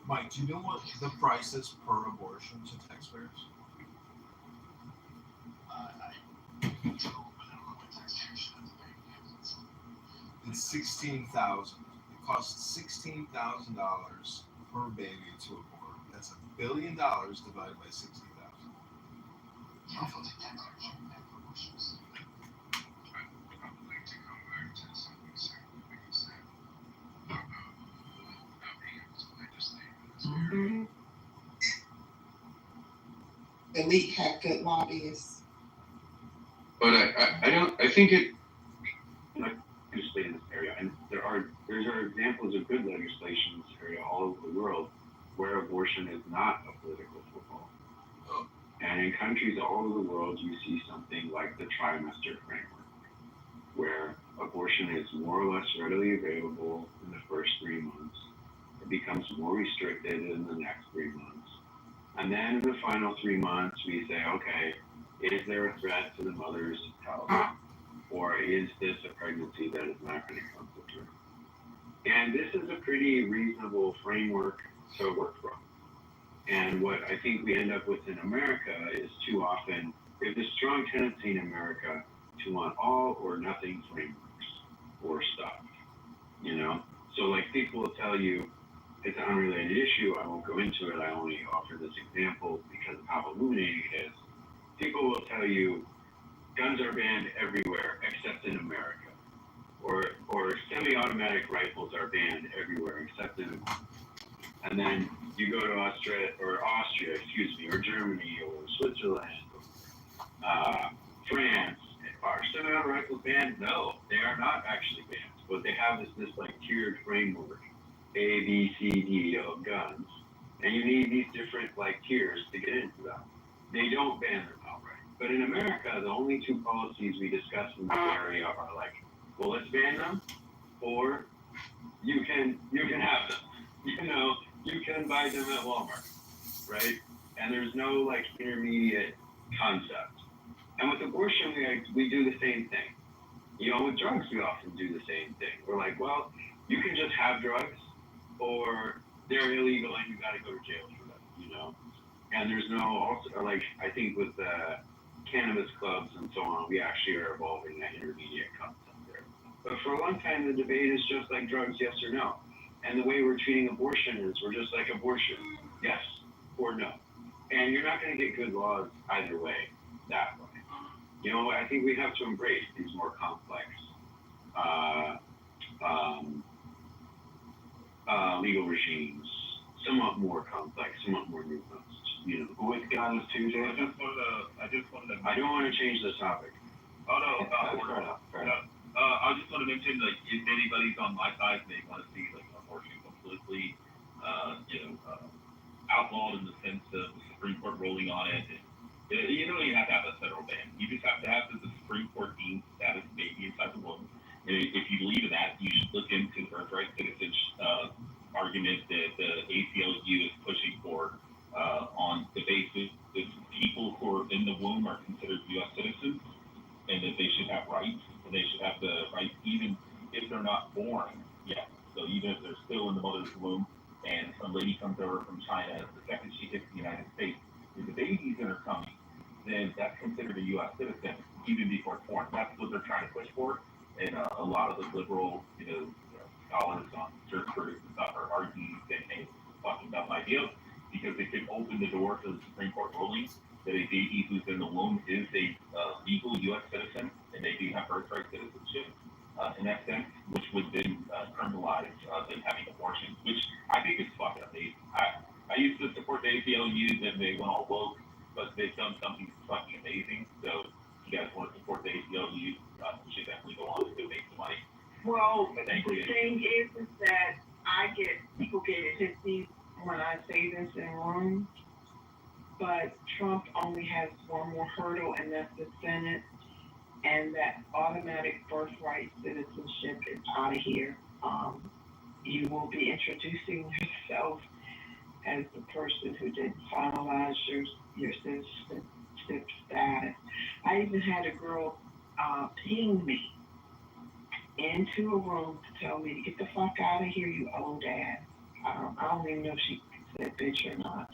Mike, do you know what the price is per abortion to taxpayers? It's 16,000. It costs $16,000 per baby to abort. That's $1 billion divided by 60,000. Mhm. Elite have good lobbyists. But I don't, I think it, like, legislate in this area, and there are examples of good legislation in this area all over the world where abortion is not a political football. And in countries all over the world, you see something like the trimester framework, where abortion is more or less readily available in the first 3 months. It becomes more restricted in the next 3 months. And then in the final 3 months, we say, okay, is there a threat to the mother's health? Or is this a pregnancy that is not going to come to term? And this is a pretty reasonable framework to work from. And what I think we end up with in America is too often, there's a strong tendency in America to want all or nothing frameworks or stuff, you know? So like people will tell you, it's an unrelated issue, I won't go into it, I only offer this example because of how illuminating it is. People will tell you, guns are banned everywhere except in America. Or semi-automatic rifles are banned everywhere except in America. And then you go to Austria, or Germany, or Switzerland, France. Are semi-auto rifles banned? No, they are not actually banned. But they have this like tiered framework, A, B, C, D of guns, and you need these different like tiers to get into them. They don't ban them outright. But in America, the only two policies we discuss in this area are like, well, let's ban them, or you can have them. You know, you can buy them at Walmart, right? And there's no like intermediate concept. And with abortion, we do the same thing. You know, with drugs, we often do the same thing. We're like, well, you can just have drugs, or they're illegal and you got to go to jail for them, you know? And there's no, also, like, I think with cannabis clubs and so on, we actually are evolving that intermediate concept there. But for a long time, the debate is just like drugs, yes or no. And the way we're treating abortion is we're just like abortion, yes or no. And you're not going to get good laws either way, that way. You know, I think we have to embrace these more complex um, legal regimes, somewhat more complex, somewhat more nuanced. You know, with guns too, Jay. I don't want to change the topic. Oh no, fair enough. I just want to mention, like, if anybody's on my side and they want to see like abortion completely, outlawed in the sense of the Supreme Court ruling on it. You don't even have to have a federal ban. You just have to have the Supreme Court deem status baby inside the womb. And if you believe in that, you should look into the birthright citizenship argument that the ACLU is pushing for on the basis that people who are in the womb are considered U.S. citizens and that they should have rights, and they should have the rights even if they're not born yet. So even if they're still in the mother's womb and some lady comes over from China, the second she hits the United States, if the babies that are coming, then that's considered a U.S. citizen even before it's born. That's what they're trying to push for, and a lot of the liberal, scholars on jurisprudence and stuff are arguing that hey, it's a fucking dumb idea because it could open the door to the Supreme Court ruling that a baby who's in the womb is a legal U.S. citizen and they do have birthright citizenship in that sense, which would then criminalize them having abortion, which I think is fucking amazing. I used to support the ACLU and they went all woke, but they've done something fucking amazing. So if you guys want to support the ACLU, you should definitely go on and donate some money. Well, the thing is that people get pissy when I say this in rooms, but Trump only has one more hurdle, and that's the Senate, and that automatic birthright citizenship is out of here. You will be introducing yourself as the person who didn't finalize your citizenship status. I even had a girl ping me into a room to tell me to get the fuck out of here, you old ass. I don't even know if she that bitch or not.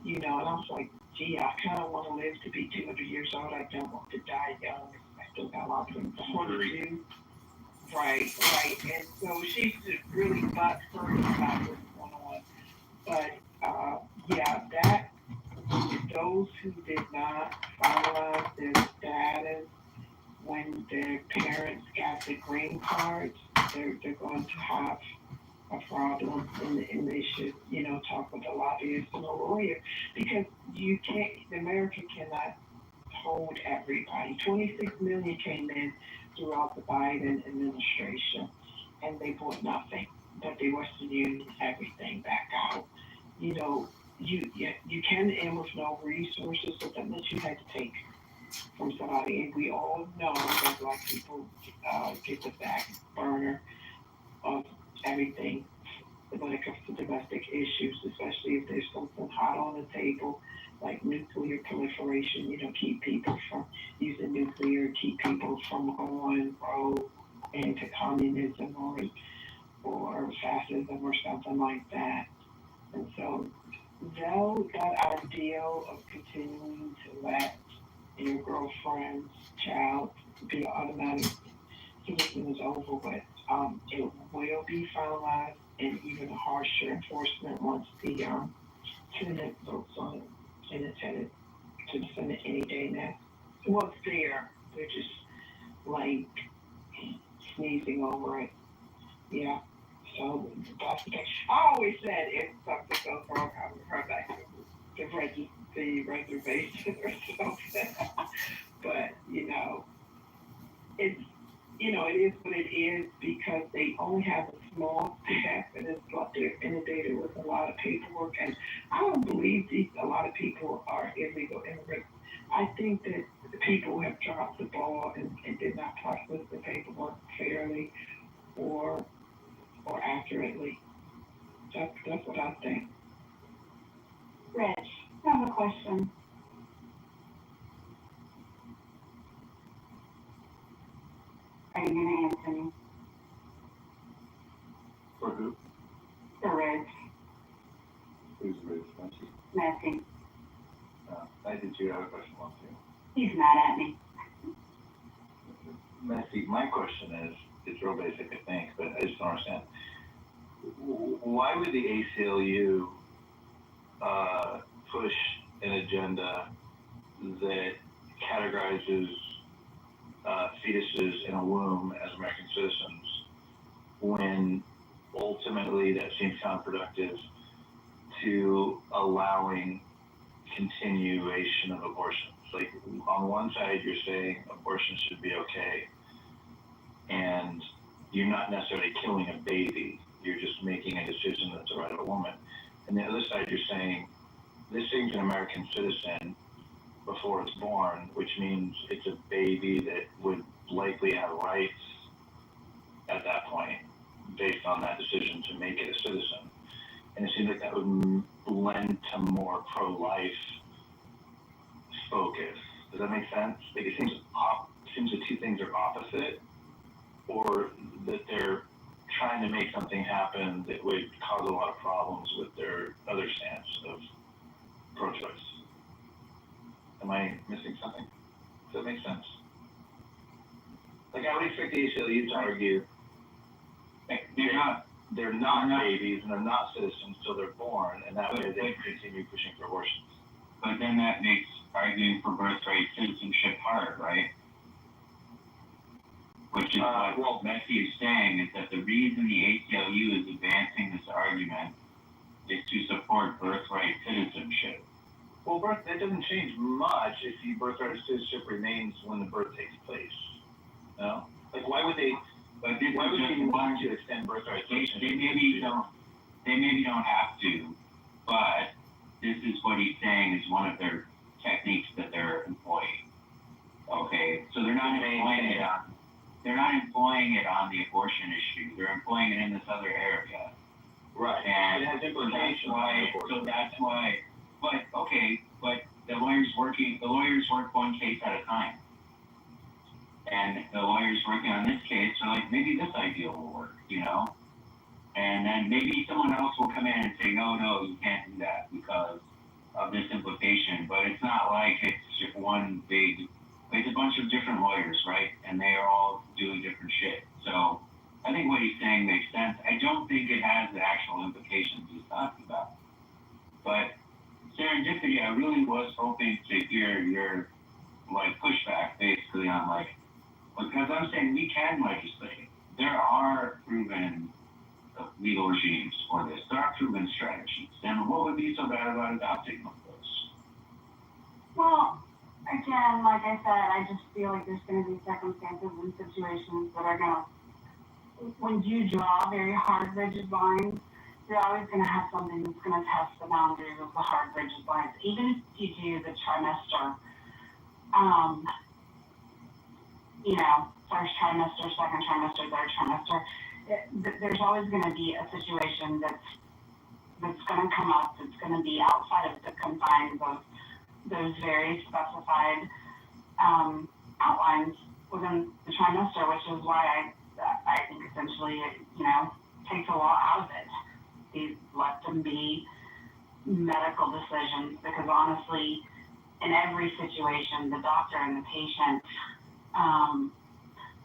You know, and I was like, gee, I kind of want to live to be 200 years old. I don't want to die young. I still got a lot of things I want to do. Right. And so she's just really butthurt about what's going on. But, yeah, that, those who did not finalize their status when their parents got the green cards, they're going to have a problem, and they should, you know, talk with a lobbyist and a lawyer, because you can't, America cannot hold everybody. 26 million came in throughout the Biden administration, and they bought nothing, but they were using everything back out. You know, you can end with no resources, so that means you had to take from somebody, and we all know that Black people get the back burner of everything when it comes to domestic issues, especially if there's something hot on the table, like nuclear proliferation, you know, keep people from using nuclear, keep people from going rogue into communism or fascism or something like that. And so that ideal of continuing to let your girlfriend's child be an automatic citizen is over with. It will be finalized and even a harsher enforcement once the Senate votes on it, and it's headed to the Senate any day now. Well, it's there. They're just like sneezing over it. Yeah. So that's the thing. I always said if something goes wrong, I would refer back to the reservation or something. But it's it is what it is, because they only have a small staff, and it's like they're inundated with a lot of paperwork. And I don't believe a lot of people are illegal immigrants. I think that the people have dropped the ball and did not process the paperwork fairly or accurately. That's what I think. Rich, I have a question. Are you going to answer me? For who? For Rich. Who's Rich? Nancy? Matthew. I did too. I have a question once too. He's mad at me. Nancy, my question is, it's real basic, I think, but I just don't understand. Why would the ACLU push an agenda that categorizes fetuses in a womb as American citizens when ultimately that seems counterproductive to allowing continuation of abortions? Like, on one side, you're saying abortion should be okay, and you're not necessarily killing a baby, you're just making a decision that's the right of a woman. And the other side, you're saying this thing's an American citizen before it's born, which means it's a baby that would likely have rights at that point based on that decision to make it a citizen. And it seems like that would lend to more pro-life focus. Does that make sense? Like, it seems the two things are opposite, or that they're trying to make something happen that would cause a lot of problems with their other stance of pro-choice. Am I missing something? Does that make sense? Like, I would expect the ACLU to argue they're not babies and they're not citizens till they're born, and that way they can continue pushing for abortions. But then that makes arguing for birthright citizenship hard, right? Which is what Messi is saying, is that the reason the ACLU is advancing this argument is to support birthright citizenship. Well, that doesn't change much if the birthright citizenship remains when the birth takes place. No? Like, why would they want to extend birthright citizenship? They maybe don't have to, but this is what he's saying is one of their techniques that they're employing. Okay, so they're not employing it on the abortion issue. They're employing it in this other area. Right. And it has implications. so that's why. But the lawyers work one case at a time. And the lawyers working on this case are like, maybe this idea will work, you know? And then maybe someone else will come in and say, no, you can't do that because of this implication. But it's not like it's just one big, it's a bunch of different lawyers, right? And they are all doing different shit. So I think what he's saying makes sense. I don't think it has the actual implications he's talking about. But serendipity, I really was hoping to hear your like pushback basically on like, because I'm saying we can legislate. There are proven legal regimes for this. There are proven strategies. And what would be so bad about adopting one of those? Well, again, like I said, I just feel like there's going to be circumstances and situations that are going to, when you draw very hard, rigid lines, you're always going to have something that's going to test the boundaries of the hard, rigid lines. Even if you do the trimester, first trimester, second trimester, third trimester, there's always going to be a situation that's going to come up, that's going to be outside of the confines of those very specified outlines within the trimester, which is why I think essentially it, takes a lot out of it. Let them be medical decisions, because honestly, in every situation, the doctor and the patient,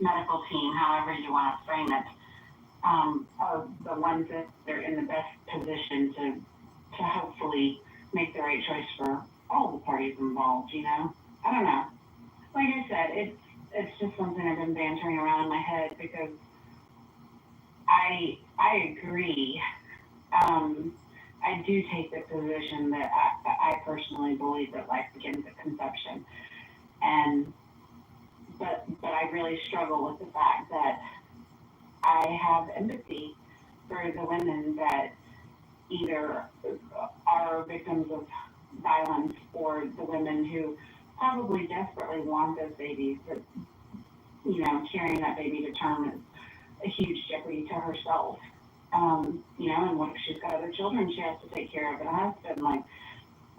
medical team, however you want to frame it, are the ones that are in the best position to hopefully make the right choice for all the parties involved. I don't know. Like I said, it's just something I've been bantering around in my head, because I agree. I do take the position that I personally believe that life begins at conception, but I really struggle with the fact that I have empathy for the women that either are victims of violence, or the women who probably desperately want those babies, but carrying that baby to term is a huge jeopardy to herself. And what if she's got other children she has to take care of, and a husband? Like,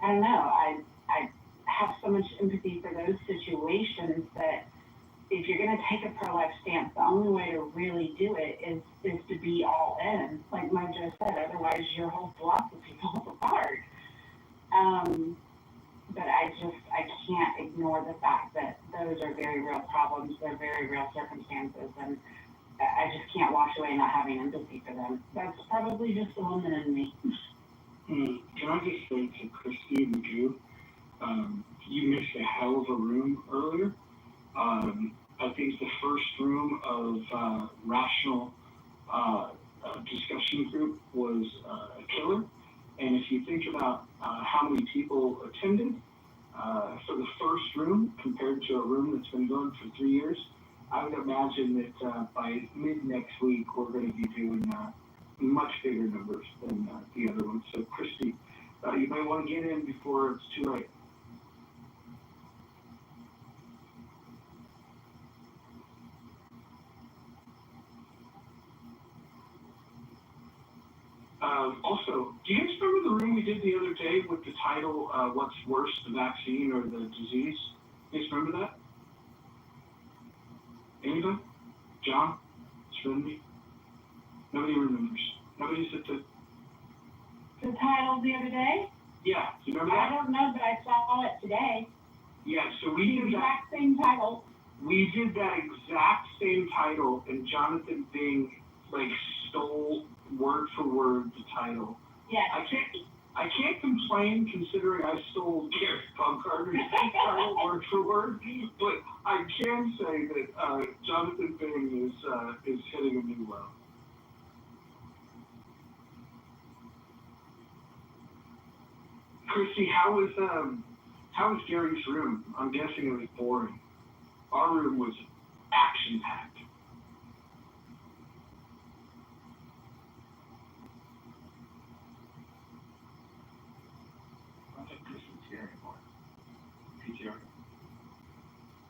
I don't know. I have so much empathy for those situations that if you're going to take a pro-life stance, the only way to really do it is to be all in, like Mojo said. Otherwise, your whole philosophy falls apart. But I can't ignore the fact that those are very real problems. They're very real circumstances, and I just can't wash away not having empathy for them. That's probably just the woman in me. Can I just say to Christy and Drew, you missed a hell of a room earlier. I think the first room of rational discussion group was a killer. And if you think about how many people attended for the first room compared to a room that's been going for 3 years, I would imagine that by mid next week, we're going to be doing much bigger numbers than the other ones. So, Christy, you might want to get in before it's too late. Also, do you guys remember the room we did the other day with the title, What's Worse, the Vaccine or the Disease? You guys remember that? Anybody? John? Svenby? Nobody remembers. Nobody's at the title the other day? Yeah, do you remember that? I don't know, but I saw it today. Yeah, so we did that. Exact same title. We did that exact same title, and Jonathan Bing stole word for word the title. Yes. I can't complain considering I stole Gary Baumgartner's title word for word, but I can say that Jonathan Bing is hitting a new low. Chrissy, how was Gary's room? I'm guessing it was boring. Our room was action-packed. I don't think Kristen's here anymore. PTR.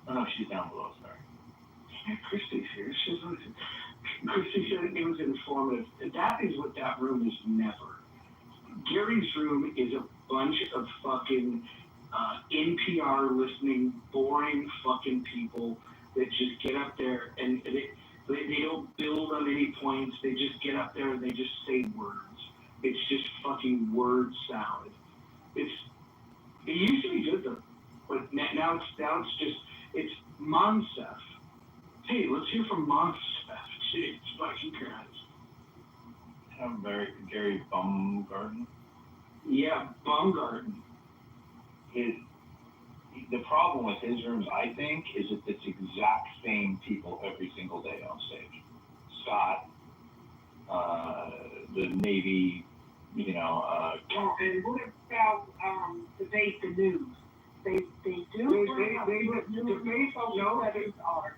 Oh no, she's down below, sorry. Yeah, Christy's here. Christy said it was informative. That is what that room is never. Gary's room is a bunch of fucking NPR listening, boring fucking people that just get up there and They don't build on any points. They just get up there and they just say words. It's just fucking word salad. It used to be good though, but now it's Monsef. Hey, let's hear from Monsef. It's fucking guys. Gary Baumgarten. Yeah, Baumgarten. The problem with his rooms, I think, is that it's exact same people every single day on stage. Scott, the Navy, and what about debate the news? They do. Debate.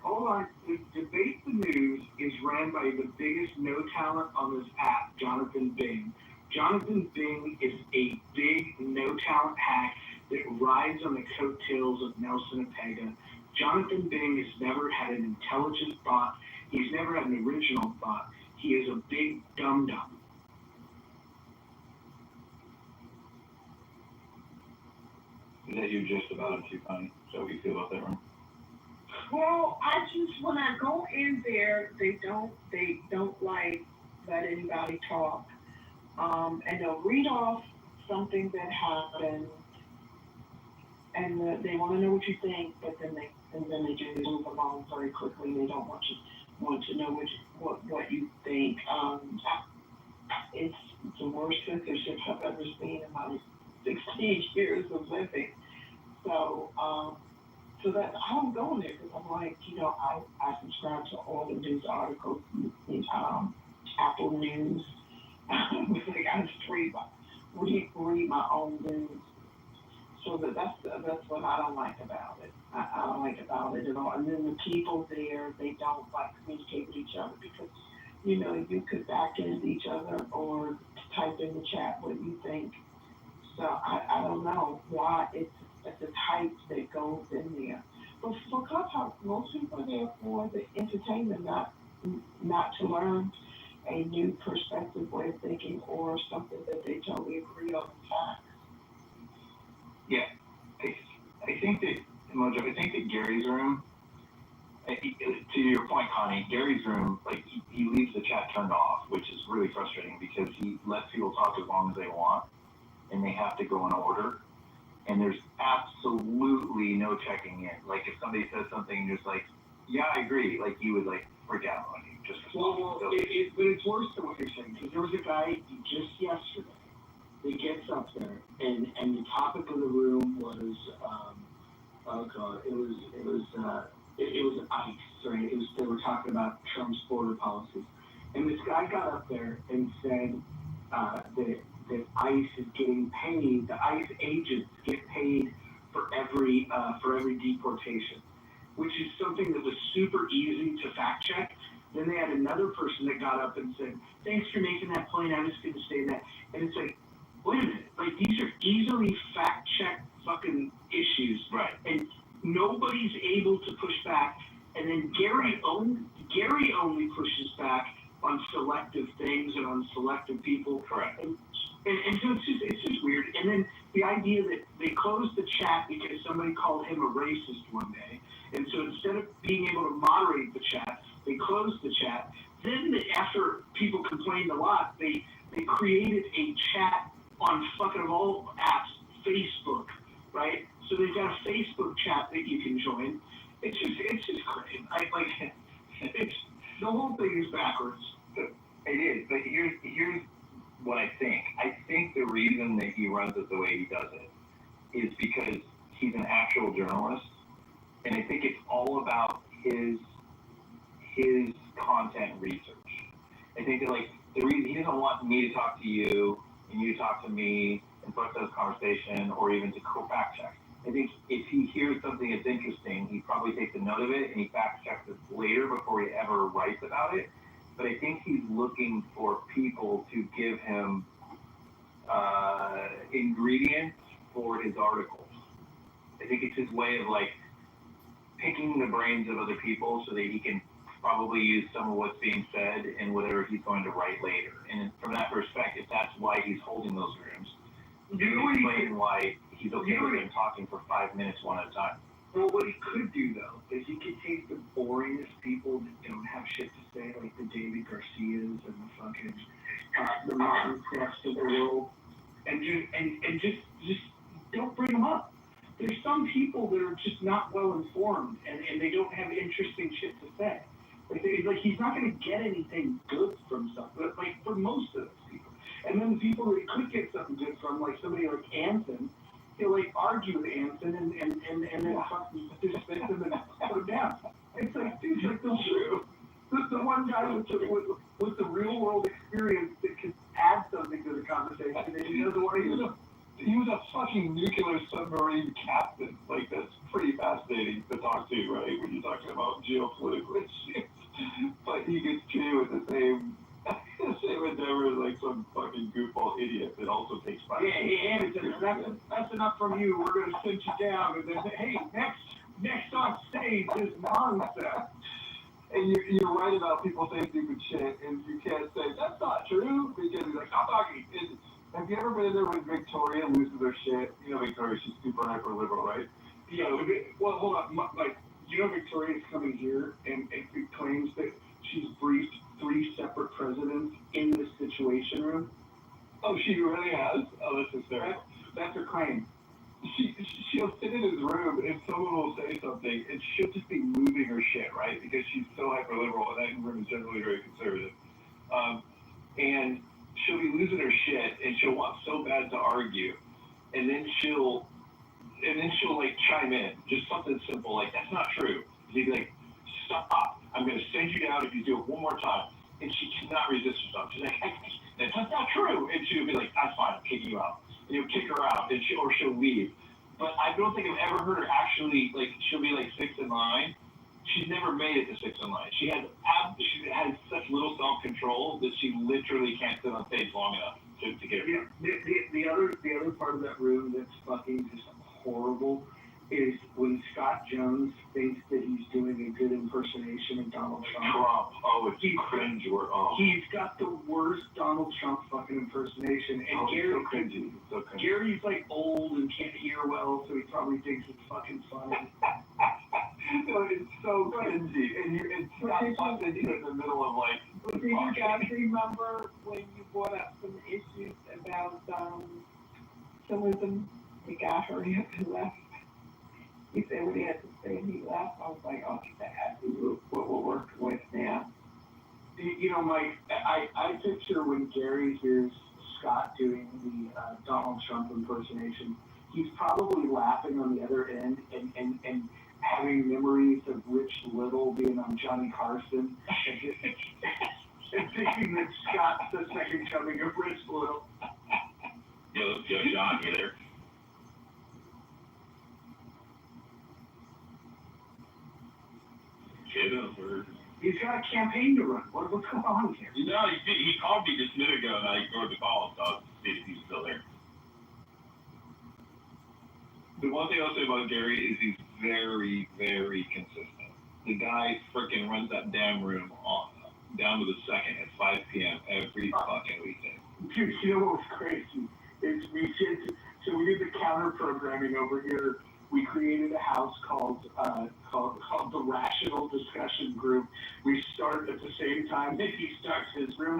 Hold on. Debate the News is ran by the biggest no talent on this app, Jonathan Bing. Jonathan Bing is a big no talent hack that rides on the coattails of Nelson Apega. Jonathan Bing has never had an intelligent thought. He's never had an original thought. He is a big dum-dum. Is that you just about it too funny? So we feel about that room? Well, when I go in there, they don't like let anybody talk. And they'll read off something that happened, and they want to know what you think, but then they just move along very quickly. They don't want to know what you think. It's the worst censorship I've ever seen in my 16 years of living. So that I don't go in there because I'm like, I subscribe to all the news articles, Apple News. Like I just read my own news. So that's what I don't like about it. I don't like about it at all. And then the people there, they don't like communicate with each other because, you could back end each other or type in the chat what you think. So I don't know why it's the type that goes in there. But for Clubhouse, most people are there for the entertainment, not to learn a new perspective, way of thinking, or something that they totally agree on in fact. Yeah, I think that Gary's room, to your point, Connie, Gary's room, like he leaves the chat turned off, which is really frustrating because he lets people talk as long as they want, and they have to go in order. And there's absolutely no checking in. Like if somebody says something, just like, yeah, I agree. Like he would like freak out on you just for but it's worse than what you're saying because there was a guy just yesterday that gets up there and the topic of the room was it was ICE, right? They were talking about Trump's border policies, and this guy got up there and said that ICE is getting paid. The ICE agents get paid for every deportation, which is something that was super easy to fact check. Then they had another person that got up and said, "Thanks for making that point. I was going to say that." And it's like, wait a minute, like these are easily fact checked fucking issues, right? And nobody's able to push back. And then Gary only pushes back on selective things and on selective people. Correct. And so it's just weird. And then the idea that they closed the chat because somebody called him a racist one day. And so instead of being able to moderate the chat, they closed the chat. Then after people complained a lot, they created a chat on fucking of all apps, Facebook, right? So they've got a Facebook chat that you can join. It's just crazy. It's the whole thing is backwards. It is, but here's what I think. I think the reason that he runs it the way he does it is because he's an actual journalist, and I think it's all about his content research. I think that like the reason he doesn't want me to talk to you and you to talk to me and put this conversation or even to fact check. I think if he hears something that's interesting, he probably takes a note of it and he fact checks it later before he ever writes about it. But I think he's looking for people to give him ingredients for his articles. I think it's his way of like picking the brains of other people so that he can probably use some of what's being said in whatever he's going to write later. And from that perspective, that's why he's holding those rooms. Explain why he's okay with him talking for 5 minutes one at a time. Well, what he could do though is he could take the boringest people that don't have shit to say, like the David Garcias and the fucking the Martin Crest of the world, and just don't bring them up. There's some people that are just not well informed and they don't have interesting shit to say. Like he's not going to get anything good from something. Like for most of those people, and then the people that he could get something good from, like somebody like Anson, he'll like argue with Anson and then fucking dismiss him and put him down. It's like dude, like the one guy with the real world experience that can add something to the conversation, and he doesn't want to use it. He was a fucking nuclear submarine captain. Like, that's pretty fascinating to talk to, right? When you're talking about geopolitical shit. But he gets treated with the same endeavor as like some fucking goofball idiot that also takes pride. Yeah, that's enough from you. We're gonna sit you down and then say, hey, next on stage is nonsense. And you're right about people saying stupid shit, and you can't say that's not true because he's like, stop talking. And have you ever been in there when Victoria loses her shit? You know, Victoria, she's super hyper liberal, right? Yeah. Well, hold on. Like, you know, Victoria's coming here and it claims that she's briefed 3 separate presidents in the Situation Room. Oh, she really has? Oh, that's hysterical. That's her claim. She'll sit in his room and someone will say something and she'll just be losing her shit, right? Because she's so hyper liberal and that room is generally very conservative. And she'll be losing her shit and she'll want so bad to argue. And then she'll like chime in, just something simple like, that's not true. And he'd be like, stop, I'm gonna send you down if you do it one more time. And she cannot resist herself. She's like, that's not true. And she'll be like, that's fine, I'm kicking you out. And you'll kick her out, and she'll leave. But I don't think I've ever heard her actually, like, she'll be like 6th in line. She's never made it to 6th in line. She has such little self-control that she literally can't sit on stage long enough to get it. Yeah, the other part of that room that's fucking just horrible is when Scott Jones thinks that he's doing a good impersonation of Donald Trump. Oh, it's cringe. He's got the worst Donald Trump fucking impersonation. And Gary's like old and can't hear well, so he probably thinks it's fucking funny. No, it's so cringy. And Scott Jones is in the middle of like. Do you guys remember when you brought up some issues about socialism? The guy hurried up and left. He said what he had to say and he left. I was like, oh, that's what we're working with now. You know, Mike, I picture when Gary hears Scott doing the Donald Trump impersonation, he's probably laughing on the other end and having memories of Rich Little being on Johnny Carson and thinking that Scott's the second coming of Rich Little. Yo, John, you there? Kitover. He's got a campaign to run. What's going on here? No, he called me just a minute ago and I ignored the call, so I was see if he's still there. The one thing I'll say about Gary is he's very, very consistent. The guy freaking runs that damn room down to the second at 5 p.m. every fucking weekend. Dude, you know what was crazy? Is we did the counter programming over here. We created a house called the Rational Discussion Group. We start at the same time that he starts his room,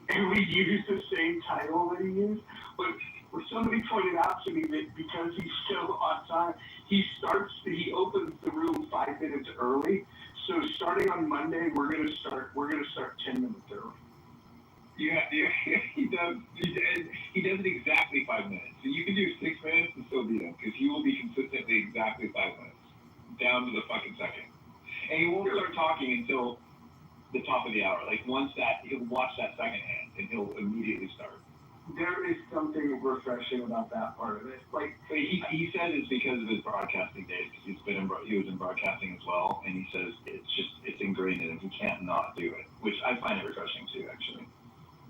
and we use the same title that he used. But somebody pointed out to me that because he's still on time, he opens the room 5 minutes early. So starting on Monday, we're gonna start 10 minutes early. Yeah, he does it exactly 5 minutes. So you can do 6 minutes and still beat him because he will be consistently exactly 5 minutes, down to the fucking second. And he won't start talking until the top of the hour. Like once that, he'll watch that second hand and he'll immediately start. There is something refreshing about that part of it. Like he said it's because of his broadcasting days because he was in broadcasting as well, and he says it's ingrained in him. He can't not do it, which I find it refreshing too, actually.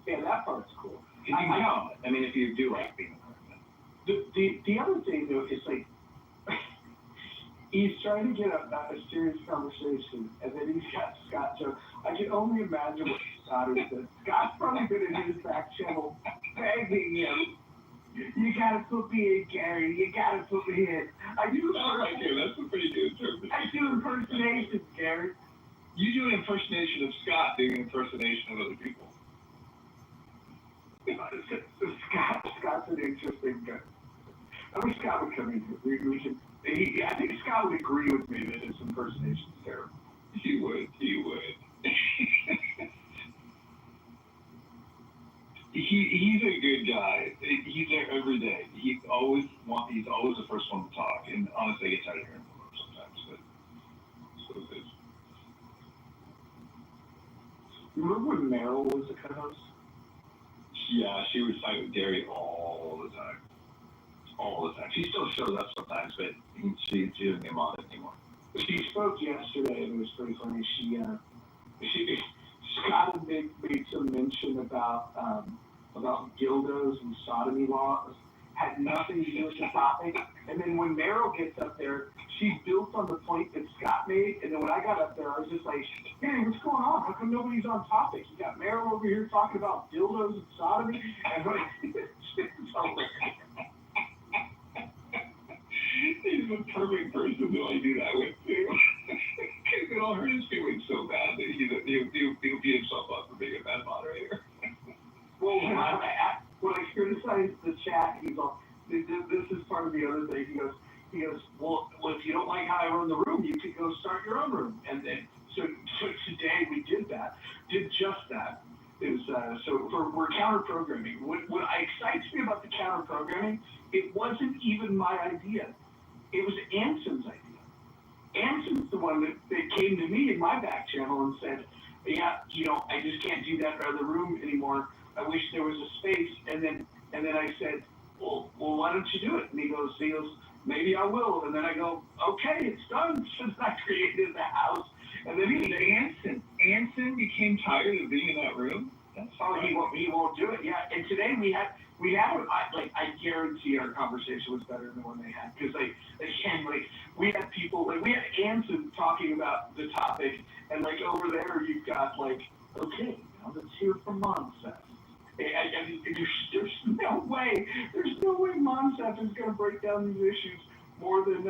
Yeah, that part's cool. I mean, if you do like being a Congressman. The other thing though is like he's trying to get a serious conversation, and then he's got Scott Jones. I can only imagine what Scott has said. Scott's probably been in his back channel begging him You gotta put me in, Gary. You gotta put me in. I do. All right, Gary, that's a pretty good interpretation. I do impersonations, Gary. You do an impersonation of Scott doing an impersonation of other people. Scott's an interesting guy. I wish Scott would come in here. I think Scott would agree with me that his impersonation is terrible. He would. He's a good guy. He's there every day. He's always the first one to talk. And honestly, I get tired of hearing from him sometimes. But so it is. Remember when Meryl was the co-host? Yeah, she would fight with Gary all the time. She still shows up sometimes, but she doesn't get on it anymore. She spoke yesterday, and it was pretty funny. Scott had made some mention about dildos and sodomy laws. Had nothing to do with the topic. And then when Meryl gets up there, she built on the point that Scott made. And then when I got up there, I was just like, hey, what's going on? How come nobody's on topic? You got Meryl over here talking about dildos and sodomy? And like, it's hilarious. He's the perfect person to I do that with too. Because it'll hurt his feelings so bad that he'll beat himself up for being a bad moderator. Well, when I criticized the chat, he's all, this is part of the other thing. He goes, well, if you don't like how I run the room, you could go start your own room. And then, so today we did just that. It was, we're counter programming. What excites me about the counter programming, it wasn't even my idea. It was Anson's idea. Anson's the one that came to me in my back channel and said, yeah, I just can't do that other room anymore. I wish there was a space. And then I said, well, why don't you do it? And he goes, maybe I will. And then I go, okay, it's done since I created the house. And then Anson became tired of being in that room? He won't do it. Yeah. And today we had I guarantee our conversation was better than the one they had. Because we had people, we had Anson talking about the topic, and over there you've got okay, let's hear from Monsef. There's no way Monsef is going to break down these issues more than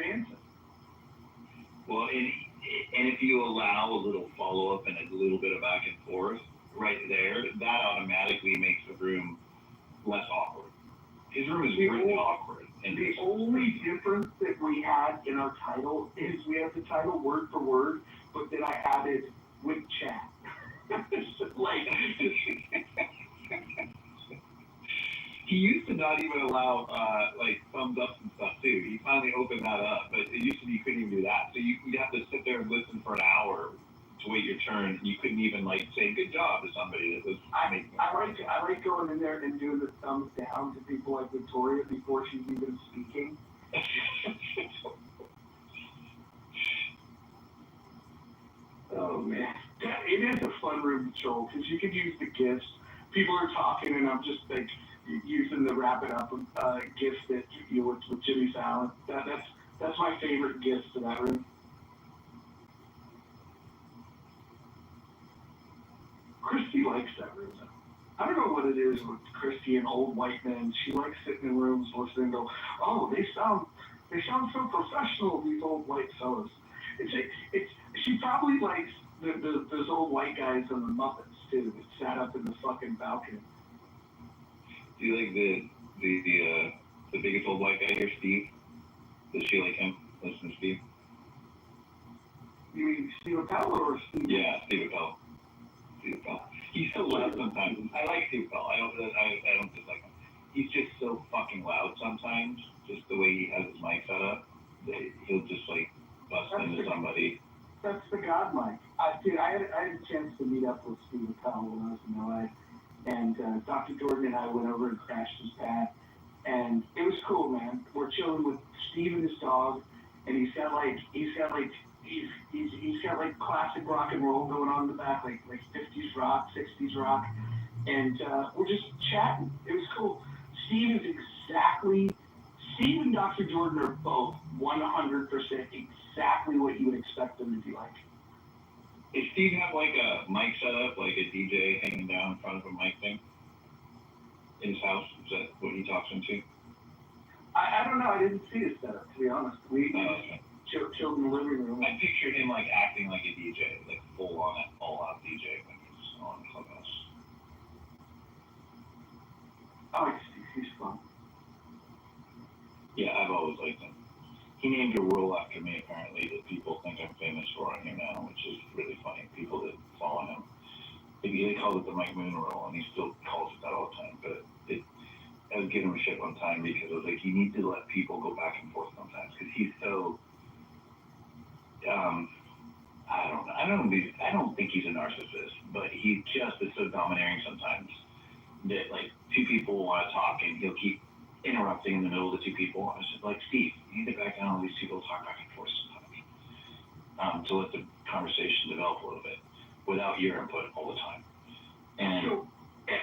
Anson. Well, and if you allow a little follow-up and a little bit of back and forth right there, that automatically makes the room less awkward. His room is really awkward. And the only difference that we had in our title is we have the title word for word, but then I added with chat. He used to not even allow thumbs ups and stuff too. He finally opened that up, but it used to be you couldn't even do that. So you'd have to sit there and listen for an hour to wait your turn. You couldn't even say good job to somebody that was making it. I like going in there and doing the thumbs down to people like Victoria before she's even speaking. Oh man, it is a fun room to troll because you can use the gifts. People are talking and I'm just using the wrap it up gifts that with Jimmy Fallon. That's my favorite gifts to that room. Christy likes that room. I don't know what it is with Christy and old white men. She likes sitting in rooms listening and go, oh, they sound so professional, these old white fellas. She probably likes those old white guys on the Muppets too that sat up in the fucking balcony. Do you like the biggest old white guy here, Steve? Does she like him? Listen to Steve. You mean Steve Appel or Steve? Yeah, Steve Appel. He's so loud sometimes. I like Steve Appel. I don't dislike him. He's just so fucking loud sometimes. Just the way he has his mic set up, he'll just bust into somebody. That's the God mic. I had a chance to meet up with Steve Appel when I was in LA, and Dr. Jordan and I went over and crashed his pad, and it was cool, man. We're chilling with Steve and his dog, and he's got classic rock and roll going on in the back, like 50s rock, 60s rock, and we're just chatting. It was cool. Steve and Dr. Jordan are both 100% exactly what you would expect them to be like. Does Steve have a mic set up, like a DJ hanging down in front of a mic thing? in his house? Is that what he talks into? I don't know. I didn't see his setup, to be honest. We Okay. chilled in the living room. I pictured him like acting like a DJ, like full on all out DJ when he's on Clubhouse. Oh, he's fun. Yeah, I've always liked him. He named a rule after me, apparently, that people think I'm famous for on here now, which is really funny. People that follow him. They called it the Mike Moon rule, and he still calls it that all the time. But I was giving him shit one time because I was like, you need to let people go back and forth sometimes, because he's so, I don't know. I don't think he's a narcissist, but he just is so domineering sometimes that, like, two people want to talk, and he'll keep interrupting in the middle of the two people. I was just like, Steve, you need to back down. All these people talk back and forth sometimes, to let the conversation develop a little bit without your input all the time. And So,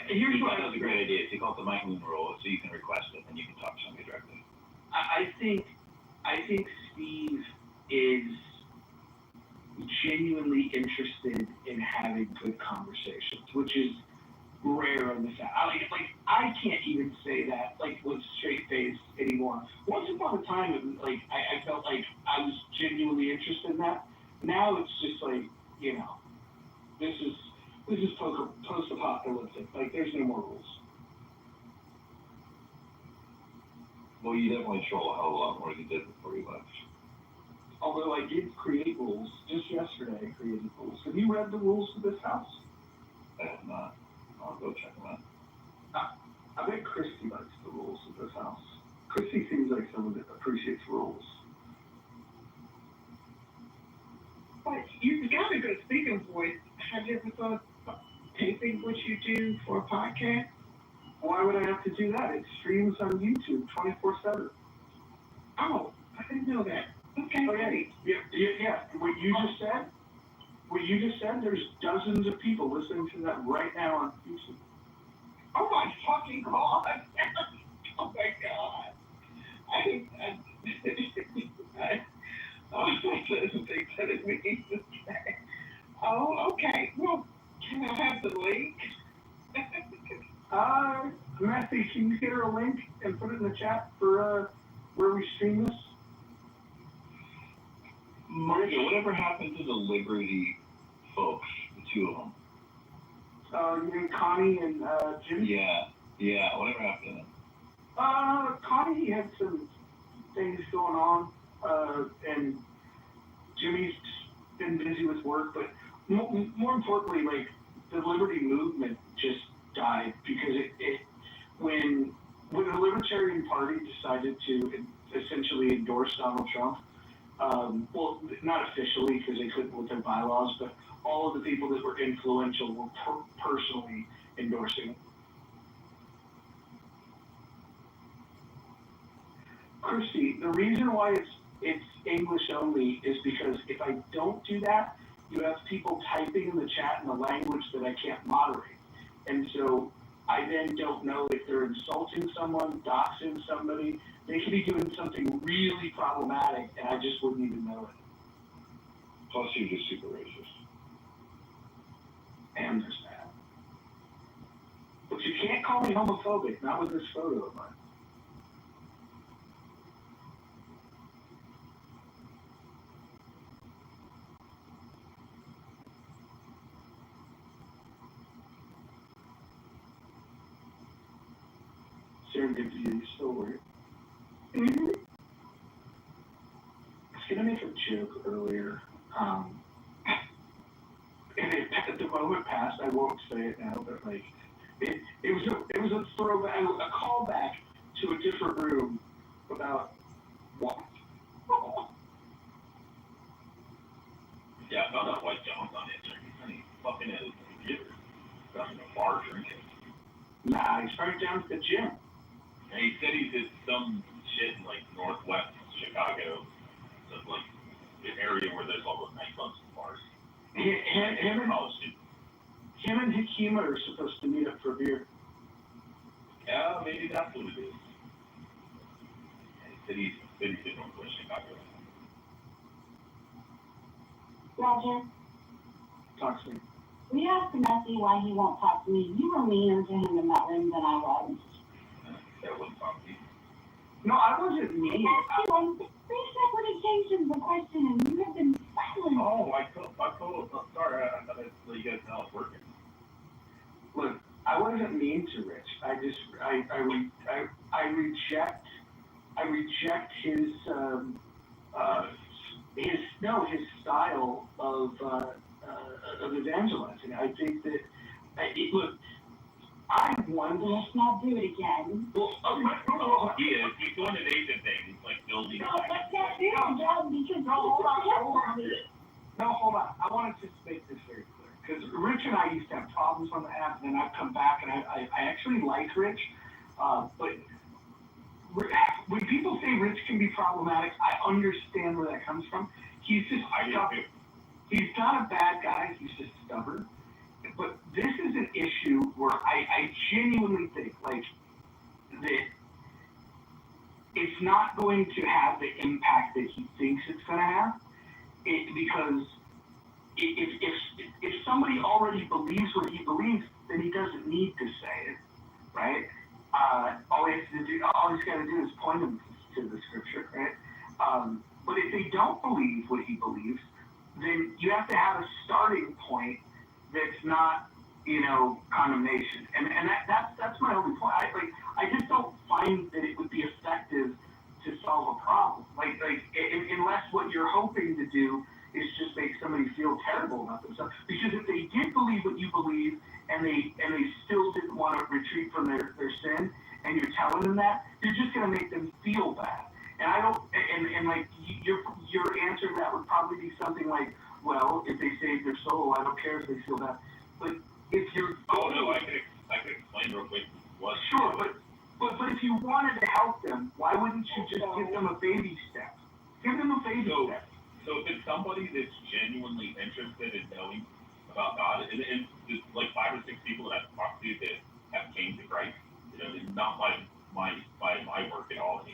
here's what that was a great idea. Take off the Mike Moon rule so you can request it and you can talk to somebody directly. I think Steve is genuinely interested in having good conversations, which is rare on this app. I can't even say that like with straight face anymore. Once upon a time, it was like I felt like I was genuinely interested in that. Now it's just like, you know, this is post-apocalyptic. Like, there's no more rules. Well, you definitely troll a hell of a lot more than you did before you left. Although I did create rules just yesterday. I created rules. Have you read the rules of this house? I have not. I'll go check them out. I bet Christy likes the rules of this house. Christy seems like someone that appreciates rules. But you've got a good speaking voice. Have you ever thought of taping what you do for a podcast? Why would I have to do that? It streams on YouTube 24/7. Oh, I didn't know that. Okay, great. Yeah. What you just said, there's dozens of people listening to that right now on YouTube. Oh my fucking God. Oh my God. Doesn't think that it means to say. Oh, okay. Well, can I have the link? Matthew, can you get her a link and put it in the chat for where we stream this? Margaret, whatever happened to the Liberty folks, the two of them? You mean Connie and Jimmy? Yeah, whatever happened to them? Connie had some things going on, and Jimmy's been busy with work, but more importantly, like, the Liberty movement just died because when the Libertarian Party decided to essentially endorse Donald Trump, well, not officially because they couldn't with their bylaws, but all of the people that were influential were personally endorsing it. Christy, the reason why it's English only is because if I don't do that, you have people typing in the chat in a language that I can't moderate. And so I then don't know if they're insulting someone, doxing somebody. They could be doing something really problematic, and I just wouldn't even know it. Plus, you're just super racist. And there's that. But you can't call me homophobic, not with this photo of mine. Serendipity is still weird. Mm-hmm. I was gonna make a joke earlier. And the moment passed. I won't say it now, but like, it was a throwback, a callback to a different room about what? Yeah, I found out White John's on Instagram. And he fucking at his computer. Got in a bar drinking. Nah, he's right down to the gym. And he said he did some shit in, like, northwest Chicago. So, like, the area where there's all those nightclubs and bars. Him and Hikima are supposed to meet up for beer. Yeah, maybe that's what it is. And he said he's in northwest Chicago. Roger, Talk to me. We asked Messi why he won't talk to me. You were meaner to him in that room than I was. That wouldn't talk to you. No, I wasn't mean. Yes, you are. That would have changed the question, and you have been silent. Oh, I told. Sorry, I thought I'd let you guys know it's working. Look, I wasn't mean to Rich. I reject his style of evangelizing. I think that look, I won. Let's not do it again. Well, He is. He's doing an Asian thing. He's like building. No, let's not do it again because hold on. No, hold on. I wanted to make this very clear because Rich and I used to have problems on the app, and then I've come back, and I actually like Rich, but when people say Rich can be problematic, I understand where that comes from. He's just he's not a bad guy. He's just stubborn. But this is an issue where I genuinely think that it's not going to have the impact that he thinks it's going to have. Because if somebody already believes what he believes, then he doesn't need to say it, right? All he's got to do is point them to the scripture, right? But if they don't believe what he believes, then you have to have a starting point that's not, condemnation. And that's my only point. I just don't find that it would be effective to solve a problem. Unless what you're hoping to do is just make somebody feel terrible about themselves. Because if they did believe what you believe and they still didn't want to retreat from their sin, and you're telling them that, you're just going to make them feel bad. And I don't, and your answer to that would probably be something like, well, if they save their soul, I don't care if they feel bad. But if you're I can explain real quick what. Sure, but if you wanted to help them, why wouldn't you just give them a baby step? Give them a baby step. So if it's somebody that's genuinely interested in knowing about God, and just like 5 or 6 people that I've talked to that have came to Christ, not by my work at all,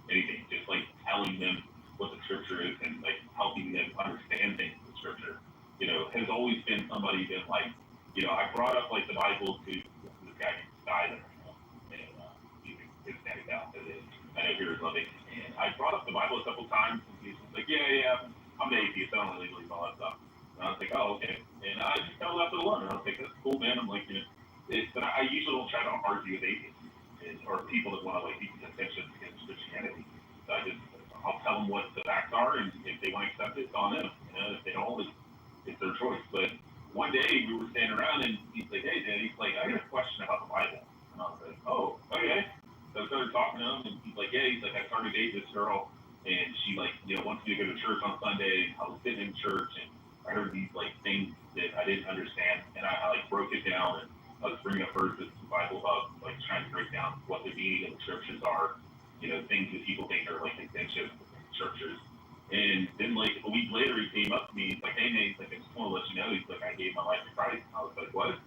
anything, just like telling them what the scripture is and like helping them understand things in the scripture, has always been somebody that I brought up like the Bible to this guy named Tyler, and he's standing out to this. I know you're loving, and I brought up the Bible a couple times, and he's like, yeah, I'm an atheist, I don't really believe all that stuff. And I was like, oh, okay. And I just fell out to the one, and I was like, that's cool, man. I'm like, but I usually don't try to argue with atheists or people that want to be contentious against Christianity. So I'll tell them what the facts are, and if they want to accept it, it's on them. If they don't, it's their choice. But one day we were standing around, and he's like, hey, Dad, he's like, I got a question about the Bible. And I was like, oh, okay. So I started talking to him, and he's like, yeah, I started dating this girl, and she wants me to go to church on Sunday. I was sitting in church, and I heard these things that I didn't understand, and I broke it down, and I was bringing up verses from the Bible about trying to break down what the meaning of the scriptures are, things that people think are contentious with the scriptures. And then a week later, he came up to me. He's like, "Hey, Nate, I just want to let you know." He's like, "I gave my life to Christ." And I was like, "What?"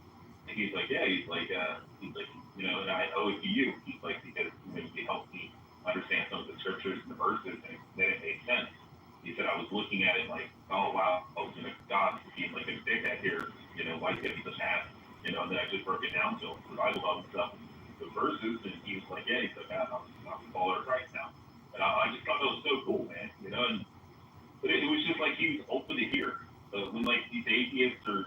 And he's like, "Yeah." He's like, and I owe it to you. He's like, because you helped me understand some of the scriptures and the verses, and then it made sense. He said, I was looking at it like, oh wow, God seems like a dickhead here. Why can't he just ask? And then I just broke it down to him, the Bible and stuff, the verses, and he was like, yeah, he's like, I'm a follower of Christ now. And I just thought that was so cool, man. But it was just like he was open to hear. When these atheists or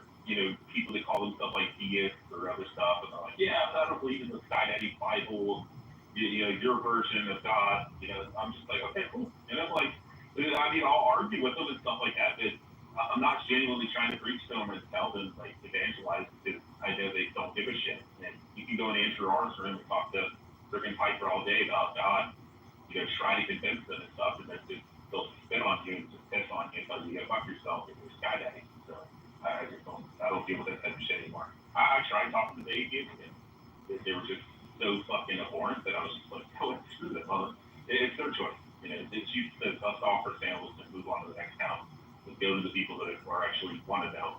people that call themselves deists or other stuff, and they're like, yeah, I don't believe in the Sinaitic Bible, your version of God. I'm just like, okay, cool. I'll argue with them and stuff like that, but I'm not genuinely trying to preach to them and tell them evangelize, because I know they don't give a shit. And you can go in Andrew R's room and talk to freaking Piper all day about God, try to convince them and stuff, and then they'll spit on you and just piss on you and tell you to fuck yourself if you're skydiving. So I don't deal with that type of shit anymore. I tried talking to the atheists, and they were just so fucking abhorrent that I was just like, oh, screw them. It's their choice. It's you to us off for samples and move on to the next town. Let's go to the people that are actually want to know.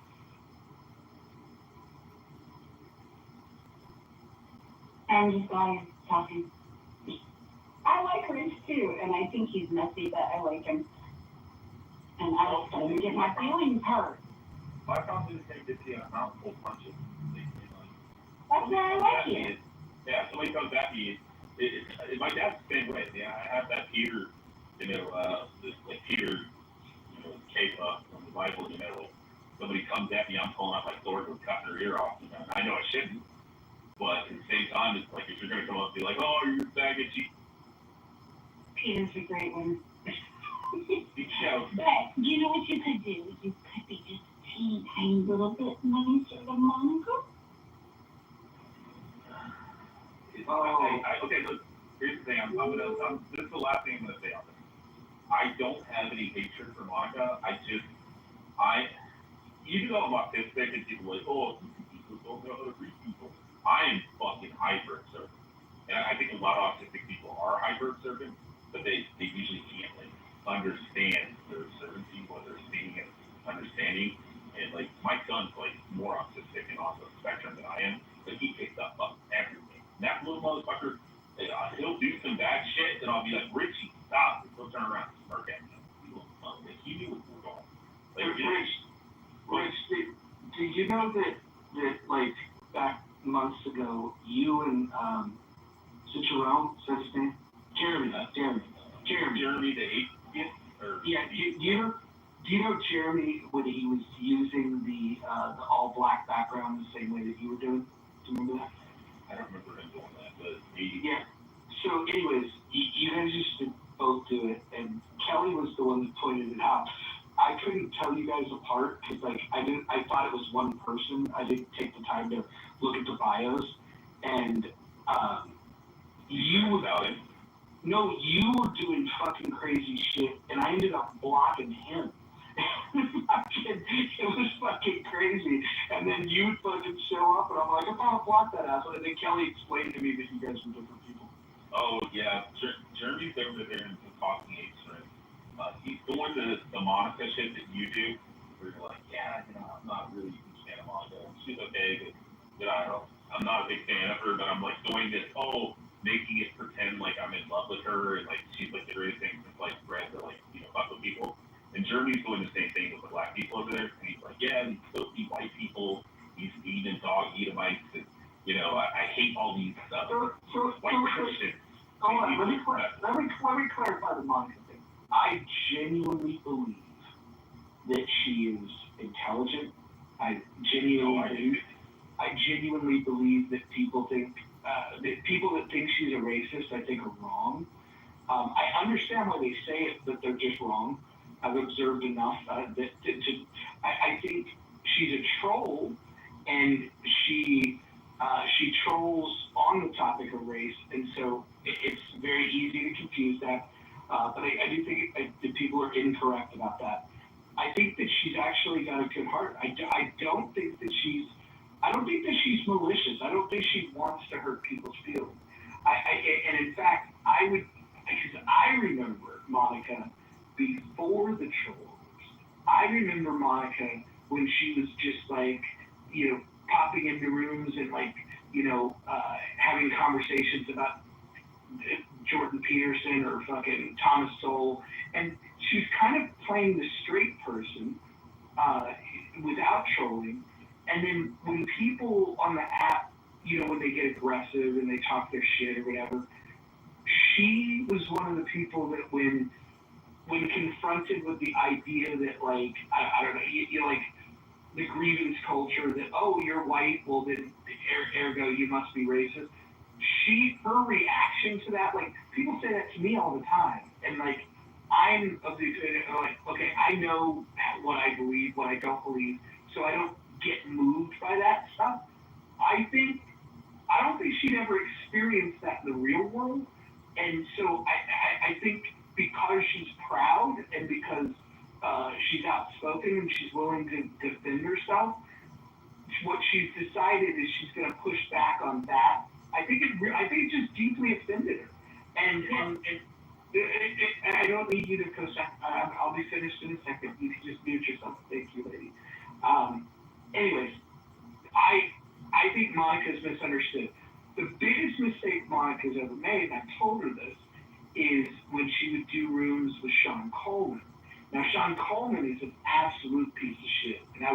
And just guys talking. I like Rich too, and I think he's messy, but I like him. And I don't get my feelings hurt. My problem is they get you a mouthful punches. That's why I like you. Yeah, somebody comes at me. My dad's the same way. Yeah, I have that Peter, this like Peter, K-pop from the Bible, somebody comes at me, I'm pulling out my sword and cutting her ear off. And I know I shouldn't, but at the same time, it's like if you're gonna come up and be like, oh, you're a faggot, Peter's a great one. yeah. But you know what you could do? You could be just a teeny tiny little bit nicer to Monica. Okay, look, here's the thing. This is the last thing I'm gonna say on this. I don't have any hatred for Monica. You know I'm autistic and people are like, oh, people don't know how to read people. I am fucking hyper observant. And I think a lot of autistic people are hyper observant, but they usually can't like understand their observancy, what they're seeing and understanding. And like my son's like more autistic and off the spectrum than I am, but he picks up everything. And that little motherfucker, he'll do some bad shit, and I'll be like, Richie, stop. He'll turn around and smirk at me. He knew what we were going. Like, Rich, did you know that like back months ago, you and is it Jerome? Is that his name? Jeremy the atheist? Yeah. Do you know Jeremy when he was using the all black background the same way that you were doing? Do you remember that? I don't remember him doing that, but yeah. So, anyways, you guys used to both do it, and Kelly was the one that pointed it out. I couldn't tell you guys apart because, like, I thought it was one person. I didn't take the time to look at the bios, and you were doing fucking crazy shit, and I ended up blocking him. It was fucking crazy. And then you'd fucking show up, and I'm like, I thought I blocked that asshole. And then Kelly explained to me that you guys were different people. Oh, yeah. Jeremy's over there and talking apes, right? He's doing the Monica shit that you do, where you're like, yeah, I'm not really a big fan of Monica. She's okay, but I'm not a big fan of her, but I'm like doing this, making it pretend like I'm in love with her, and like she's like the greatest thing since like bread to like, fuck with people. And Jeremy's doing the same thing with the black people over there, and he's like, yeah, these filthy white people, these eating dog Edomites, and I hate all these white Christians. Hold on, let me clarify the Monica thing. I genuinely believe that she is intelligent. I genuinely believe that people think that think she's a racist, I think are wrong. I understand why they say it, but they're just wrong. I've observed enough I think she's a troll, and she trolls on the topic of race, and so it's very easy to confuse that. But I do think that people are incorrect about that. I think that she's actually got a good heart. I don't think that she's malicious. I don't think she wants to hurt people's feelings. And in fact, because I remember Monica before the trolls. I remember Monica when she was just like, popping into rooms and like, having conversations about Jordan Peterson or fucking Thomas Sowell, and she's kind of playing the straight person without trolling. And then when people on the app, when they get aggressive and they talk their shit or whatever, she was one of the people that when confronted with the idea that like I don't know, like the grievance culture that you're white, well then ergo you must be racist. Her reaction to that, like people say that to me all the time, and like I'm of the like, okay, I know what I believe, what I don't believe, so I don't get moved by that stuff. I don't think she'd ever experienced that in the real world, and so I think because she's proud and because she's outspoken and she's willing to defend herself, what she's decided is she's going to push back on that. I think it just deeply offended her, and I don't need you to go. I'll be finished in a second. You can just mute yourself. Thank you, lady. Anyways, I think Monica's misunderstood. The biggest mistake Monica's ever made, and I told her this, is when she would do rooms with Sean Coleman. Now, Sean Coleman is an absolute piece of shit, and I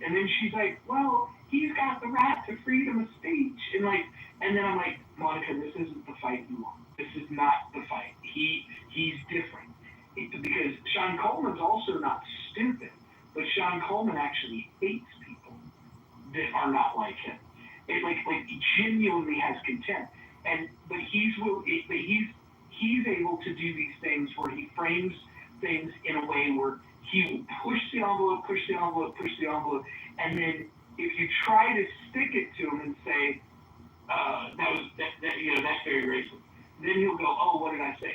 And then she's like, well, he's got the right to freedom of speech. And then I'm like, Monica, this isn't the fight you want. This is not the fight. He's different. Because Sean Coleman's also not stupid, but Sean Coleman actually hates people that are not like him. He genuinely has contempt. But he's able to do these things where he frames things in a way where he will push the envelope, and then if you try to stick it to him and say, that's very racist, then he'll go, oh, what did I say?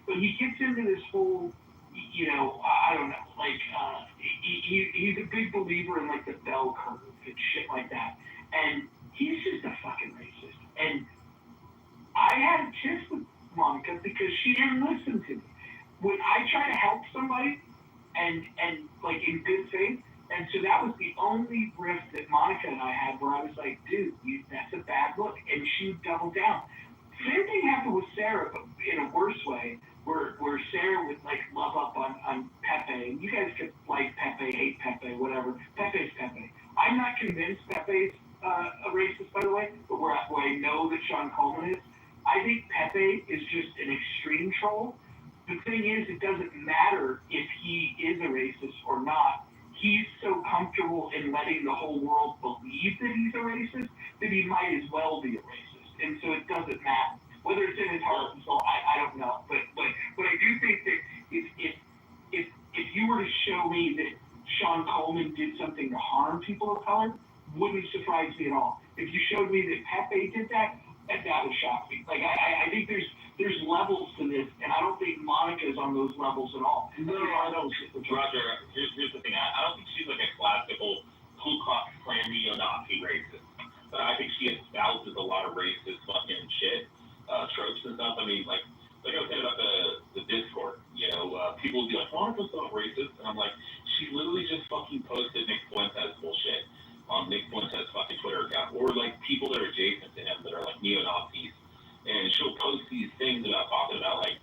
But he gets into this whole, I don't know, he's a big believer in like the bell curve and shit like that, and he's just a fucking racist. And I had a tiff with Monica because she didn't listen to me. When I try to help somebody and like in good faith, and so that was the only rift that Monica and I had where I was like, dude, that's a bad look, and she doubled down. Same thing happened with Sarah, but in a worse way, where Sarah would like love up on Pepe, and you guys could like Pepe, hate Pepe, whatever. Pepe's Pepe. I'm not convinced Pepe's a racist, by the way, but where I know that Sean Coleman is, I think Pepe is just an extreme troll. The thing is, it doesn't matter if he is a racist or not. He's so comfortable in letting the whole world believe that he's a racist that he might as well be a racist. And so it doesn't matter. Whether it's in his heart and soul, I don't know. But I do think that if you were to show me that Sean Coleman did something to harm people of color, wouldn't surprise me at all. If you showed me that Pepe did that would shock me. Like I think there's levels to this, and I don't think Monica's on those levels at all. No, I don't. Roger, here's the thing. I don't think she's like a classical Ku Klux Klan neo-Nazi racist. But I think she espouses a lot of racist fucking shit, tropes and stuff. I mean, like I was saying about the Discord, people will be like, Monica's not racist. And I'm like, she literally just fucking posted Nick Fuentes bullshit on Nick Fuentes' fucking Twitter account. Or like people that are adjacent to him that are like neo-Nazis. And she'll post these things about talking about like,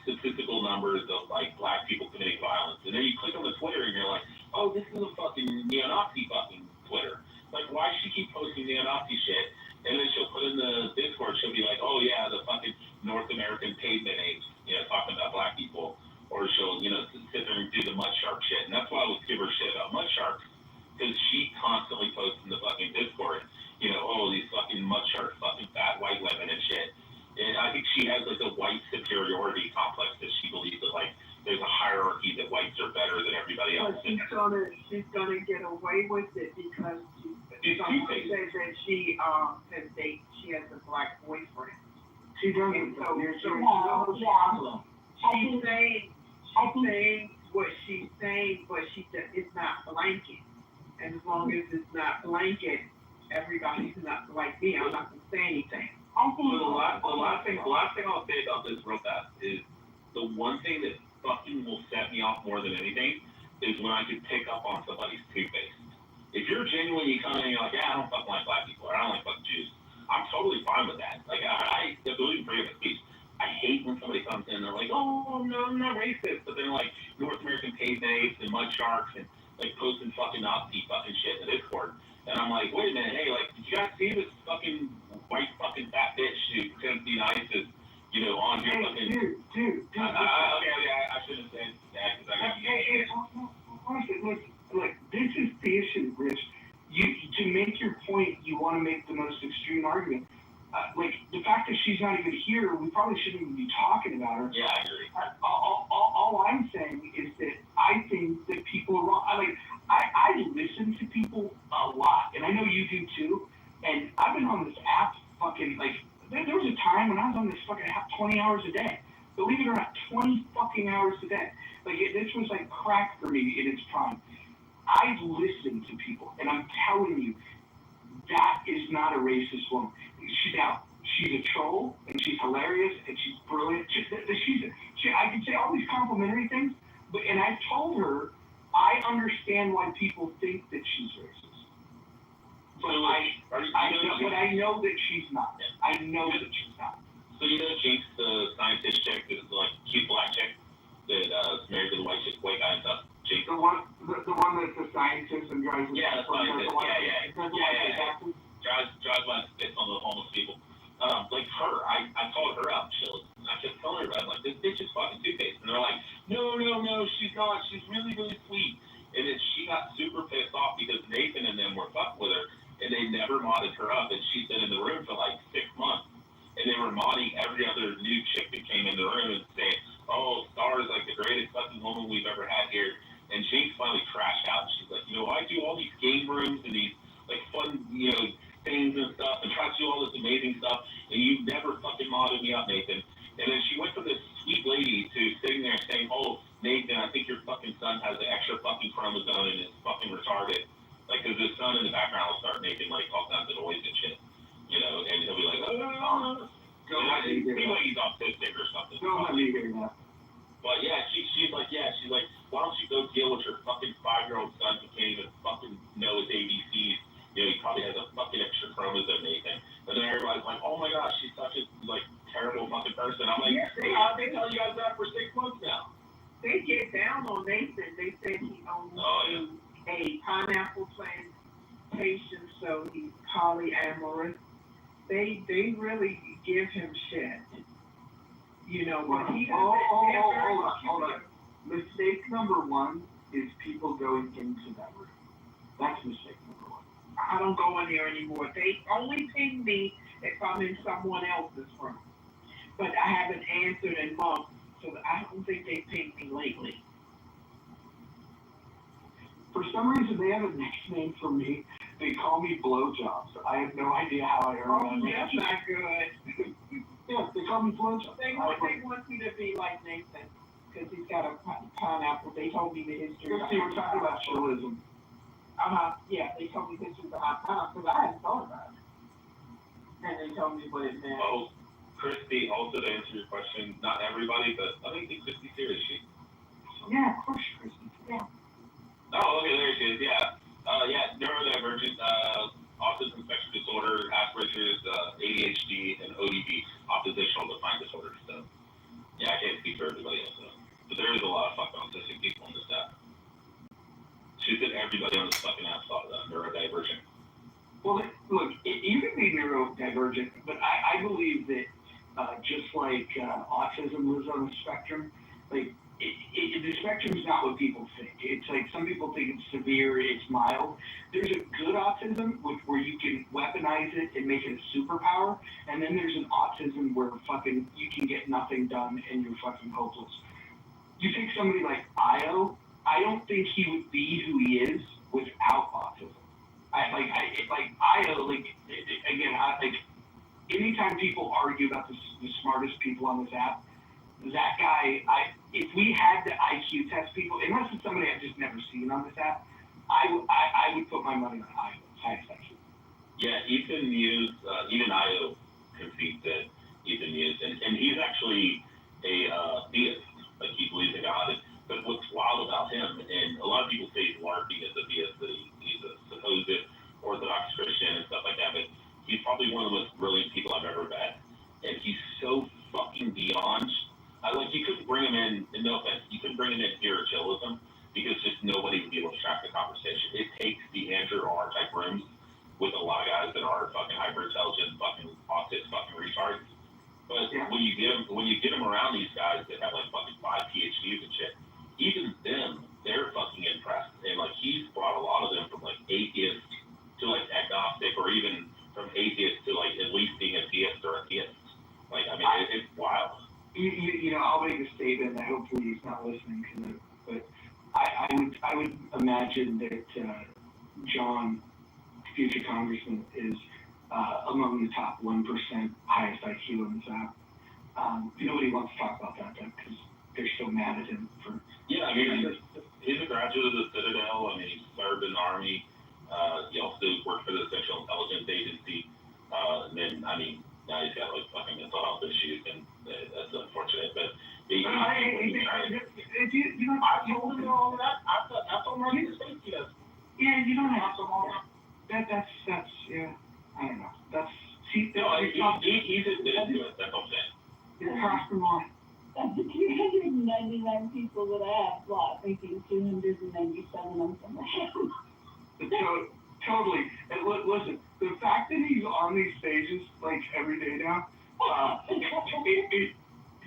statistical numbers of like black people committing violence. And then you click on the Twitter and you're like, oh, this is a fucking neo-Nazi fucking Twitter. Like, why does she keep posting neo-Nazi shit? And then she'll put in the Discord, she'll be like, oh yeah, the fucking North American pavement apes, talking about black people. Or she'll, sit there and do the mud shark shit. And that's why I would give her shit about mud sharks. Because she constantly posts in the fucking Discord, oh, these fucking mud sharks, fucking fat white women and shit. And I think she has like a white superiority complex that she believes that like there's a hierarchy that whites are better than everybody else. But she's gonna get away with it because she says that she has a black boyfriend. She doesn't. She's saying what she's saying, but it's not blanket. And as long as it's not blanket, everybody's not like me. I'm not gonna say anything. So the last thing I'll say about this real fast is the one thing that fucking will set me off more than anything is when I can pick up on somebody's two-faced. If you're genuinely coming in and you're like, yeah, I don't fucking like black people, or I don't like fucking Jews, I'm totally fine with that. Like, I believe in freedom of speech. I hate when somebody comes in and they're like, oh, no, I'm not racist, but they're like North American pavement apes and mud sharks and like posting fucking Nazi fucking shit in the Discord. And I'm like, wait a minute, hey, like, did you guys see this fucking white fucking fat bitch who pretends to be nice is, on here fucking... Dude. I shouldn't have said that because I got Look, this is the issue, Rich. To make your point, you want to make the most extreme argument. The fact that she's not even here, we probably shouldn't even be talking about her. Yeah, I agree. All I'm saying is that I think that people are wrong. I listen to people a lot, and I know you do too. And I've been on this app fucking, there was a time when I was on this fucking app 20 hours a day. Believe it or not, 20 fucking hours a day. This was like crack for me in its prime. I've listened to people, and I'm telling you, that is not a racist woman. She's a troll, and she's hilarious, and she's brilliant. I can say all these complimentary things, and I've told her I understand why people think that she's racist. But I know that she's not. I know that she's not. So Jinx, the scientist chick, is like cute black chick that is married to the white guy and stuff. Jake. The one that's a scientist and drives. Yeah, the scientist. Yeah. Exactly. Drives by spits on the homeless people. Like her, I called her out. I kept telling her, I'm like, this bitch is fucking two-faced. And they're like, no, she's not. She's really, really sweet. And then she got super pissed off because Nathan and them were fucking with her, and they never modded her up. And she's been in the room for like 6 months. And they were modding every other new chick that came in the room and saying, oh, Star is like the greatest fucking woman we've ever had here. And Jinx finally crashed out. She's like, I do all these game rooms and these like fun, things and stuff, and try to do all this amazing stuff, and you never fucking modded me up, Nathan. And then she went from this sweet lady to sitting there saying, oh, Nathan, I think your fucking son has an extra fucking chromosome and is fucking retarded. Like, because his son in the background will start making like all kinds of noise and shit. And he'll be like, oh, he's autistic or something. Don't let me hear that. But yeah, she's like, why don't you go deal with your fucking 5-year-old son who can't even fucking know his ABCs? He probably has a fucking extra chromosome, Nathan. And then everybody's like, oh my gosh, she's such a like terrible fucking person. I'm like, hey, I've been telling you guys that for 6 months now. They get down on Nathan. They said he owns a pineapple plantation, so he's polyamorous. They really give him shit. But he hold on. Mistake number one is people going into that room. That's mistake number one. I don't go in there anymore. They only ping me if I'm in someone else's room. But I haven't answered in months, so I don't think they pinged me lately. For some reason, they have a nickname for me. They call me Blowjobs. I have no idea how I earned that name. That's not good. Yeah, they call me Blowjobs. They want me to be like Nathan, because he's got a pineapple. They told me the history. See, we're talking about chillism. Yeah, they told me the history behind pineapple, because I hadn't thought about it. And they told me what it meant. Oh, Christy, also to answer your question, not everybody, but I think Christy's here, is she? Yeah, of course, Christy. Yeah. Oh, okay, there she is, yeah. Neurodivergent, autism spectrum disorder, Asperger's, ADHD, and ODD, oppositional defiant disorder. So, yeah, I can't speak for everybody else, though. But there is a lot of fucking autistic people on this app. She said everybody on this fucking app thought neurodivergent. Well, look, you can be neurodivergent, but I believe that just like autism lives on a spectrum, like the spectrum is not what people think. It's like some people think it's severe, it's mild. There's a good autism where you can weaponize it and make it a superpower, and then there's an autism where fucking you can get nothing done and you're fucking hopeless. You take somebody like Io, I don't think he would be who he is without autism. Anytime people argue about the smartest people on this app, that guy, if we had to IQ test people, unless it's somebody I've just never seen on this app, I would put my money on Io's highest IQ. Yeah, Ethan Muse, even Io concedes that Ethan Muse, and he's actually a theist, like he believes in God. But what's wild about him, and a lot of people say he's LARPing as a theist, that he's a supposed Orthodox Christian and stuff like that, but he's probably one of the most brilliant people I've ever met. And he's so fucking beyond. You couldn't bring him in, and no offense, you couldn't bring him in spiritualism because just nobody would be able to track the conversation. It takes the Andrew R type rooms with a lot of guys that are fucking hyper intelligent, fucking autistic, fucking retards. But when you get them around these guys that have like fucking 5 PhDs and shit, even them, they're fucking impressed. And like he's brought a lot of them from like atheist to like agnostic, or even from atheist to like at least being a theist or a theist. Like, I mean, it's wild. I'll make a statement that hopefully he's not listening to it, but I would imagine that John, future congressman, is among the top 1% highest IQ in this app. Nobody wants to talk about that because they're so mad at him for. Yeah, I mean, he's a graduate of the Citadel. I mean, he served in the Army. He also worked for the Central Intelligence Agency. And then, I mean, now he's got like fucking mental health issues, and that's unfortunate. But if you don't, I told him all that. I told him he's a safety does. Yeah, you don't have to all that. That's yeah. I don't know. That's he's admitted to it. That's what I'm saying. You're across the line. That's the 399 people that I have blocked. Thank you. doing busy 97 of them. Totally. And listen, the fact that he's on these stages like every day now,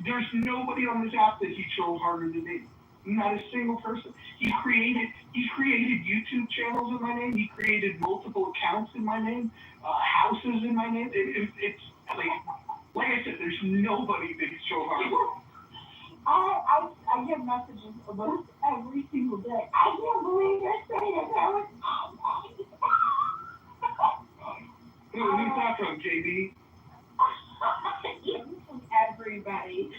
there's nobody on this app that he trolls harder than me. Not a single person. He's created YouTube channels in my name. He created multiple accounts in my name, houses in my name. It's like I said, there's nobody that he's trolls harder. I get messages almost every single day. I can't believe you're saying it. Who's that from, JB? Everybody.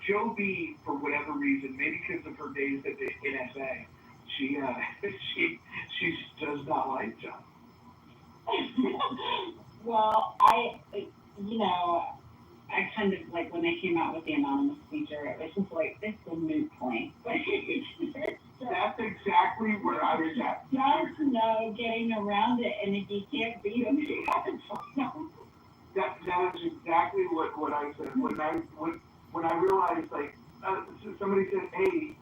Joe B, for whatever reason, maybe because of her days at the NSA, she does not like John. Well, I kind of like when they came out with the anonymous feature, it was just like, it's a moot point. That's exactly where I was at. Just no getting around it, and if you can't beat them, you have to find them. That is exactly what I said. When I realized, like, somebody said, hey,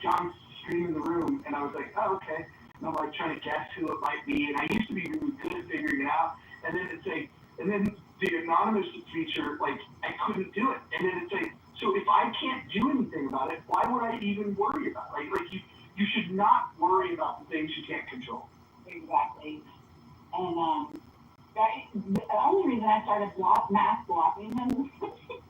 John's streaming the room, and I was like, oh, okay. And I'm like trying to guess who it might be, and I used to be really good at figuring it out. And then the anonymous feature, like, I couldn't do it. And then it's like, so if I can't do anything about it, why would I even worry about it? Like you should not worry about the things you can't control. Exactly. And the only reason I started mass blocking him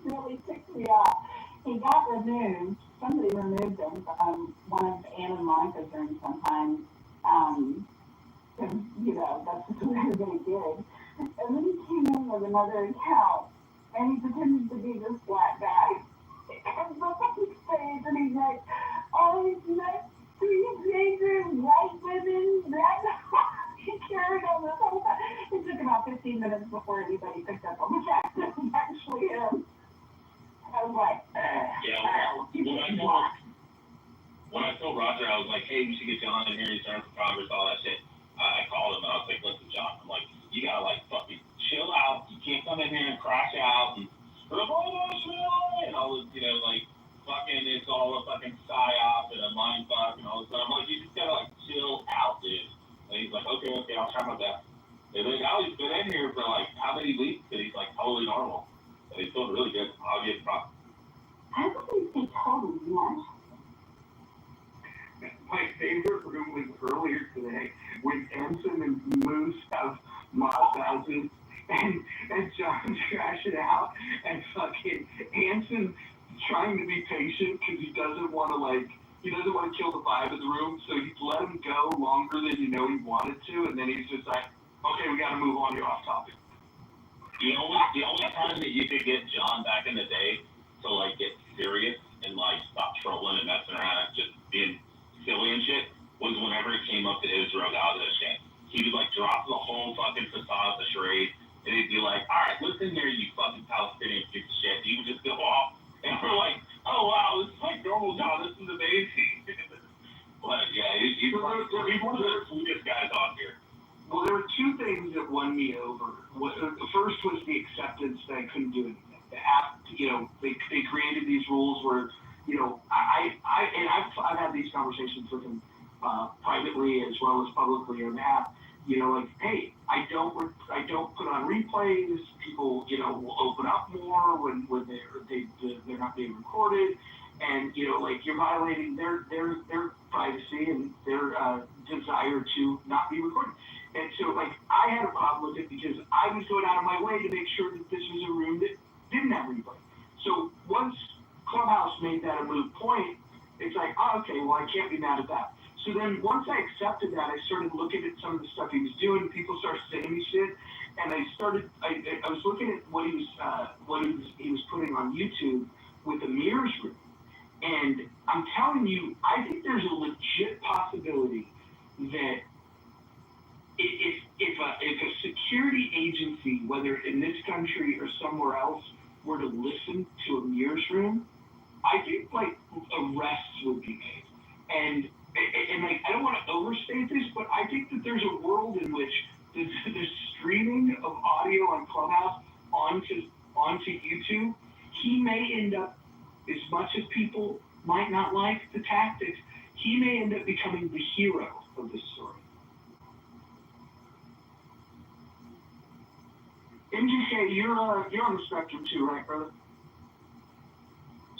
really ticked me off. He got removed. Somebody removed him from one of Ann and Monica's rooms one time. Because, that's just what everybody did. And then he came in with another account, and he pretended to be this black guy. And look on his face, and he's like, oh, he's not teenagers, white women, he carried on this whole time. It took about 15 minutes before anybody picked up on the fact that it was actually him. I was like, when I told Roger, I was like, hey, we should get John in here, he's running for Congress, all that shit. I called him and I was like, listen, John, I'm like, you gotta like fucking chill out. You can't come in here and crash out and all this, like fucking it's all a fucking psyop and a mind fuck and all this stuff. I'm like, you just gotta like chill out, dude. And he's like, okay, I'll try my best. And then now he's been in here for like how many weeks and he's like totally normal. And he's feeling really good. I'll give him props. I wouldn't say totally normal. My favorite room was earlier today when Anson and Moose have mob houses and John's crashing out and fucking Anson trying to be patient because he doesn't want to kill the vibe of the room, so he's let him go longer than he wanted to, and then he's just like, okay, we gotta move on, you're off topic. The only time that you could get John back in the day to like get serious and like stop trolling and messing around and just being silly and shit was whenever it came up to Israel Gaza shit. He would like drop the whole fucking facade of the charade and he'd be like, alright, listen here, you fucking Palestinian piece of shit. He would just go off and we're like, oh wow, this is like normal John, this is amazing. But yeah, he's one of the sweetest guys on here. Well, there were two things that won me over. The first was the acceptance that I couldn't do anything. The app, they created these rules where, I've had these conversations with him privately as well as publicly on the app. Like, hey, I don't put on replays. People, will open up more when they're not being recorded, and like you're violating their privacy and their desire to not be recorded. And so, like, I had a problem with it because I was going out of my way to make sure that this was a room that didn't have replay. So once Clubhouse made that a moot point, it's like, oh, okay, well, I can't be mad at that. So then once I accepted that, I started looking at some of the stuff he was doing. People started sending me shit, and I was looking at what he was putting on YouTube with the mirrors room. And I'm telling you, I think there's a legit possibility that if a security agency, whether in this country or somewhere else, were to listen to a mirrors room, I think like arrests would be made. And like, I don't want to overstate this, but I think that there's a world in which the streaming of audio on Clubhouse onto YouTube, he may end up, as much as people might not like, hero of this story. MGK, you're on the spectrum too, right, brother?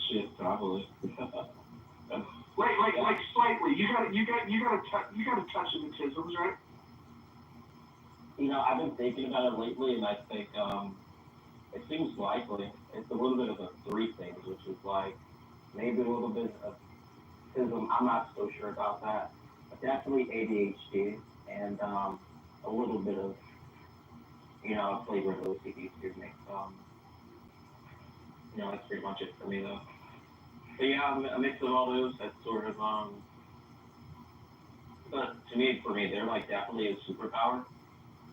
Shit, probably. Like slightly. You got a touch of autism, right? You know, I've been thinking about it lately, and I think it seems likely. It's a little bit of a three things, which is like maybe a little bit of autism. I'm not so sure about that, but definitely ADHD and a little bit of a flavor of OCD too. That's pretty much it for me though. But yeah, a mix of all those. That's sort of but for me, they're like definitely a superpower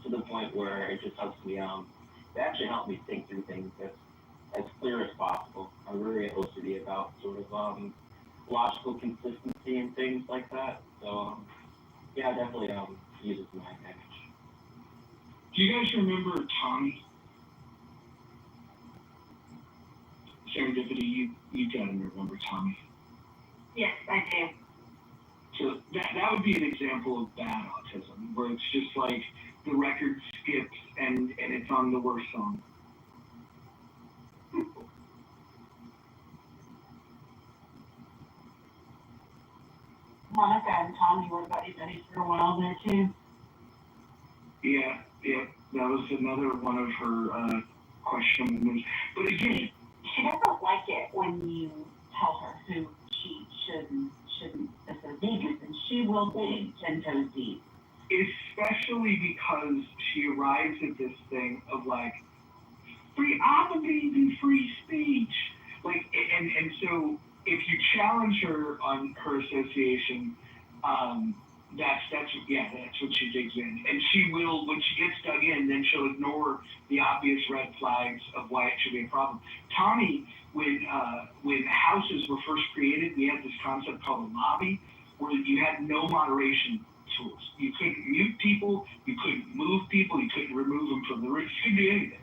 to the point where it just helps me they actually help me think through things as clear as possible. I'm really OCD about sort of logical consistency and things like that. So yeah, definitely uses my advantage. Do you guys remember Tommy? Serendipity, you gotta remember Tommy. Yes, I do. So that would be an example of bad autism, where it's just like the record skips and it's on the worst song. Monica and Tommy were buddies for a while there too. Yeah, that was another one of her questionable moves. But again, She doesn't like it when you tell her who she shouldn't associate with, and she will dig 10 toes deep. especially because she arrives at this thing of like, I believe in free speech. Like, and so if you challenge her on her association, that's what she digs in. And she will, when she gets dug in, then she'll ignore the obvious red flags of why it should be a problem. Tommy, when houses were first created, we had this concept called a lobby, where you had no moderation tools. You couldn't mute people, you couldn't move people, you couldn't remove them from the room, you couldn't do anything.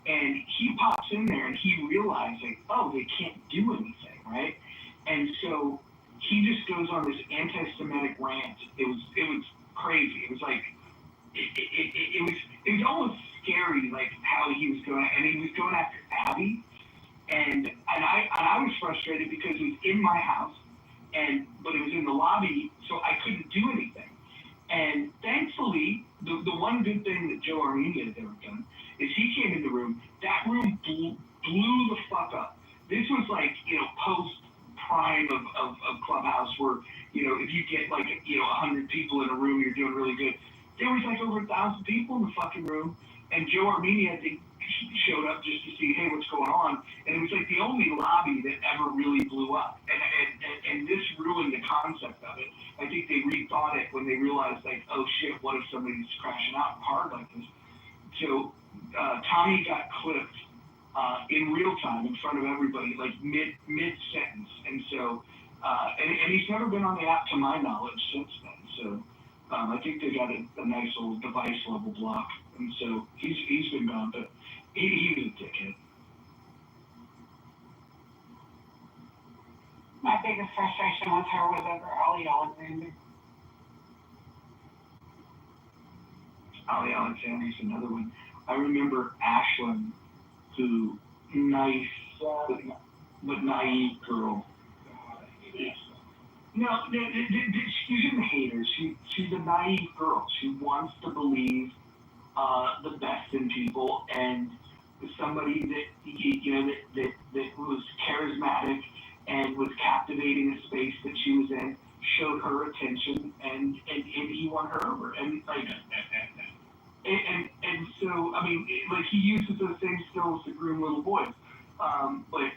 And he pops in there and he realized, like, oh, they can't do anything, right? And so he just goes on this anti-Semitic rant. It was crazy. It was like, it was almost scary, like how he was going, and he was going after Abby. And I was frustrated because it was in my house, but it was in the lobby, so I couldn't do anything. And thankfully, the one good thing that Joe Armenia has ever done is he came in the room. That room blew the fuck up. This was like, post prime of Clubhouse, where, if you get like, 100 people in a room, you're doing really good. There was like over 1,000 people in the fucking room, and Joe Armenia, I think, showed up just to see, hey, what's going on? And it was like the only lobby that ever really blew up. And this ruined the concept of it. I think they rethought it when they realized, like, oh shit, what if somebody's crashing out hard like this? So Tommy got clipped in real time in front of everybody, like mid sentence. And so and he's never been on the app to my knowledge since then. So I think they got a nice little device level block. And so he's been gone, but he was a dickhead. My biggest frustration with her was over Ollie Alexander. Ollie Alexander's another one. I remember Ashlyn, who nice but naive girl. No, she's in the haters. She's a naive girl. She wants to believe the best in people, and somebody that was charismatic and was captivating a space that she was in, showed her attention, and he won her over. And like, and so I mean, like, he uses those same skills to groom little boys, but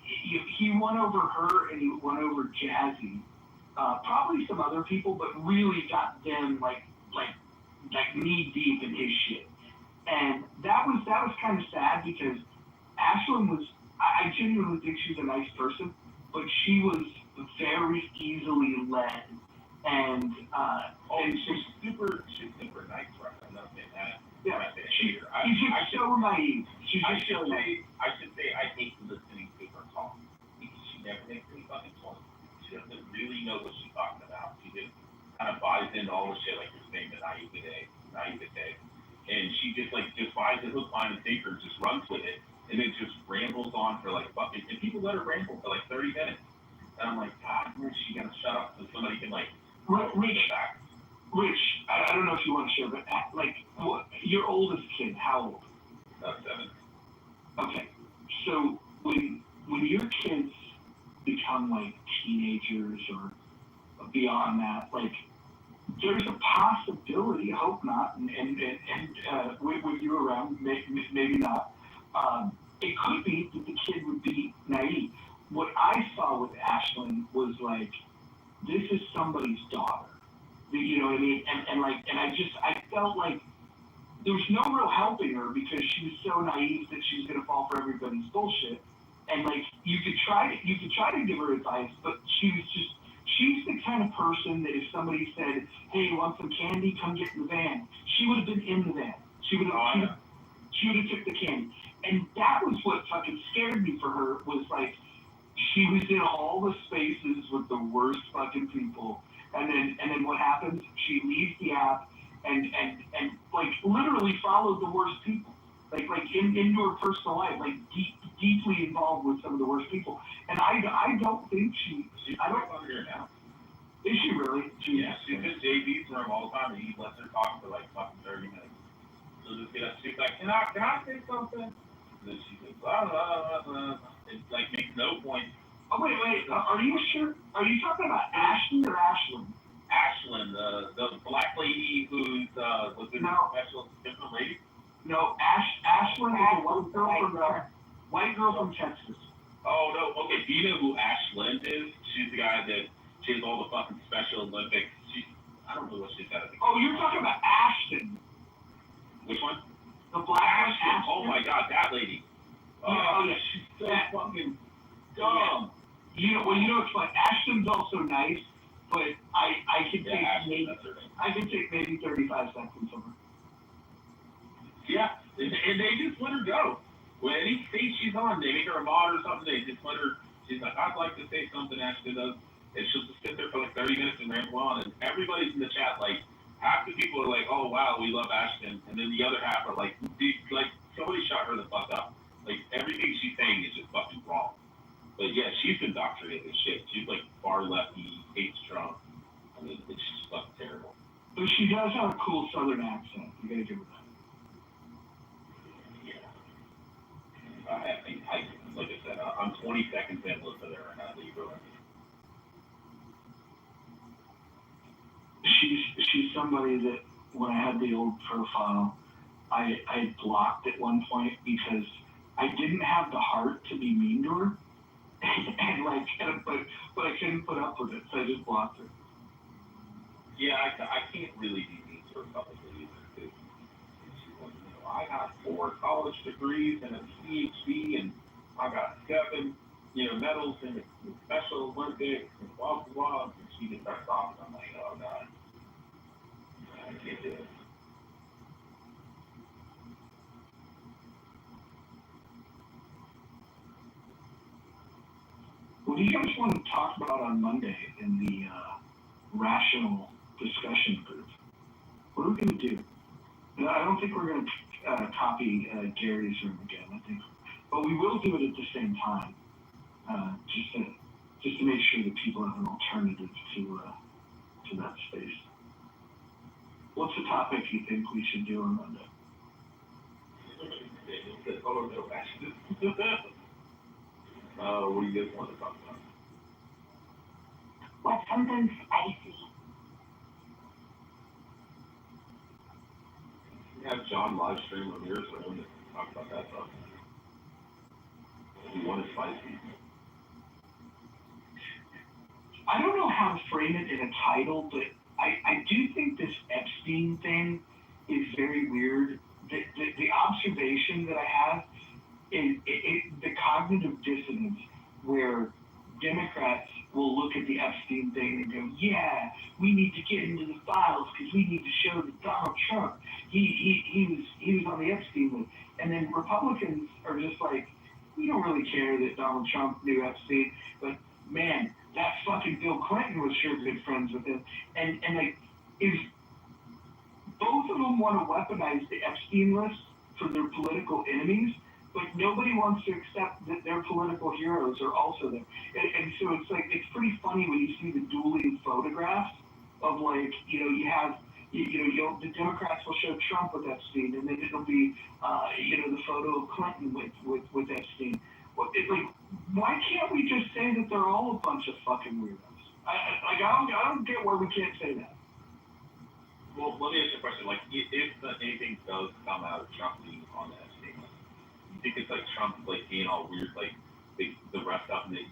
he won over her, and he won over Jazzy, probably some other people, but really got them like knee deep in his shit. And that was kind of sad, because Ashlyn was, I genuinely think she's a nice person, but she was very easily led, and she's super nice, right? I'm not saying that. Yeah, she's just so naive. I should say I hate listening to her talk, because she never makes any fucking point. She doesn't really know what she's talking about. She just kind of buys into all the shit like you're saying, the naivete, and she just buys the hook, line, and sinker, just runs with it, and then just rambles on for like fucking. And people let her ramble for like 30 minutes, and I'm like, God, where's she gonna shut up so somebody can like Rich, I don't know if you want to share, but like, your oldest kid, how old? 7. Okay, so when your kids become like teenagers or beyond that, like there's a possibility, I hope not, and with you around, maybe not. It could be that the kid would be naive. What I saw with Ashlyn was like, this is somebody's daughter. You know what I mean? And I felt like there was no real helping her because she was so naive that she was going to fall for everybody's bullshit. And like you could try to give her advice, but she's the kind of person that if somebody said, "Hey, you want some candy? Come get in the van," she would have been in the van. She would have took the candy. And that was what fucking scared me for her, was like she was in all the spaces with the worst fucking people. And then what happens? She leaves the app and like literally followed the worst people. Like in your personal life, like deeply involved with some of the worst people. And I don't think She's I don't on here now. Is she really? Yeah, she's in JB's room all the time, and he lets her talk for like fucking 30 minutes. She'll just get up. She's like, can I say something? And then she says, blah, blah, blah, blah. It like makes no point. Oh wait, are you sure? Are you talking about Ashley or Ashlyn? Ashlyn, the black lady who's was in special different lady. No, Ashlyn is a white girl from Texas. Oh no, okay. Do you know who Ashlyn is? She's the guy that she has all the fucking Special Olympics. I don't know what she's at. Oh, you're talking about Ashton. Which one? The black Ashton. Oh my God, that lady. Oh, yeah, she's so fucking dumb. You know, it's like Ashton's also nice, but I could take maybe 35 seconds of her. Yeah, and they just let her go. When any state she's on, they make her a mod or something. They just let her. She's like, I'd like to say something. Ashton does, and she'll just sit there for like 30 minutes and ramble on. And everybody's in the chat like, half the people are like, oh wow, we love Ashton, and then the other half are like, somebody shut her the fuck up. Like everything she's saying is just fucking wrong. But yeah, she's indoctrinated as shit. She's like far lefty, hates Trump. I mean, it's just fucking terrible. But she does have a cool Southern accent. You gotta give her that. Yeah. Like I said, I'm 20 seconds in. Look for there and I leave her. She's somebody that when I had the old profile, I blocked at one point because I didn't have the heart to be mean to her. But I couldn't put up with it, so I just blocked her. Yeah, I can't really be mean to her publicly either, because she's like, I got 4 college degrees and a PhD, and I got 7, medals in the Special Olympics, and blah, blah, blah, and she just starts talking. I'm like, oh, God. I can't do it. What do you guys want to talk about on Monday in the rational discussion group? What are we going to do? No, I don't think we're going to copy Gary's room again. But we will do it at the same time, just to make sure that people have an alternative to that space. What's the topic you think we should do on Monday? What do you guys want to talk about? What's something spicy? Have John live stream on yours room and talk about that stuff. You want it spicy? I don't know how to frame it in a title, but I do think this Epstein thing is very weird. The observation that I have is the cognitive dissonance where Democrats will look at the Epstein thing and go, yeah, we need to get into the files because we need to show that Donald Trump, he was on the Epstein list. And then Republicans are just like, we don't really care that Donald Trump knew Epstein, but man, that fucking Bill Clinton was sure good friends with him. And like, if both of them want to weaponize the Epstein list for their political enemies, but nobody wants to accept that their political heroes are also there. And so it's like, it's pretty funny when you see the dueling photographs of like, you have, the Democrats will show Trump with Epstein, and then it'll be, the photo of Clinton with Epstein. Well, it's like, why can't we just say that they're all a bunch of fucking weirdos? I don't get why we can't say that. Well, let me ask you a question. Like, if anything does come out of Trump being on that statement, you think it's like Trump like being all weird, like the rest of them that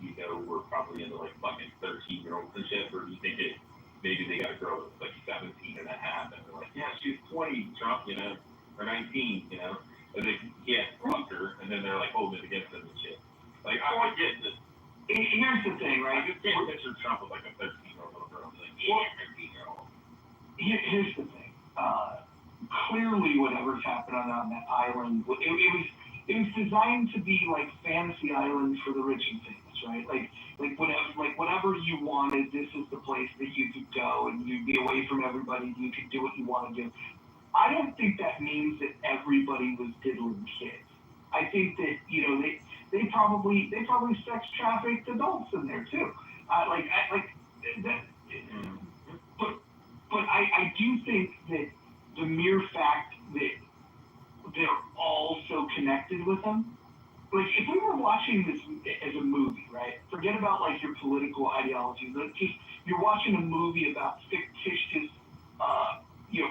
were probably into like fucking 13-year-olds and shit, or do you think maybe they got a girl that's like 17 and a half, and they're like, yeah, she's 20, Trump, or 19, and they can't fuck her, and then they're like holding it against them and shit. Like, I get this. Here's the thing, right? I just can't picture Trump with like a 13-year-old little girl. Like, yeah, 13-year-old. Here's the thing. Clearly, whatever's happened on that island, it was designed to be like fantasy island for the rich and famous, right? Like whatever you wanted, this is the place that you could go and you'd be away from everybody. You could do what you want to do. I don't think that means that everybody was diddling kids. I think that they probably sex trafficked adults in there too. But I do think that the mere fact that they're all so connected with them, like if we were watching this as a movie, right? Forget about like your political ideology. Just you're watching a movie about fictitious,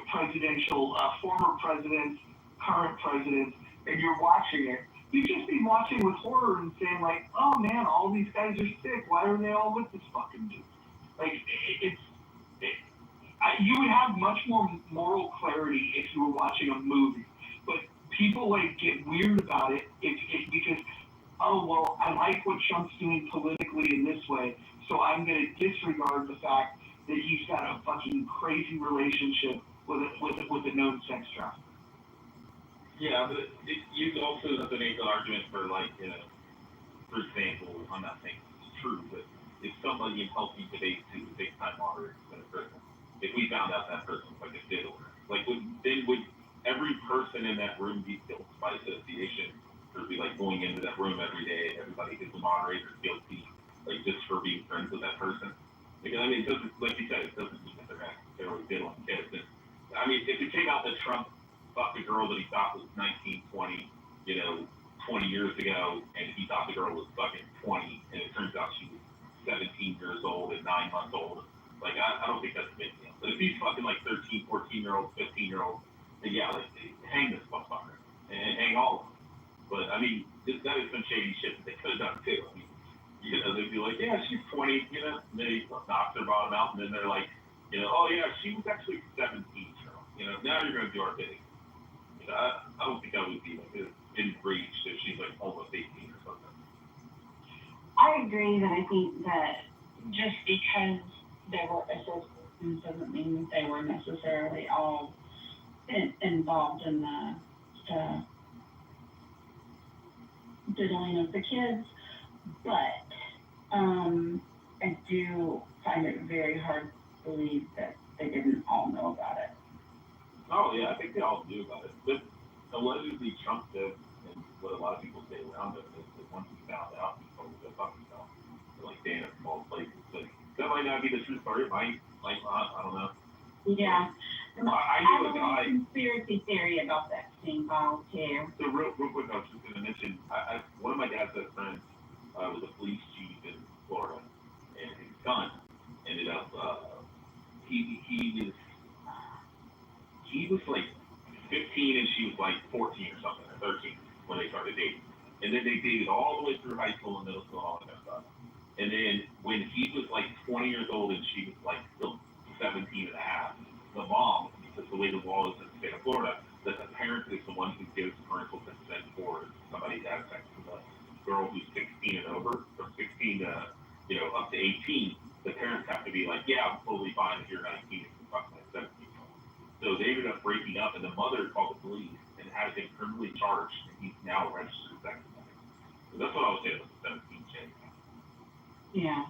presidential, former presidents, current presidents, and you're watching it. You'd just be watching with horror and saying like, oh man, all these guys are sick. Why are they all with this fucking dude? Like you would have much more moral clarity if you were watching a movie. But people like get weird about it because, oh well, I like what Trump's doing politically in this way, so I'm going to disregard the fact that he's got a fucking crazy relationship with a known sex trafficker. Yeah, but you also have to make the argument for like, for example, I'm not saying it's true, but if somebody in healthy debate is a big time moderator than a person, if we found out that person was like a diddler, like would every person in that room be guilty by association, or be like going into that room every day, everybody who's a moderator is guilty, like just for being friends with that person? Because I mean, it doesn't, like you said, it doesn't mean that they're necessarily diddling kids. And, I mean, if it came out that Trump fucked a girl that he thought was 19, 20, 20 years ago, and he thought the girl was fucking 20, and it turns out she was 17 years old and 9 months old, like I don't think that's a big deal. But if he's fucking like 13, 14-year-olds, 15-year-olds, then yeah, like hang this motherfucker and hang all of them. But I mean, that is some shady shit that they could have done too. I mean, they'd be like, yeah, she's 20, and they knock their bottom out, and then they're like, oh yeah, she was actually 17, now you're gonna do our bidding. I don't think I would be like in breach if she's like almost 18 or something. I agree that I think that just because they were associations doesn't mean that they were necessarily all involved in the diddling of the kids, but I do find it very hard to believe that they didn't all know about it. Oh yeah, I think they all knew about it. But allegedly Trump did, and what a lot of people say around him is that once he found out, he told go fuck himself. Like staying at small places. Like that might not be the true story. It might not. I don't know. Yeah. I have a conspiracy theory about that same file too. So real quick, I was just going to mention, one of my dad's best friends was a police chief in Florida, and his son ended up, he was like 15 and she was like 14 or something, or 13 when they started dating. And then they dated all the way through high school and middle school and all that kind of stuff. And then when he was like 20 years old and she was like still 17 and a half, the mom, because the way the law is in the state of Florida, that the parent is the one who gives parental consent for somebody to have sex with a girl who's 16 and over, or 16 to, up to 18. The parents have to be like, yeah, I'm totally fine if you're 19 and you're fucking like 17. So they ended up breaking up, and the mother called the police and had him criminally charged, and he's now a registered sex offender. So that's what I was saying with the 17 chain. Yeah.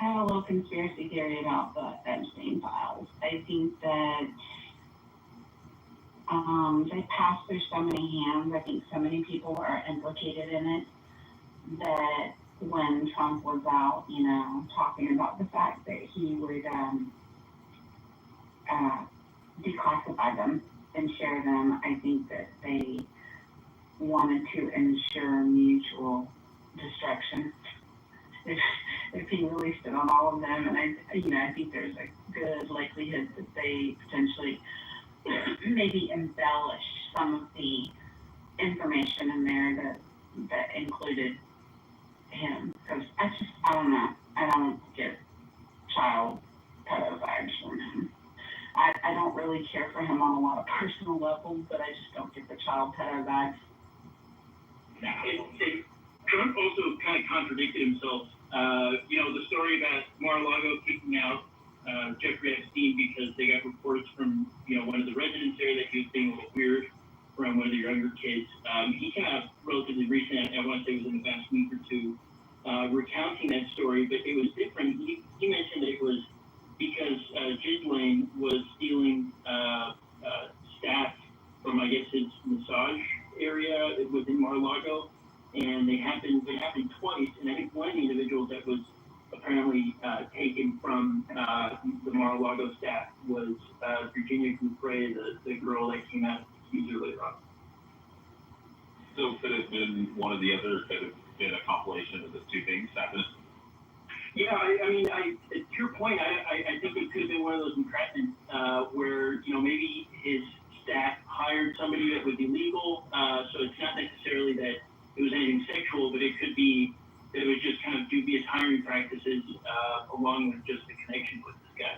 I have a little conspiracy theory about the Epstein files. I think that they passed through so many hands. I think so many people are implicated in it that when Trump was out, talking about the fact that he would declassify them and share them, I think that they wanted to ensure mutual destruction. If he released it on all of them, and I think there's a good likelihood that they potentially maybe embellished some of the information in there that included him. Because I don't know, I don't get child pedo vibes from him. I don't really care for him on a lot of personal levels, but I just don't get the child pedo vibes. Trump also kind of contradicted himself. The story about Mar-a-Lago kicking out Jeffrey Epstein because they got reports from, one of the residents there that he was being a little weird from one of the younger kids. He kind of relatively recent, I want to say it was in the past week or two, recounting that story, but it was different. He mentioned that it was because Ghislaine was stealing staff from, I guess, his massage area within Mar-a-Lago, and it happened twice, and I think one of the individuals that was apparently taken from the Mar-a-Lago staff was Virginia Gouffre, the girl that came out accused later on. So could have been one of the other, could have been a compilation of the two things happening? Yeah, to your point, I think it could have been one of those entrapments where, maybe his staff hired somebody that was illegal, so it's not necessarily that it was anything sexual, but it could be that it was just kind of dubious hiring practices along with just the connection with this guy.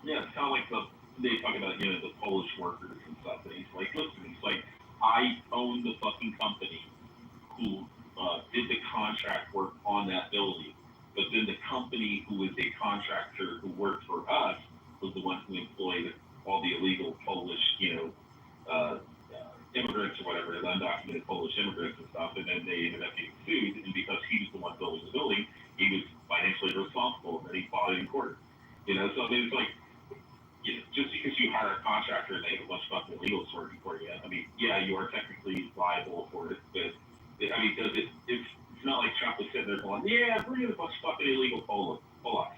Yeah, it's kind of like they talk about, the Polish workers and stuff, and he's like, listen, it's like, I own the fucking company who did the contract work on that building, but then the company who was a contractor who worked for us was the one who employed all the illegal Polish, immigrants or whatever, the undocumented Polish immigrants and stuff, and then they ended up getting sued, and because he was the one building the building, he was financially responsible, and then he fought it in court. So I mean, it's like, just because you hire a contractor and they have a bunch of fucking illegals working for you, I mean, yeah, you are technically liable for it, but, it's not like Trump was sitting there going, yeah, bring in a bunch of fucking illegal Polacks,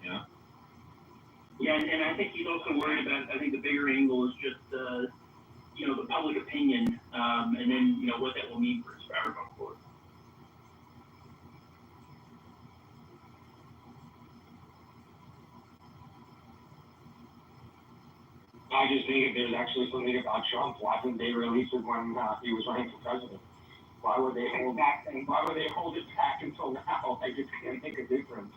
Yeah, and I think he's also worried about, I think the bigger angle is just, the public opinion, and then, what that will mean for his power going forward. I just think if there's actually something about Trump, why didn't they release it when he was running for president? Why would they hold it back until now? Like, it's going to make a difference.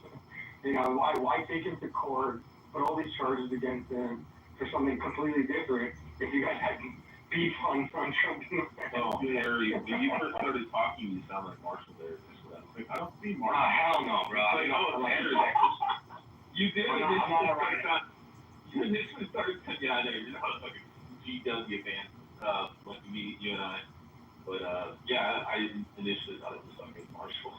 Why take him to court, put all these charges against him for something completely different if you guys had beef on Trump? Oh, Harry, when you first started talking, you sound like Marshall there. Like, I don't see Marshall. Hell no, bro. You did. You initially started, yeah, I know, you're not a fucking GW fan, like you and I. But, yeah, I initially thought it was fucking Marshall.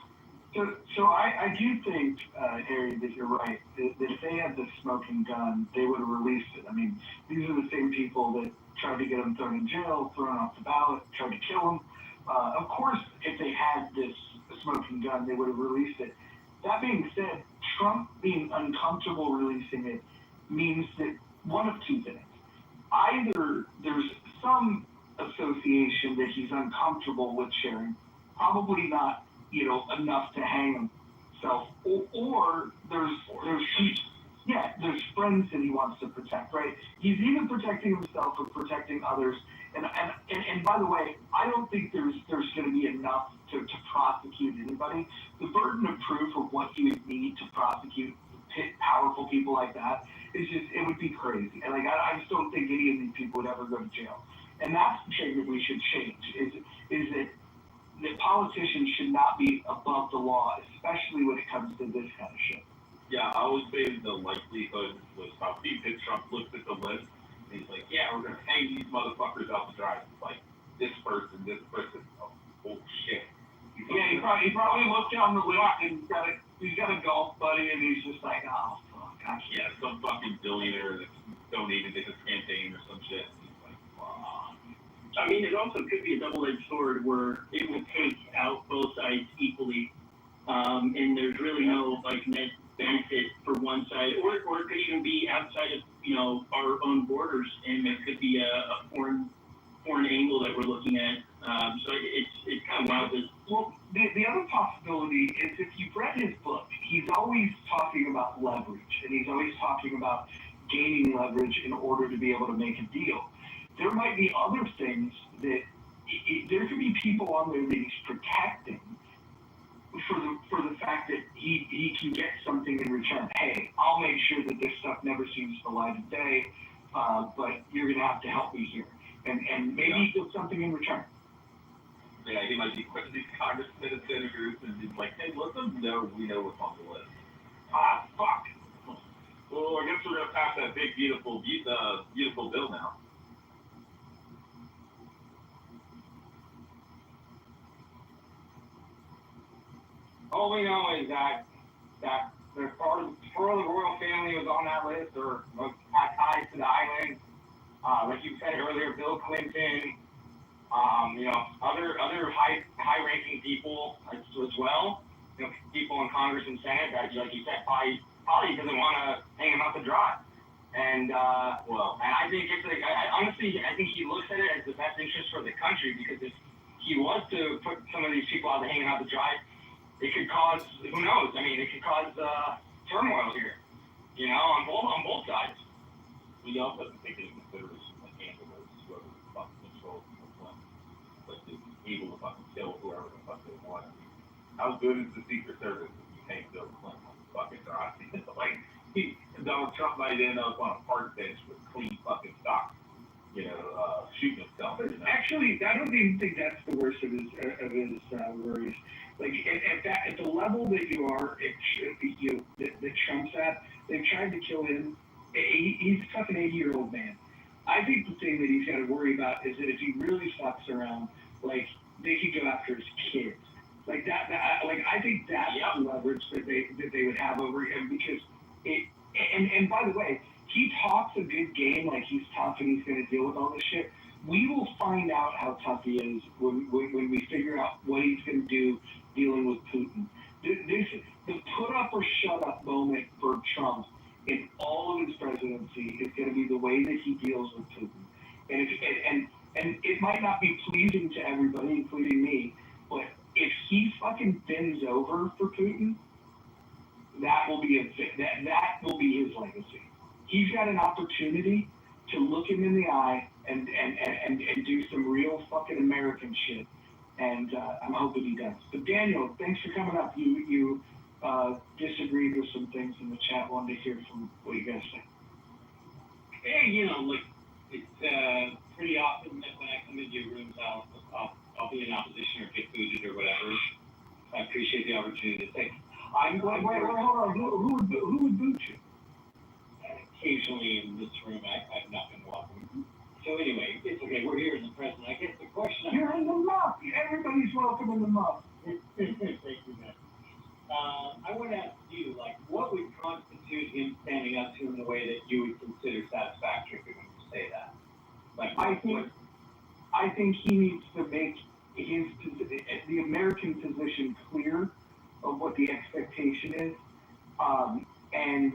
So I do think, Harry, that you're right. That if they had the smoking gun, they would have released it. I mean, these are the same people that tried to get him thrown in jail, thrown off the ballot, tried to kill him. Of course, if they had this smoking gun, they would have released it. That being said, Trump being uncomfortable releasing it means that one of two things. Either there's some association that he's uncomfortable with sharing, probably not, enough to hang himself, or there's friends that he wants to protect, right? He's either protecting himself or protecting others. And by the way, I don't think there's going to be enough to prosecute anybody. The burden of proof of what you would need to prosecute powerful people like that is just, it would be crazy. And I just don't think any of these people would ever go to jail. And that's the thing that we should change, is that politicians should not be above the law, especially when it comes to this kind of shit. Yeah, I would say the likelihood was probably that Trump looked at the list and he's like, yeah, we're going to hang these motherfuckers out to dry. Like, this person. Oh shit. Yeah, he probably looked down the list and got it. he's got a golf buddy, and he's just like, oh fuck, yeah, some fucking billionaire that's donated to his campaign or some shit. He's like, wow. I mean, it also could be a double-edged sword where it would take out both sides equally, and there's really no like net benefit for one side, or it could even be outside of our own borders, and it could be a foreign angle that we're looking at. So it's kind of wild. Well, the other possibility is if you've read his book, he's always talking about leverage, and he's always talking about gaining leverage in order to be able to make a deal. There might be other things that there could be people on there that he's protecting for the fact that he can get something in return. Hey, I'll make sure that this stuff never sees the light of day, but you're going to have to help me here. And maybe he gets something in return. Yeah, he might be quite these congressmen and senators and he's like, hey, let them know we know what's on the list. Ah, fuck. Well, I guess we're going to pass that big, beautiful bill now. All we know is that the part of the royal family was on that list or had ties to the island. Like you said earlier, Bill Clinton, other high-ranking people as well. People in Congress and Senate that, like you said, probably doesn't want to hang him out to dry. And and I think it's like honestly, I think he looks at it as the best interest for the country because if he was to put some of these people out there hanging out to dry, it could cause, who knows? I mean, it could cause turmoil here, on both sides. We also have to take into consideration the handlers, whoever the fucking controls the Clinton, like they're able to fucking kill whoever the fuck they want. How good is the Secret Service if you can't kill Clinton like fucking Nazi? Like, Donald Trump might end up on a park bench with clean fucking stock, shooting himself. Actually, I don't even think that's the worst of his worries. Like at the level that you are, that Trump's at, they've tried to kill him. He's a fucking 80-year-old man. I think the thing that he's got to worry about is that if he really fucks around, like they could go after his kids. Like that I think that's the leverage that they would have over him because it. And by the way, he talks a good game, like he's tough and he's going to deal with all this shit. We will find out how tough he is when we figure out what he's going to do dealing with Putin. The put up or shut up moment for Trump in all of his presidency is going to be the way that he deals with Putin. And it might not be pleasing to everybody, including me, but if he fucking bends over for Putin, that will be his legacy. He's got an opportunity to look him in the eye and do some real fucking American shit. And I'm hoping he does. But Daniel, thanks for coming up. You disagreed with some things in the chat. Wanted to hear from what you guys say. Hey, it's pretty often that when I come into your rooms, I'll be in opposition or get booted or whatever. I appreciate the opportunity to say. Wait, hold on. Who would boot you? Occasionally in this room, I've not been welcome. So anyway, it's okay. We're here in the present. I guess the question. You're in the muff. Everybody's welcome in the muff. Thank you, man. I want to ask you, what would constitute him standing up to him in a way that you would consider satisfactory when you say that? I think he needs to make the American position clear of what the expectation is, and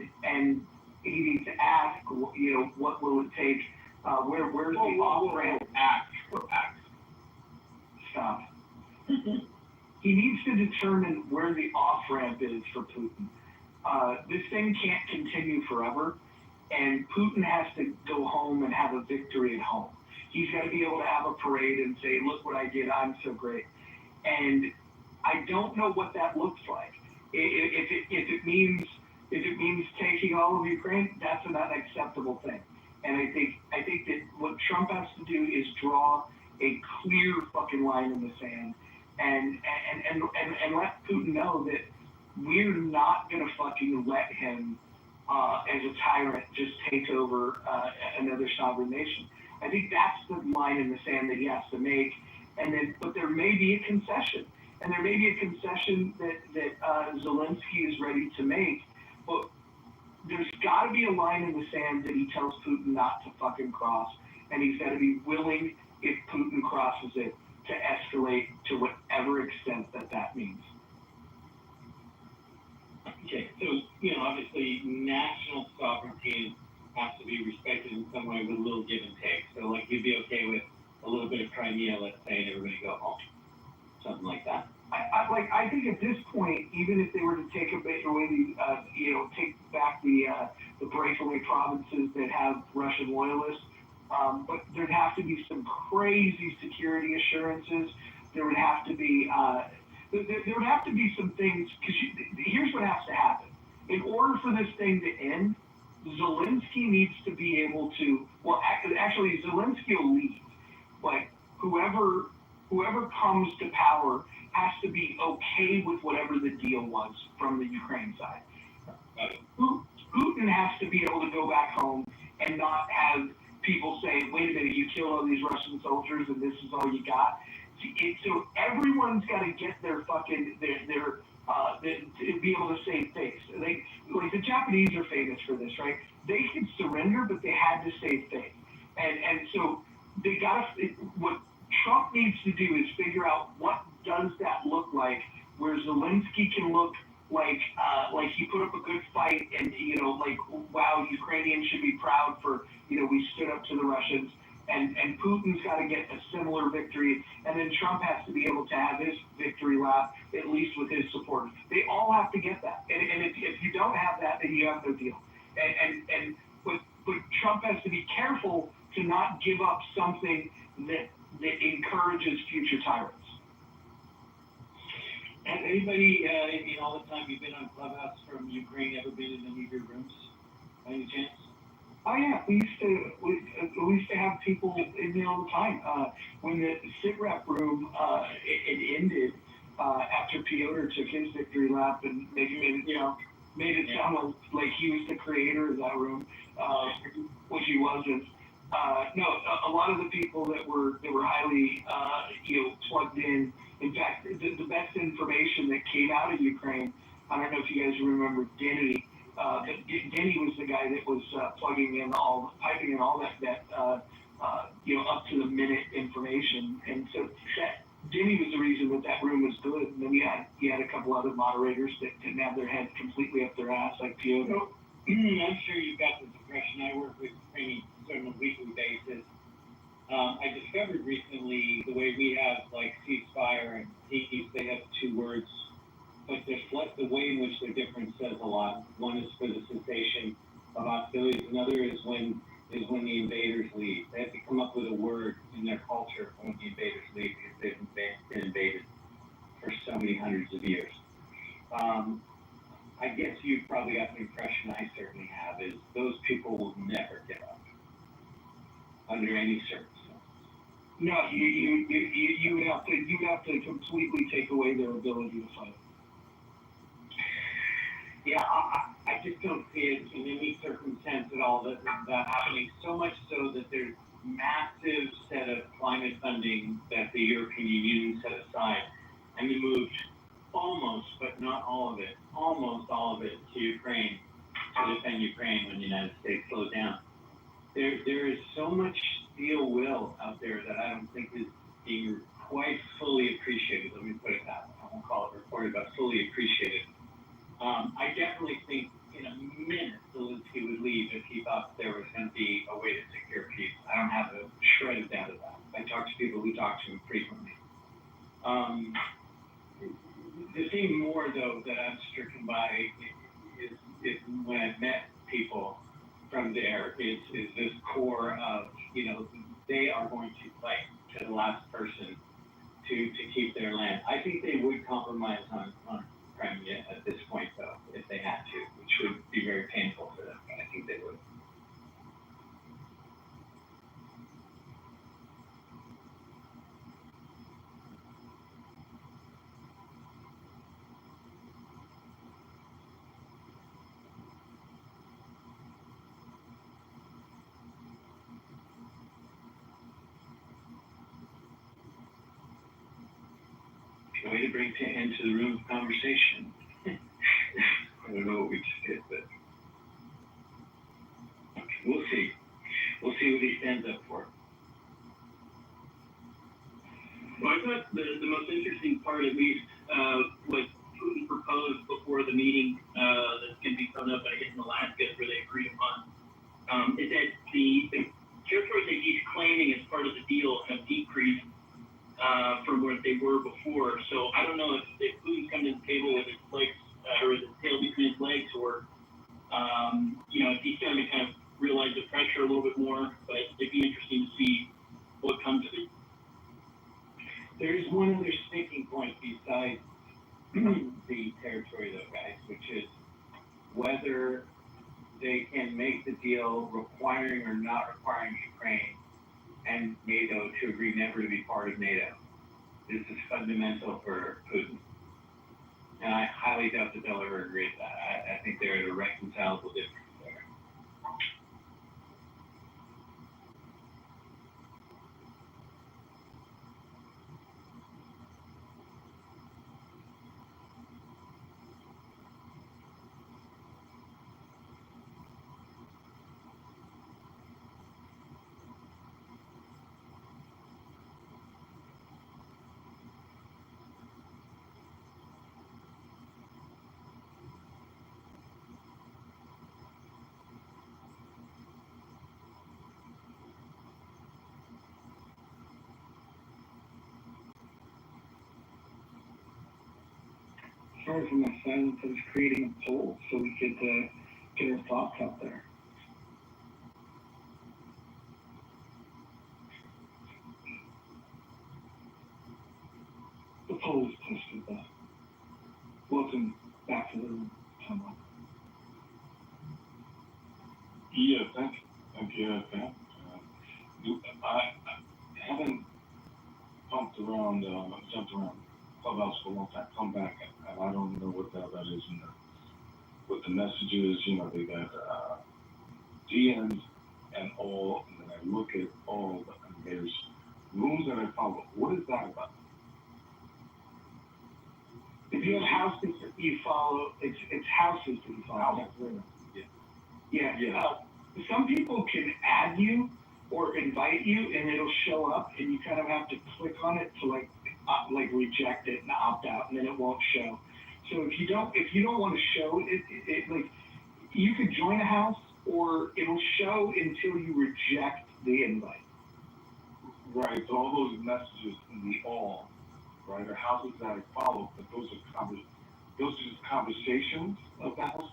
he needs to ask, what will it take? Where's the off ramp? Act. Stop. He needs to determine where the off ramp is for Putin. This thing can't continue forever, and Putin has to go home and have a victory at home. He's got to be able to have a parade and say, "Look what I did! I'm so great." And I don't know what that looks like. If it means taking all of Ukraine, that's an unacceptable thing. And I think that what Trump has to do is draw a clear fucking line in the sand, and let Putin know that we're not gonna fucking let him as a tyrant just take over another sovereign nation. I think that's the line in the sand that he has to make. But there may be a concession. and there may be a concession that Zelensky is ready to make, but there's got to be a line in the sand that he tells Putin not to fucking cross, and he's got to be willing, if Putin crosses it, to escalate to whatever extent that means. Okay, so, you know, obviously national sovereignty has to be respected in some way with a little give and take. So, like, you'd be okay with a little bit of Crimea, let's say, and everybody go home. Something like that. I think at this point, even if they were to take away, take back the breakaway provinces that have Russian loyalists, but there'd have to be some crazy security assurances. There would have to be some things, because here's what has to happen. In order for this thing to end, Zelensky needs to be able to, well, actually Zelensky will leave, but whoever comes to power has to be okay with whatever the deal was from the Ukraine side. Putin has to be able to go back home and not have people say, wait a minute, you killed all these Russian soldiers and this is all you got. So everyone's got to get their fucking, be able to save face. Like the Japanese are famous for this, right? They could surrender, but they had to save face. And so they got to, what Trump needs to do is figure out what does that look like, where Zelensky can look like he put up a good fight, and like, wow, Ukrainians should be proud for we stood up to the Russians, and Putin's got to get a similar victory, and then Trump has to be able to have his victory lap at least with his supporters. They all have to get that, and if you don't have that, then you have no deal. But Trump has to be careful to not give up something that encourages future tyrants. Has anybody, in all the time you've been on Clubhouse from Ukraine, ever been in any of your rooms, by any chance? Oh yeah, we used to have people in there all the time. When the SITREP room it ended after Piotr took his victory lap and made it sound like he was the creator of that room, which he wasn't. No, a lot of the people that were highly plugged in. In fact, the best information that came out of Ukraine, I don't know if you guys remember Denny. But Denny was the guy that was piping in all that up to the minute information, and so Denny was the reason that room was good. And then you had a couple other moderators that didn't have their head completely up their ass like Piotr. I'm sure you've got this impression. I work with Ukrainians on a weekly basis. I discovered recently the way we have like ceasefire and peace, they have two words, but the way in which they're different says a lot. One is for the cessation of hostilities. Another is when the invaders leave. They have to come up with a word in their culture when the invaders leave, because they've been invaded for so many hundreds of years. I guess you've probably got the impression I certainly have is those people will never give up under any circumstances. No, you would have to completely take away their ability to fight. Yeah, I just don't see it in any circumstance at all that happening. So much so that there's massive set of climate funding that the European Union set aside, and we moved almost, but not all of it, to Ukraine to defend Ukraine when the United States slowed down. There is so much steel will out there that I don't think is being quite fully appreciated. Let me put it that way. I won't call it reported, but fully appreciated. I definitely think in a minute Zelensky would leave if he thought there was going to be a way to secure peace. I don't have a shred of doubt of that. I talk to people who talk to him frequently. The thing more, though, that I'm stricken by is when I've met people from there is this core of, they are going to fight to the last person to keep their land. I think they would compromise on Crimea at this point, though, if they had to, which would be very painful for them, but I think they would. way to bring Pitt into the room of conversation. I don't know what we just did, but We'll see. We'll see what he stands up for. Well, I thought the most interesting part, at least, what Putin proposed before the meeting that's going to be coming up, I guess, in Alaska, where they agreed upon, is that the territories that he's claiming as part of the deal have decreased from where they were before. So I don't know if Putin's coming to the table with his legs, or his tail between his legs, or, if he's starting to kind of realize the pressure a little bit more, but it'd be interesting to see what comes of it. There's one other sticking point besides the territory, though, guys, which is whether they can make the deal requiring or not requiring Ukraine and NATO to agree never to be part of NATO. This is fundamental for Putin. And I highly doubt that they'll ever agree to that. I think they're at a reconcilable difference there. Sorry for my silence. I was creating a poll so we could get our thoughts out there. The poll is posted, though. Welcome back to the room, someone. Yeah, thank you, Pat. I haven't jumped around Clubhouse for a long time. Come back, and I don't know what the hell that is. What the messages, they got DMs and all, and then I look at all, and there's rooms that I follow. What is that about? If you have houses that you follow, it's houses that you follow. Yeah. Some people can add you or invite you, and it'll show up, and you kind of have to click on it to like reject it and opt out, and then it won't show. So if you don't want to show it like you could join a house, or it'll show until you reject the invite. Right. So all those messages in the all, right, are houses that I follow, but those are just conversations of the house.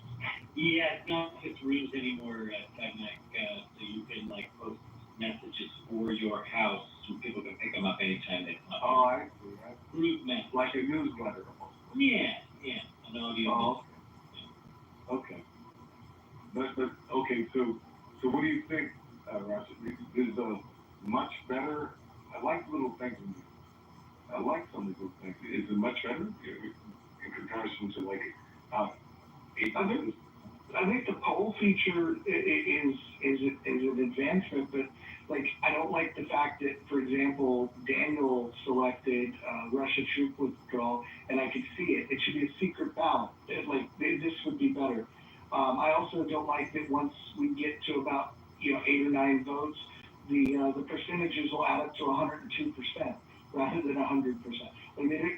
Yeah, it's not just rooms anymore, Tagneck, so you can post messages for your house so people can pick them up anytime they come up. Oh, I see. Group message. Like a newsletter almost. Yeah. An audio. Oh, okay. But okay, so what do you think, Rashid? Is much better? I like little things. I like some of the little things. Is it much better in comparison to I think the poll feature is an advancement, but I don't like the fact that, for example, Daniel selected Russia troop withdrawal, and I could see it. It should be a secret ballot. This would be better. I also don't like that once we get to about 8 or 9 votes, the percentages will add up to 102% rather than 100%.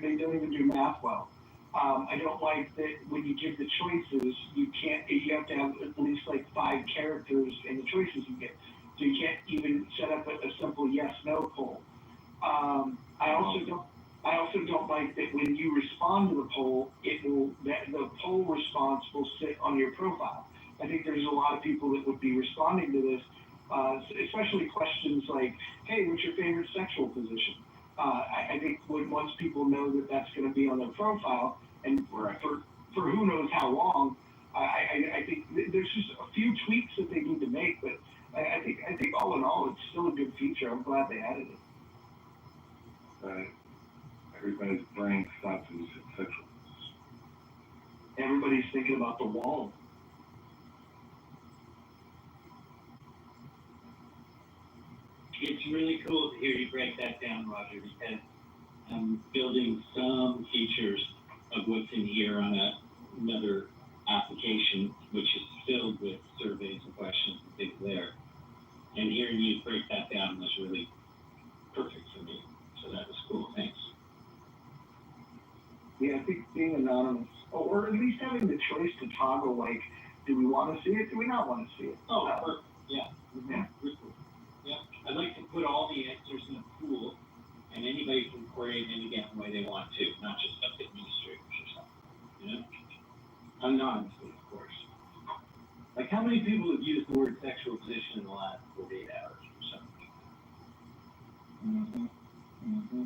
They don't even do math well. I don't like that when you give the choices, you have to have at least 5 characters in the choices you get. So you can't even set up a simple yes/no poll. I also don't like that when you respond to the poll, the poll response will sit on your profile. I think there's a lot of people that would be responding to this, especially questions like, "Hey, what's your favorite sexual position?" I think once people know that that's going to be on their profile, and for who knows how long, I think there's just a few tweaks that they need to make, but I think all in all, it's still a good feature. I'm glad they added it. Everybody's brain stops at sexual. Everybody's thinking about the wall. It's really cool to hear you break that down, Roger, because building some features of what's in here on another application, which is filled with surveys and questions and things there. And hearing you break that down was really perfect for me. So that was cool. Thanks. Yeah, I think being anonymous, or at least having the choice to toggle, like, do we want to see it? Do we not want to see it? Oh, perfect. Yeah. Yeah. Really cool. Yeah. I'd like to put all the answers in a pool, and anybody can query it any different way they want to, not just up to administrators or something. You know? Anonymously, of course. Like, how many people have used the word sexual position in the last 48 hours or something? Mm-hmm. Mm-hmm.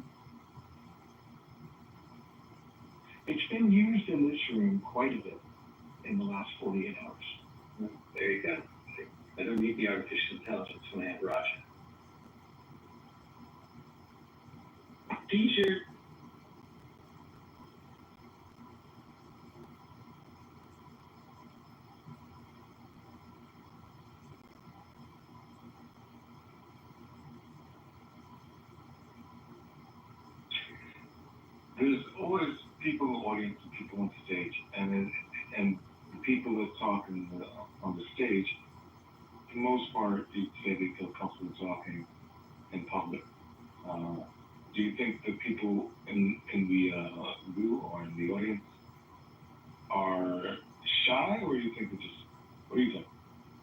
It's been used in this room quite a bit in the last 48 hours. There you go. I don't need the artificial intelligence when I have Raja. T-shirt. There's always people in the audience and people on stage, and the people that talk on the stage, for the most part, you'd say they feel comfortable talking in public. Do you think the people in the room or in the audience are shy, or do you think they're just? What do you think?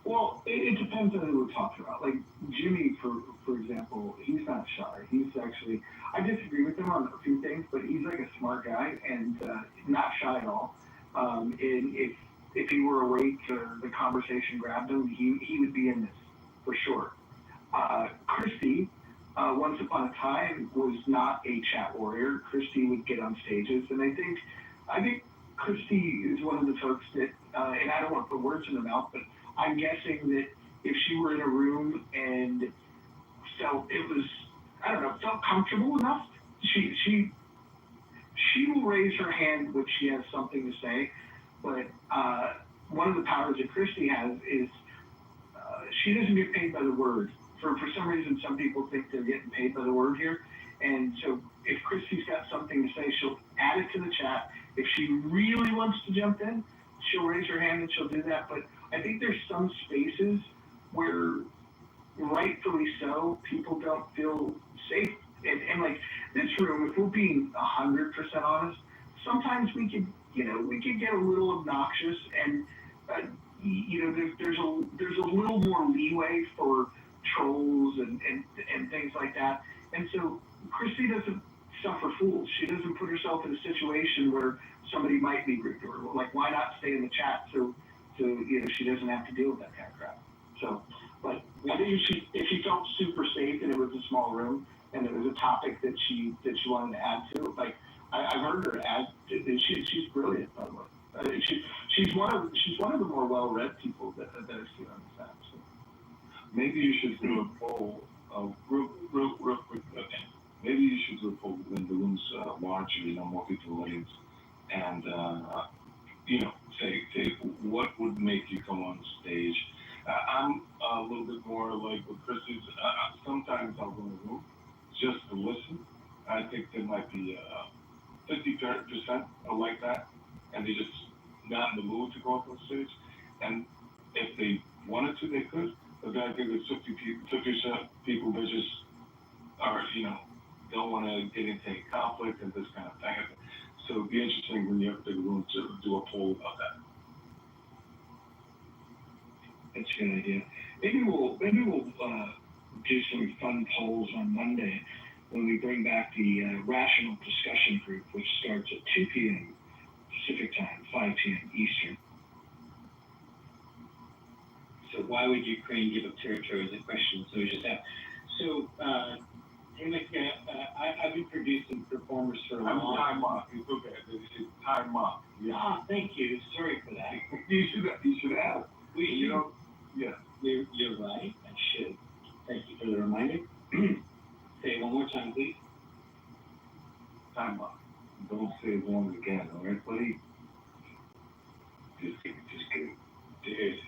Well, it depends on who we're talking about. Like Jimmy, for example, he's not shy. He's actually, I disagree with him on a few things, but he's like a smart guy and not shy at all. And if he were awake or the conversation grabbed him, he would be in this for sure. Christy, once upon a time, was not a chat warrior. Christy would get on stages, and I think Christy is one of the folks that, and I don't want to put words in her mouth, but I'm guessing that if she were in a room and felt it was, I don't know, felt comfortable enough, she will raise her hand when she has something to say. But one of the powers that Christy has is she doesn't get paid by the word. For some reason, some people think they're getting paid by the word here. And so if Christy's got something to say, she'll add it to the chat. If she really wants to jump in, she'll raise her hand and she'll do that. But I think there's some spaces where, rightfully so, people don't feel safe. And like this room, if we're being 100% honest, sometimes we could get a little obnoxious, and there's a little more leeway for trolls and things like that. And so Christy doesn't suffer fools. She doesn't put herself in a situation where somebody might be rude to her. Like, why not stay in the chat so she doesn't have to deal with that kind of crap. So, but I think if she felt super safe and it was a small room and it was a topic that she wanted to add to, like I've heard her add. She's brilliant, by the way. She's one of the more well-read people that I've seen on this app. So. Maybe you should do a poll, real quick. Maybe you should do a poll when the room's larger, more people in the audience, and say what would make you come on stage. I'm a little bit more like what Chris is. Sometimes I'll go in the room just to listen. I think there might be 50% are like that, and they're just not in the mood to go up on stage. And if they wanted to, they could. But then I think there's 50% people that just are, don't want to get into any conflict and this kind of thing. So it'd be interesting when you have the room to do a poll about that. That's a good idea. Maybe we'll do some fun polls on Monday when we bring back the Rational Discussion Group, which starts at 2 p.m. Pacific Time, 5 p.m. Eastern. So why would Ukraine give up territory is a question so we just asked. So, I've been producing performers for a long time. Time off. It's okay. It's time off. Yeah. Ah, thank you. Sorry for that. You should ask. Yeah. You're right. I should. Thank you for the reminder. Say it one more time, please. Time off. Don't say it wrong again, all right, buddy? Just kidding. Dude,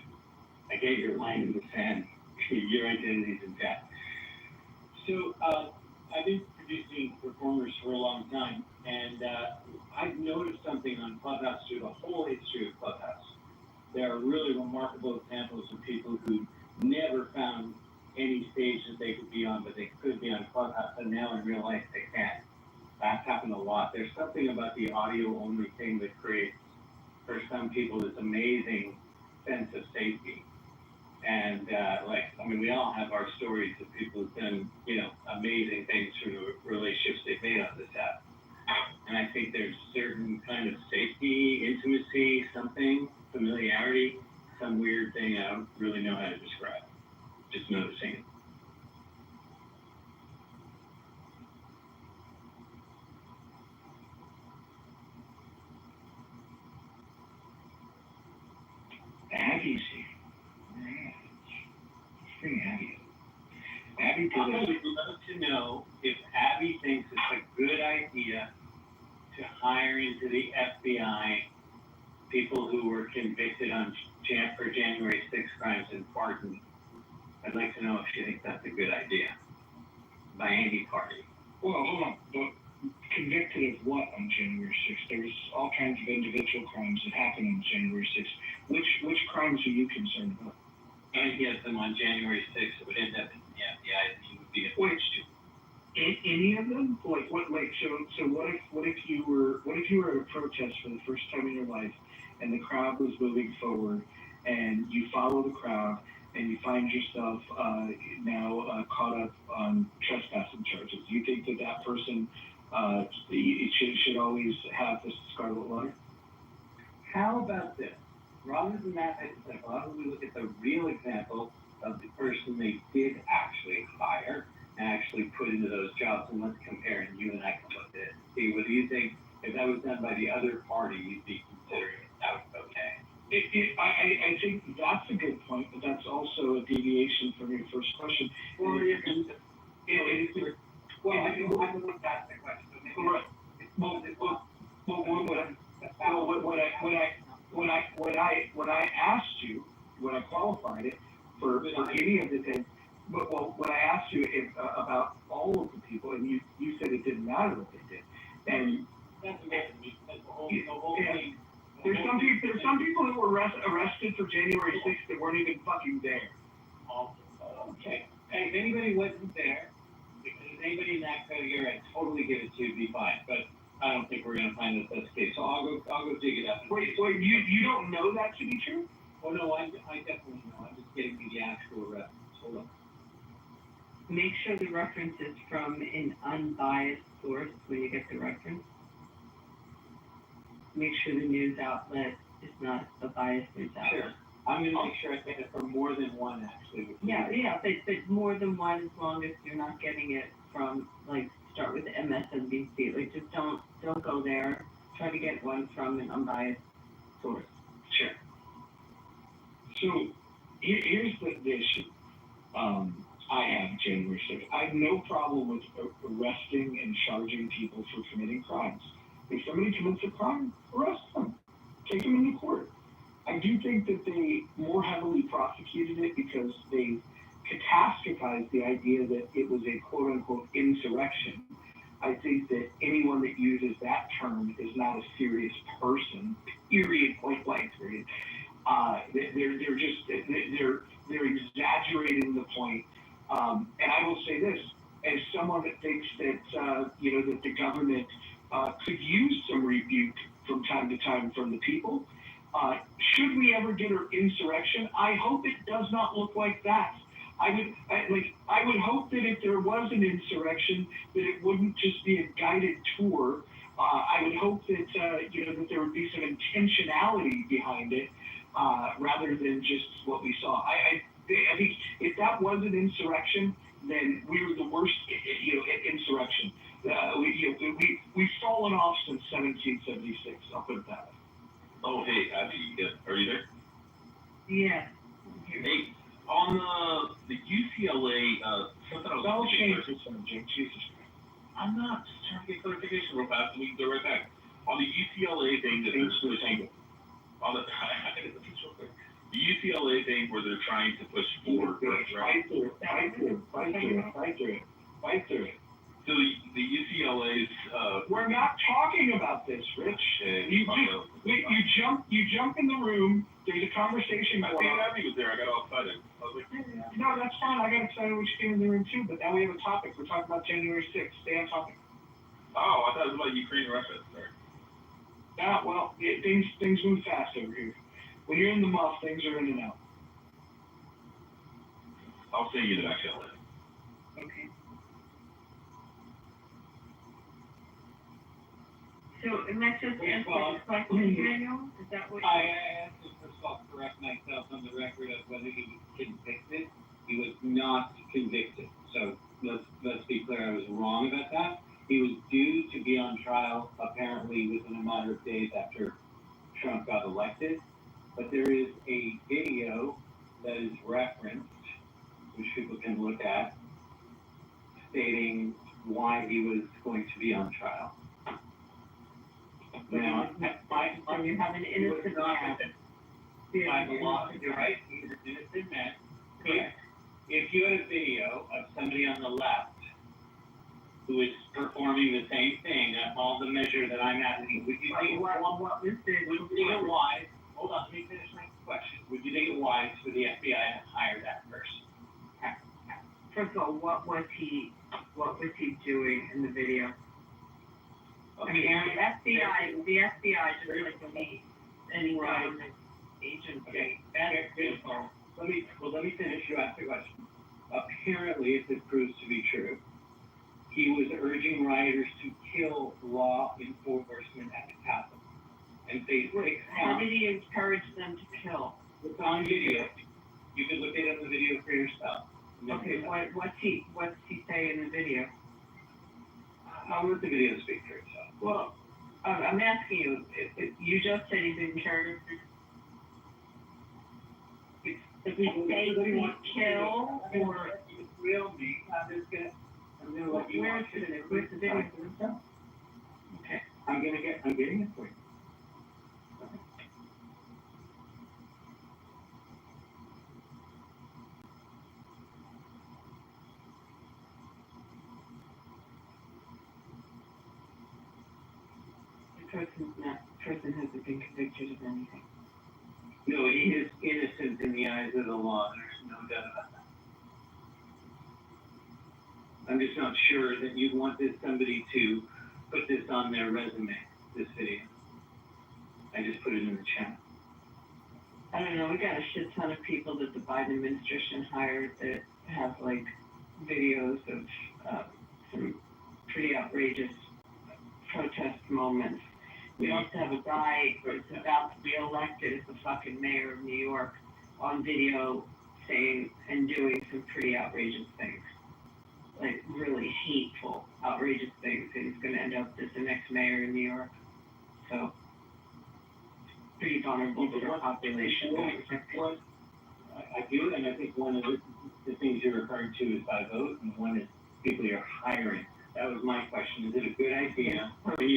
I gave your line in the sand. Your identity's intact. So, I've been producing performers for a long time, and I've noticed something on Clubhouse through the whole history of Clubhouse. There are really remarkable examples of people who never found any stage that they could be on, but they could be on Clubhouse, and now in real life they can't. That's happened a lot. There's something about the audio-only thing that creates, for some people, this amazing sense of safety. And we all have our stories of people who've done, amazing things through the relationships they've made on this app. And I think there's certain kind of safety, intimacy, something, familiarity, some weird thing I don't really know how to describe. Just noticing it. Abby's here. Alright. Let's bring Abby up. Abby I did would love to know if Abby thinks it's a good idea to hire into the FBI people who were convicted for January 6th crimes and pardoned. I'd like to know if she thinks that's a good idea by any party. Well, hold on. But convicted of what on January 6th? There's all kinds of individual crimes that happened on January 6th. Which crimes are you concerned about? And he has them on January 6th, it would end up in the FBI, and he would be enriched to. Any of them? So what if you were at a protest for the first time in your life, and the crowd was moving forward, and you follow the crowd, and you find yourself now caught up on trespassing charges? You think that person should always have the scarlet letter? How about this? Rather than that hypothetical, how do we look at the real example of the person they did actually hire and actually put into those jobs, and let's compare, and you and I can look at it. See, what do you think, if that was done by the other party, you'd be considering that was okay? I think that's a good point, but that's also a deviation from your first question. Well, I think that's the question. Correct. When I asked you, when I qualified it for any of the things, when I asked you about all of the people, and you said it didn't matter what they did, and that's amazing. That's the whole thing. There's some people who were arrested for January 6th that weren't even fucking there. Okay. Hey, if anybody wasn't there, if there's anybody in that category, I'd totally give it to you, be fine. But I don't think we're gonna find that that's the case. So I'll go dig it up. Wait, you don't know that to be true? Oh no, I definitely know. I'm just getting you the actual reference. Hold on. Make sure the reference is from an unbiased source when you get the reference. Make sure the news outlet is not a biased news outlet. Sure. I'm going to make sure I get it from more than one, actually. Yeah, but more than one, as long as you're not getting it from, start with MSNBC. Just don't go there. Try to get one from an unbiased source. Sure. So, here's the issue. I have January 6th. I have no problem with arresting and charging people for committing crimes. If somebody commits a crime, arrest them. Take them into court. I do think that they more heavily prosecuted it because they catastrophized the idea that it was a quote-unquote insurrection. I think that anyone that uses that term is not a serious person, period, point blank, period. They're exaggerating the point. And I will say this, as someone that thinks that, that the government could use some rebuke from time to time from the people, should we ever get an insurrection, I hope it does not look like that. I would hope that if there was an insurrection, that it wouldn't just be a guided tour. I would hope that that there would be some intentionality behind it, rather than just what we saw. I think if that was an insurrection, then we were the worst, insurrection. We've fallen off since 1776. I'll put it that way. Oh, hey, Abby, are you there? Yeah. Hey, on the UCLA, something I was Don't change the subject, Jesus Christ. I'm not just trying to get clarification real fast, and we can go right back. On the UCLA thing that they're pushing, the UCLA thing where they're trying to push forward, right? Fight through it. So the came in the room too, but now we have a topic. We're talking about January 6th. Stay on topic. Oh, I thought it was about Ukraine and Russia. Sorry. Yeah, well, things move fast over here. When you're in the muff, things are in and out. I'll send you the back channel. Okay. So, and that's just answer the question, Daniel? Is that what? I have to first of all correct myself on the record of whether he was convicted. He was not convicted. So let's be clear, I was wrong about that. He was due to be on trial apparently within a matter of days after Trump got elected. But there is a video that is referenced, which people can look at, stating why he was going to be on trial. Now, So you have an innocent man. by the law, you're right, he's an innocent man. If you had a video of somebody on the left who is performing the same thing, all the measure that I'm asking, would you think it wise? Hold on, let me finish my question. Would you think it wise for the FBI to hire that person? First of all, what was he doing in the video? I mean, the FBI just like any government agency. Okay, that's beautiful. Let me finish. You asked the question. Apparently, if this proves to be true, he was urging rioters to kill law enforcement at the Capitol and face 6 counts. How did he encourage them to kill? It's on video. You can look at the video for yourself. Okay, what's he say in the video? I'll let the video speak for itself. Well, I'm asking you. You just said he didn't care. If he say to kill or Real me, I'm gonna let you where's watch it. the video? Okay. I'm getting it for you. The person hasn't been convicted of anything. No, he is innocent in the eyes of the law. There's no doubt about that. I'm just not sure that you'd want somebody to put this on their resume, this video. I just put it in the chat. I don't know, we got a shit ton of people that the Biden administration hired that have like videos of some pretty outrageous protest moments. We also have a guy who's about to be elected as the fucking mayor of New York on video saying and doing some pretty outrageous things. Like really hateful, outrageous things, and he's gonna end up as the next mayor in New York. So pretty vulnerable to our population. I do, and I think one of the things you're referring to is by vote, and one is people you're hiring. That was my question. Is it a good idea? When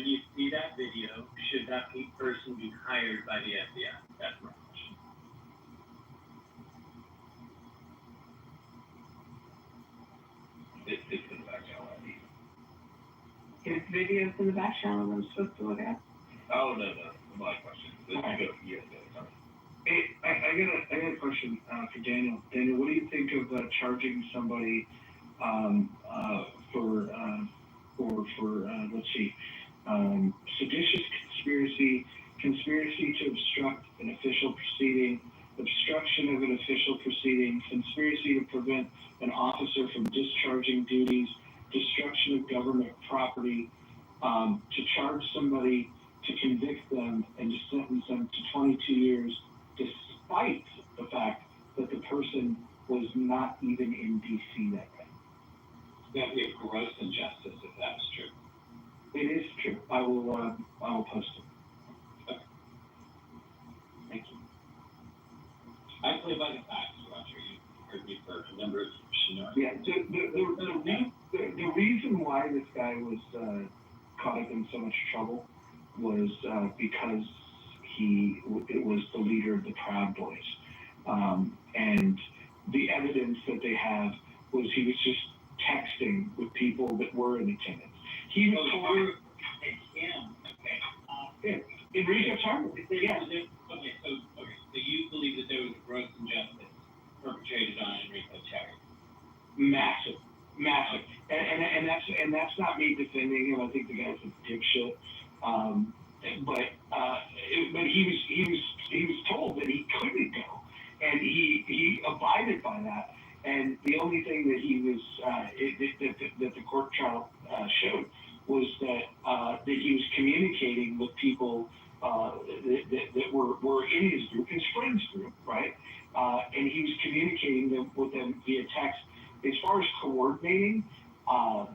you see that video, should that person be hired by the FBI? That's my question. It's in the back channel. There's videos in the back channel I'm supposed to look at. Oh, no. My question. This is good. Yes, sorry. Hey, I got a question for Daniel. Daniel, what do you think of charging somebody for let's see, seditious conspiracy to obstruct an official proceeding, obstruction of an official proceeding, conspiracy to prevent an officer from discharging duties, destruction of government property, to charge somebody, to convict them, and to sentence them to 22 years, despite the fact that the person was not even in D.C. that day. That'd be a gross injustice if that's true. It is true. I will post it. Okay. Thank you. I play by the facts, Roger. You heard me for a number of years. Yeah. The reason why this guy was caught up in so much trouble was because it was the leader of the Proud Boys, and the evidence that they have was he was just texting with people that were in attendance. He was him. Okay. in research harmony. Yes. Okay. that you believe that there was a gross injustice perpetrated on Enrico Terry. Massive, massive, and that's not me defending him. I think the guy's a dipshit. But he was told that he couldn't go, and he abided by that. And the only thing that he was that the court trial showed was that he was communicating with people that were in his group, his friends group, right? And he was communicating with them via text. As far as coordinating, go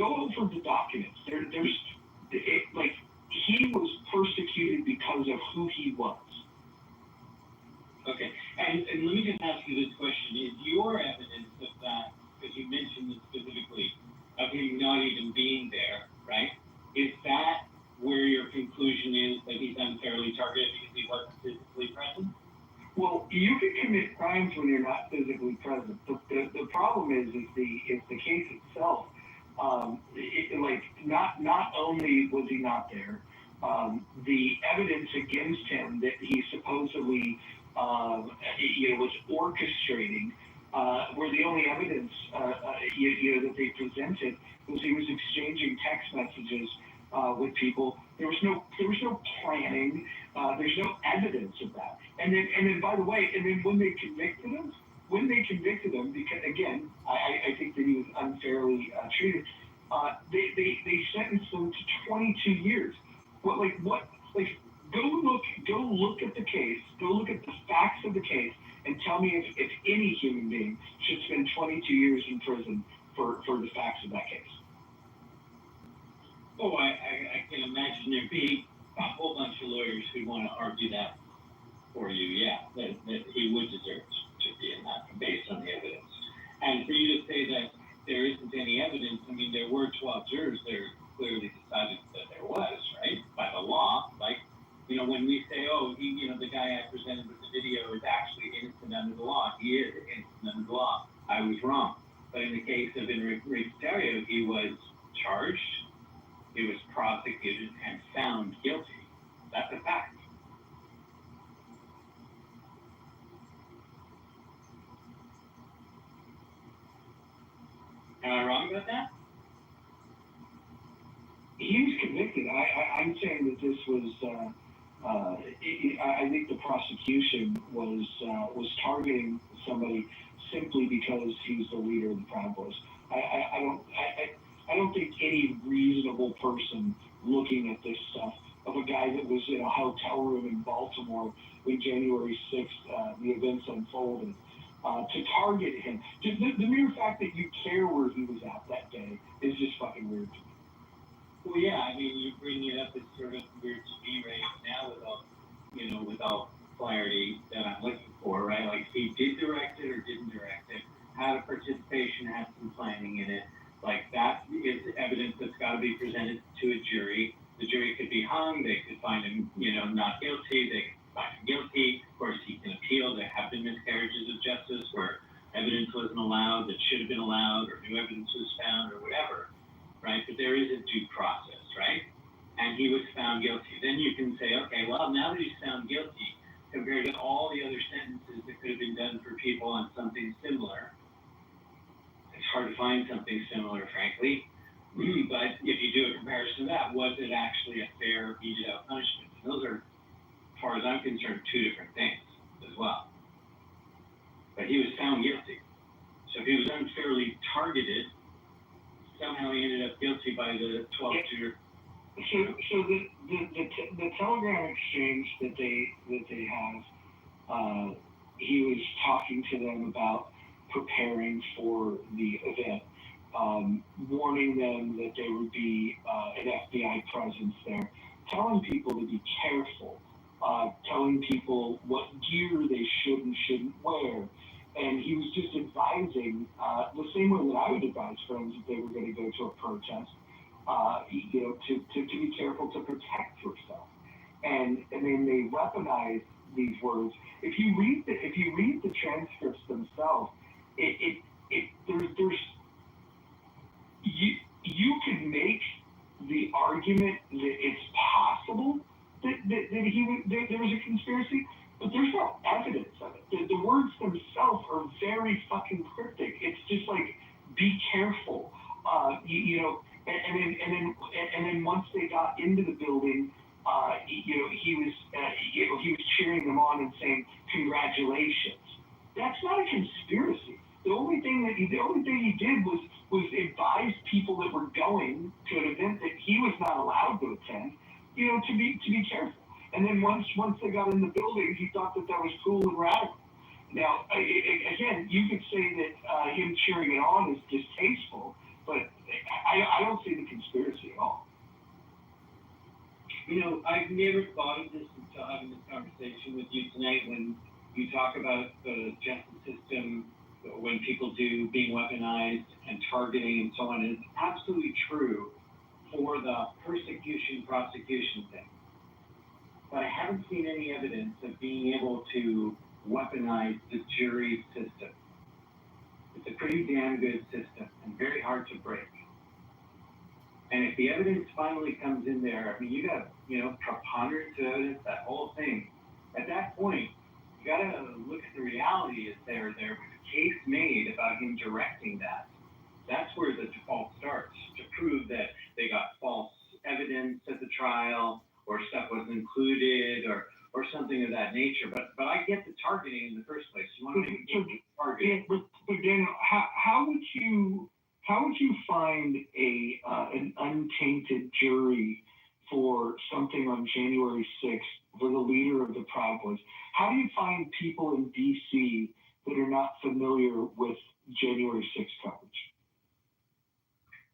over the documents. Like he was persecuted because of who he was. Okay, and let me just ask you this question: is your evidence of that, because you mentioned it specifically, of him not even being there, right? Is that where your conclusion is that he's unfairly targeted because he wasn't physically present? Well, you can commit crimes when you're not physically present. The problem is the case itself. Not only was he not there, the evidence against him that he supposedly was orchestrating, where the only evidence that they presented was he was exchanging text messages with people. There was no planning. There's no evidence of that. And then by the way, when they convicted him, because again, I think that he was unfairly treated. They sentenced him to 22 years. Go look at the case. Go look at the facts of the case, and tell me if any human being should spend 22 years in prison for the facts of that case. Oh, I can imagine there being a whole bunch of lawyers who want to argue that for you, yeah, that he would deserve to be in that based on the evidence. And for you to say that there isn't any evidence, I mean, there were 12 jurors there clearly decided that there was, right, by the law. Like, when we say, oh, the guy I presented with the video is actually innocent under the law, he is innocent under the law. I was wrong. But in the case of Enrico Terry, he was charged, he was prosecuted, and found guilty. That's a fact. Am I wrong about that? He was convicted. I'm saying that this was. I think the prosecution was targeting somebody simply because he's the leader of the Proud Boys. I don't think any reasonable person looking at this stuff of a guy that was in a hotel room in Baltimore when January 6th the events unfolded. To target him. Just the mere fact that you care where he was at that day is just fucking weird to me. Well, yeah, I mean, you bring it up as sort of weird to me right now without clarity that I'm looking for, right? Like, he did direct it or didn't direct it, had a participation, had some planning in it. Like, that is evidence that's got to be presented to a jury. The jury could be hung, they could find him, not guilty, they could find him guilty. Of course, he can appeal. There have been miscarriages of justice where evidence wasn't allowed that should have been allowed, or new evidence was found, or whatever, right? But there is a due process, right? And he was found guilty. Then you can say, okay, well, now that he's found guilty, compared to all the other sentences that could have been done for people on something similar, it's hard to find something similar, frankly. But if you do a comparison to that, was it actually a fair, meted out punishment? And those are, as far as I'm concerned, two different things as well. But he was found guilty. So if he was unfairly targeted, somehow he ended up guilty by the 12th juror. So the telegram exchange that they have, he was talking to them about preparing for the event, warning them that there would be an FBI presence there, telling people to be careful, telling people what gear they should and shouldn't wear. And he was just advising, the same way that I would advise friends if they were going to go to a protest, to be careful to protect yourself. And then they weaponize these words. If you read the transcripts themselves, you can make the argument that it's possible that there was a conspiracy, but there's no evidence of it. The words themselves are very fucking cryptic. It's just like, be careful. And then once they got into the building, he was cheering them on and saying, congratulations. That's not a conspiracy. The only thing he did was advise people that were going to an event that he was not allowed to attend, to be careful. And then once they got in the building, he thought that was cool and radical. Now, again, you could say that him cheering it on is distasteful, but I don't see the conspiracy at all. I've never thought of this until having this conversation with you tonight when you talk about the justice system, when people do being weaponized and targeting and so on. It's absolutely true for the prosecution thing. But I haven't seen any evidence of being able to weaponize the jury system. It's a pretty damn good system and very hard to break. And if the evidence finally comes in there, you got, preponderance of evidence, that whole thing. At that point, you got to look at the reality. Is there was a case made about him directing that. That's where the default starts, to prove that they got false evidence at the trial, or stuff was included, or something of that nature. But I get the targeting in the first place. You want to make a target. But Daniel, how would you find an untainted jury for something on January 6th where the leader of the Proud Boys? How do you find people in D.C. that are not familiar with January 6th coverage?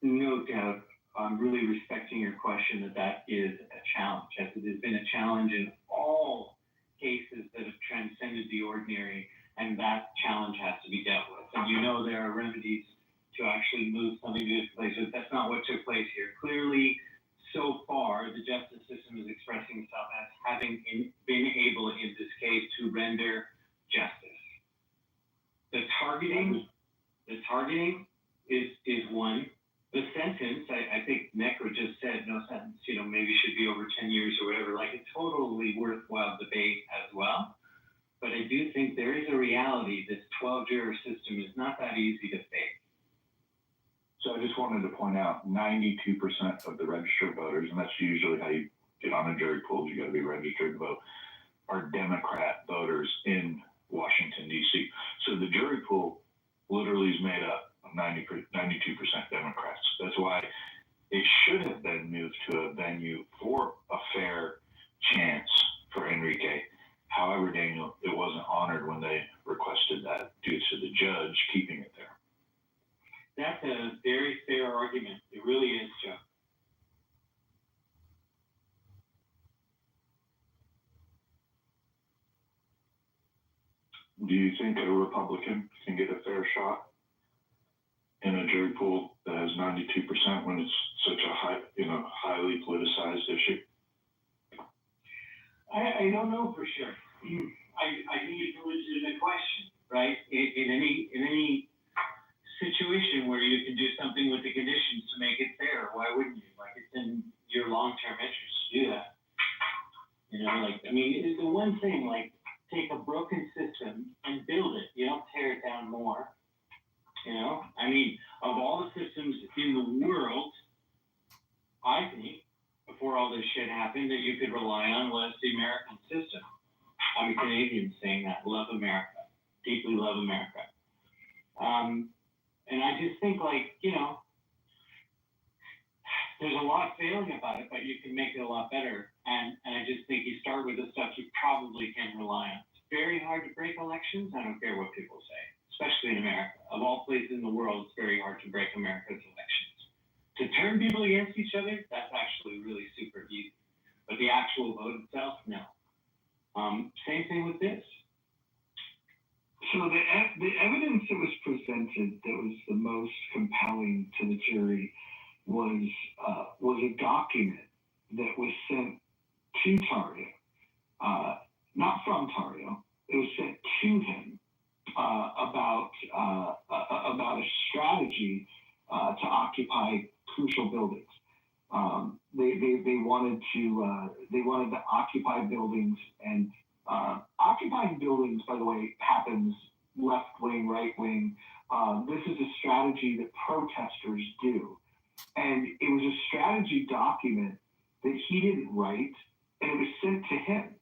No doubt. I'm really respecting your question that is a challenge, as it has been a challenge in all cases that have transcended the ordinary, and that challenge has to be dealt with. And there are remedies to actually move something to this place. But that's not what took place here. Clearly, so far, the justice system is expressing itself as having been able, in this case, to render justice. The targeting is one. The sentence, I think Necro just said, no sentence, maybe should be over 10 years or whatever, like a totally worthwhile debate as well. But I do think there is a reality. This 12-juror system is not that easy to fake. So I just wanted to point out 92% of the registered voters, and that's usually how you get on a jury pool, you got to be registered to vote, are Democrat voters in Washington, D.C. So the jury pool literally is made up of 92% Democrats. That's why it should have been moved to a venue for a fair chance for Enrique. However, Daniel, it wasn't honored when they requested that due to the judge keeping it there. That's a very fair argument. It really is, Joe. Do you think a Republican can get a fair shot in a jury pool that has 92% when it's such a highly politicized issue? I don't know for sure. I think it's a legitimate question, right? In any situation where you can do something with the conditions to make it fair, why wouldn't you? Like, it's in your long-term interest to do that. It's the one thing, take a broken system and build it. You don't tear it down more. Of all the systems in the world, I think, before all this shit happened, that you could rely on was the American system. I'm a Canadian saying that. Love America. Deeply love America. And I just think, there's a lot failing about it, but you can make it a lot better. And I just think you start with the stuff you probably can rely on. It's very hard to break elections. I don't care what people say, especially in America. Of all places in the world, it's very hard to break America's elections. To turn people against each other, that's actually really super easy. But the actual vote itself, no. Same thing with this. So the evidence that was presented that was the most compelling to the jury was a document that was sent to Tario, not from Tario. It was sent to him about a strategy to occupy crucial buildings. They wanted to occupy buildings, and occupy right wing. This is a strategy that protesters do. And it was a strategy document that he didn't write, and it was sent to him.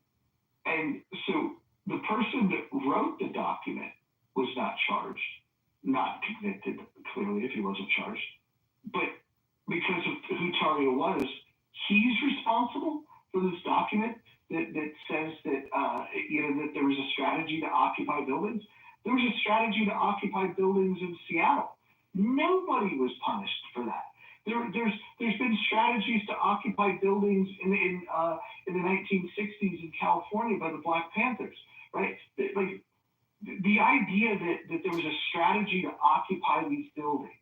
And so the person that wrote the document was not charged, not convicted, clearly, if he wasn't charged. But because of who Tario was, he's responsible for this document that says that, that there was a strategy to occupy buildings. There was a strategy to occupy buildings in Seattle. Nobody was punished for that. There's been strategies to occupy buildings in the 1960s in California by the Black Panthers, right? Like the idea that there was a strategy to occupy these buildings,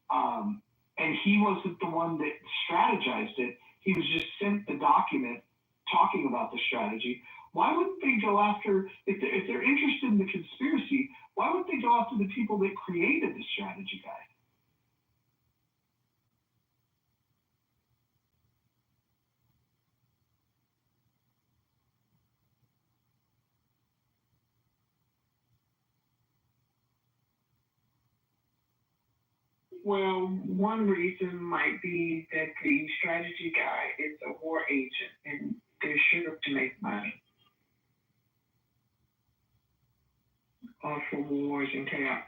and he wasn't the one that strategized it. He was just sent the document talking about the strategy. Why wouldn't they go after, if they're interested in the conspiracy, why wouldn't they go after the people that created the strategy guide? Well, one reason might be that the strategy guy is a war agent and they're sure to make money off of wars and chaos.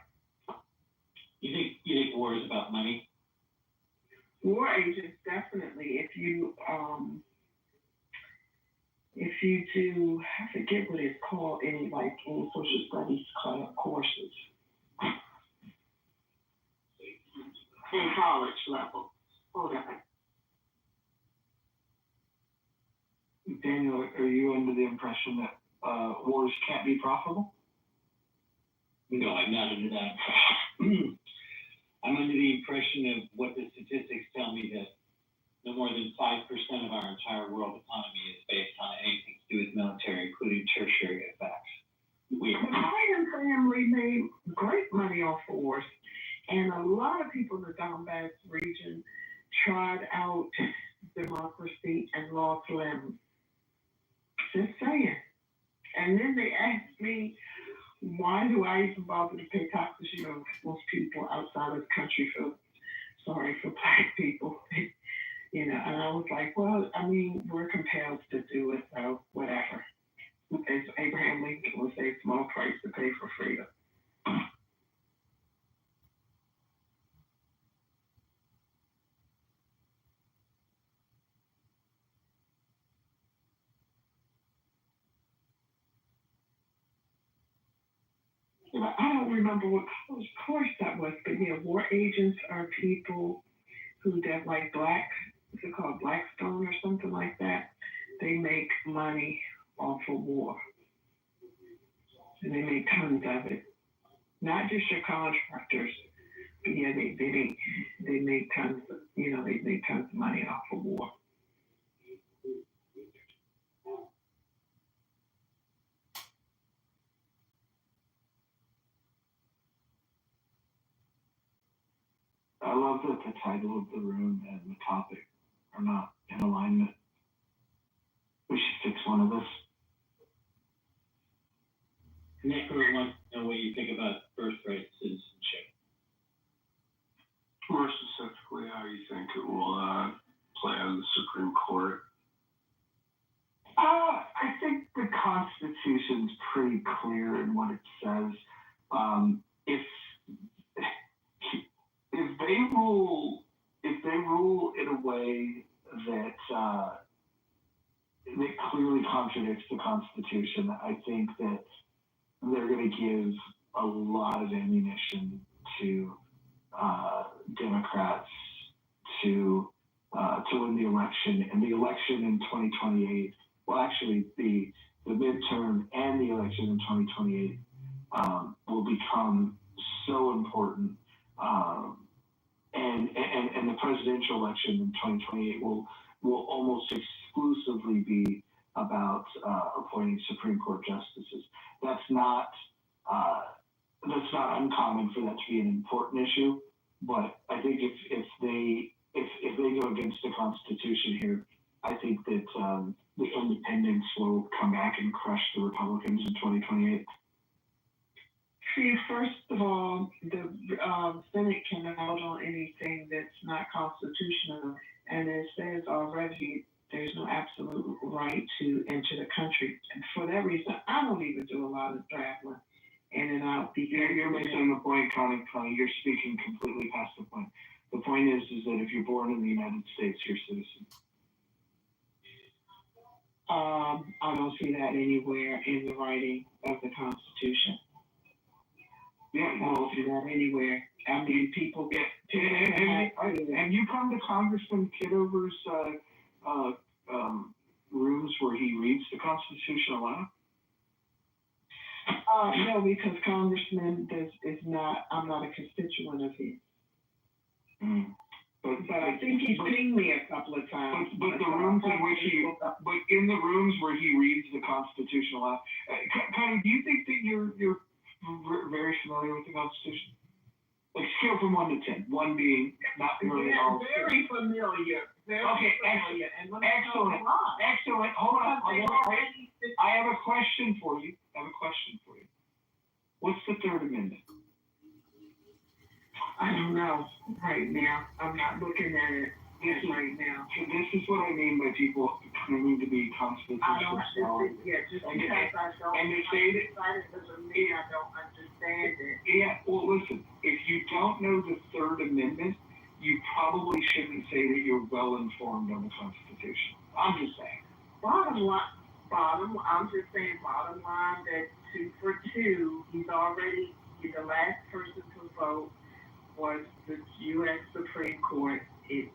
You think war is about money? War agents definitely. If you do, I forget what it's called in social studies courses in college level. Hold on. Daniel, are you under the impression that wars can't be profitable? No, I'm not under that. I'm under the impression of what the statistics tell me, that no more than 5% of our entire world economy is based on anything to do with military, including tertiary effects. The Biden family made great money off of wars, and a lot of people in the Donbass region tried out democracy and law to them. Just saying. And then they asked me, why do I even bother to pay taxes? Most people outside of the country feel sorry for Black people. And I was like, well, I mean, we're compelled to do it, so whatever. As Abraham Lincoln would say, small price to pay for freedom. I don't remember what course that was, but yeah, war agents are people who that like Black, what's it called, Blackstone or something like that. They make money off of war. And they make tons of it. Not just your contractors, but yeah, they make tons of, they make tons of money off of war. I love that the title of the room and the topic are not in alignment. We should fix one of this. Nick wants to know what you think about birthright citizenship. More specifically, how you think it will play out in the Supreme Court? I think the Constitution's pretty clear in what it says. If they rule in a way that clearly contradicts the Constitution, I think that they're going to give a lot of ammunition to Democrats to win the election. And the election in 2028, well, actually the midterm and the election in 2028 will become so important. And the presidential election in 2028 will almost exclusively be about appointing Supreme Court justices. That's not uncommon for that to be an important issue, but I think if they go against the Constitution here, I think that the independents will come back and crush the Republicans in 2028. See, first of all, the Senate cannot vote on anything that's not constitutional, and it says already there's no absolute right to enter the country. And for that reason, I don't even do a lot of traveling in and out. You're missing the point, Connie. You're speaking completely past the point. The point is that if you're born in the United States, you're a citizen. I don't see that anywhere in the writing of the Constitution. Yeah, I don't see that anywhere. I mean, people get. Have you come to Congressman Kitover's rooms where he reads the Constitution aloud? No, because Congressman is not. I'm not a constituent of his. Mm. But I think he's pinged me a couple of times. But the rooms in which but in the rooms where he reads the Constitution aloud, Connie, do you think that you're very familiar with the Constitution? Like scale from 1 to 10, 1 being not really all. Very familiar. Okay, excellent. Excellent. Hold on. I have a question for you. What's the Third Amendment? I don't know right now. I'm not looking at it right now. So this is what I mean by people claiming to be constitutional scholars. Just because I don't. And they say that. Doesn't mean I don't understand it. Yeah. Well, listen. If you don't know the Third Amendment, you probably shouldn't say that you're well informed on the Constitution. I'm just saying. I'm just saying bottom line that 2 for 2, he's the last person to vote was the U.S. Supreme Court. If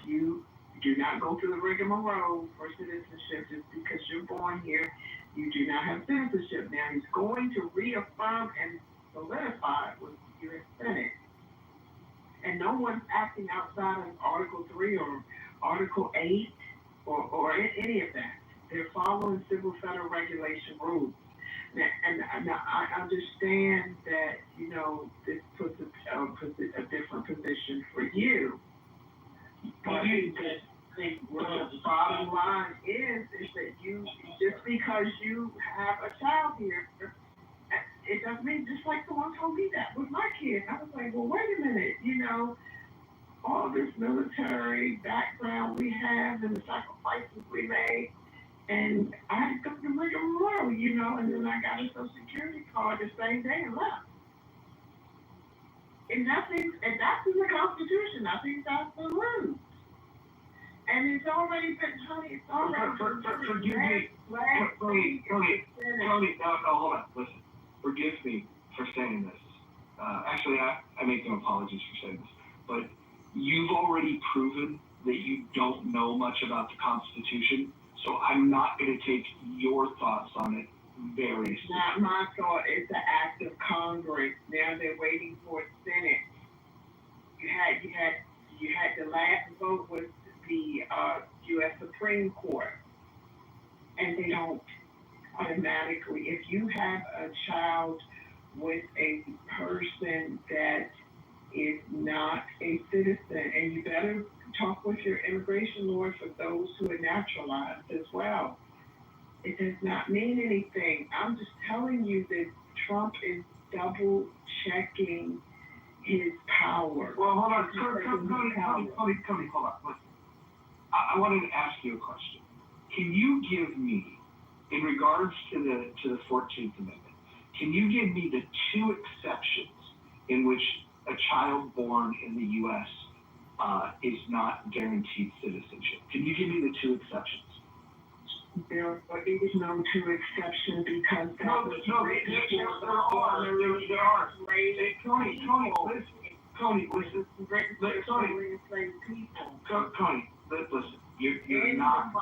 you do not go through the rigmarole for citizenship just because you're born here, you do not have citizenship. Now he's going to reaffirm and solidify it with the U.S. Senate. And no one's acting outside of Article 3 or Article 8 or any of that. They're following civil federal regulation rules. And I understand that, this puts a different position for you. But the bottom line is that you, just because you have a child here, it doesn't mean, just like someone told me that with my kid. I was like, well, wait a minute, all this military background we have and the sacrifices we made. And I had to go to the rigmarole, and then I got a Social Security card the same day and left. And that's in the Constitution. Nothing's absolute. And it's already been, honey, it's already forgive me. Tony, no, hold on. Listen, forgive me for saying this. Actually, I make no apologies for saying this. But you've already proven that you don't know much about the Constitution. So I'm not going to take your thoughts on it very seriously. Not my thought. It's an act of Congress. Now they're waiting for a Senate. You had the last vote was the U.S. Supreme Court, and they don't automatically. If you have a child with a person that is not a citizen, and you better talk with your immigration lawyer for those who are naturalized as well. It does not mean anything. I'm just telling you that Trump is double checking his power. Well, hold on. Cody, hold on. Listen. I wanted to ask you a question. Can you give me, in regards to the 14th Amendment, can you give me the 2 exceptions in which a child born in the U.S. Is not guaranteed citizenship? Can you give me the 2 exceptions? There is no 2 exceptions because there are. Tony, listen. Tony, listen. You're not.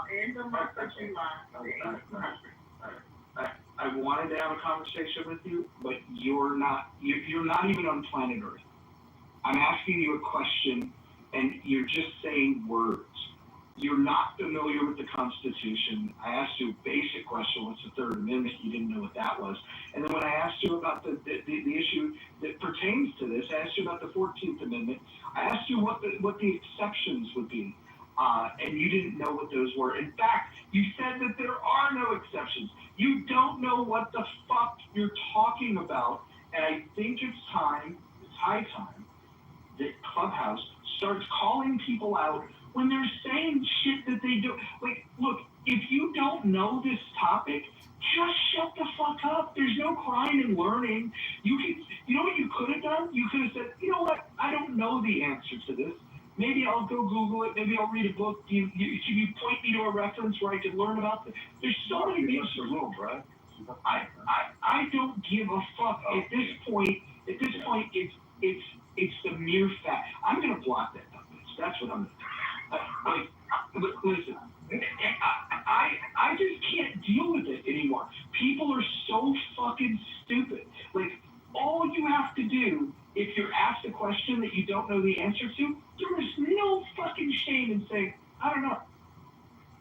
I wanted to have a conversation with you, but you're not even on planet Earth. I'm asking you a question, and you're just saying words. You're not familiar with the Constitution. I asked you a basic question, what's the Third Amendment? You didn't know what that was. And then when I asked you about the issue that pertains to this, I asked you about the 14th Amendment. I asked you what the exceptions would be. and you didn't know what those were. In fact, you said that there are no exceptions. You don't know what the fuck you're talking about, and I think it's high time, that Clubhouse starts calling people out when they're saying shit that they do. Like, look, if you don't know this topic, just shut the fuck up. There's no crime in learning. You know what you could have done? You could have said, you know what? I don't know the answer to this. Maybe I'll go Google it. Maybe I'll read a book. Can you point me to a reference where I can learn about this? There's so many things to learn, right? I don't give a fuck at this point. At this point, it's the mere fact. I'm gonna block that dumb bitch. That's what I'm gonna. Listen, I just can't deal with it anymore. People are so fucking stupid. Like, all you have to do, if you're asked a question that you don't know the answer to, there is no fucking shame in saying, I don't know.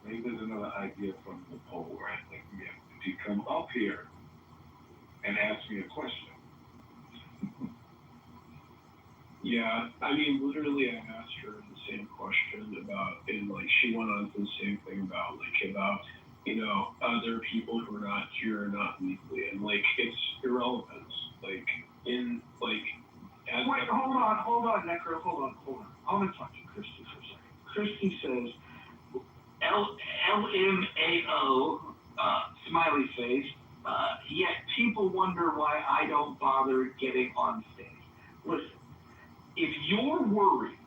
Maybe there's another idea from the poll, right? Like, yeah, if you come up here and ask me a question. Yeah, I mean, literally, I asked her the same question about, and like, she went on to the same thing about, you know, other people who are not here, not legally, and like, it's irrelevant. Like, Wait, hold on, Necro, hold on. I want to talk to Christy for a second. Christy says, LMAO, smiley face, yet people wonder why I don't bother getting on stage. Listen, if you're worried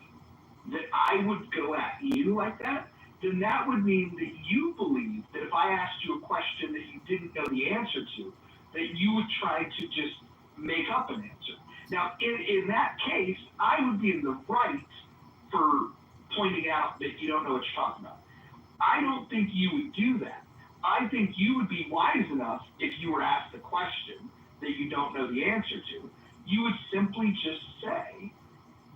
that I would go at you like that, then that would mean that you believe that if I asked you a question that you didn't know the answer to, that you would try to just make up an answer. Now, in that case, I would be in the right for pointing out that you don't know what you're talking about. I don't think you would do that. I think you would be wise enough if you were asked a question that you don't know the answer to. You would simply just say,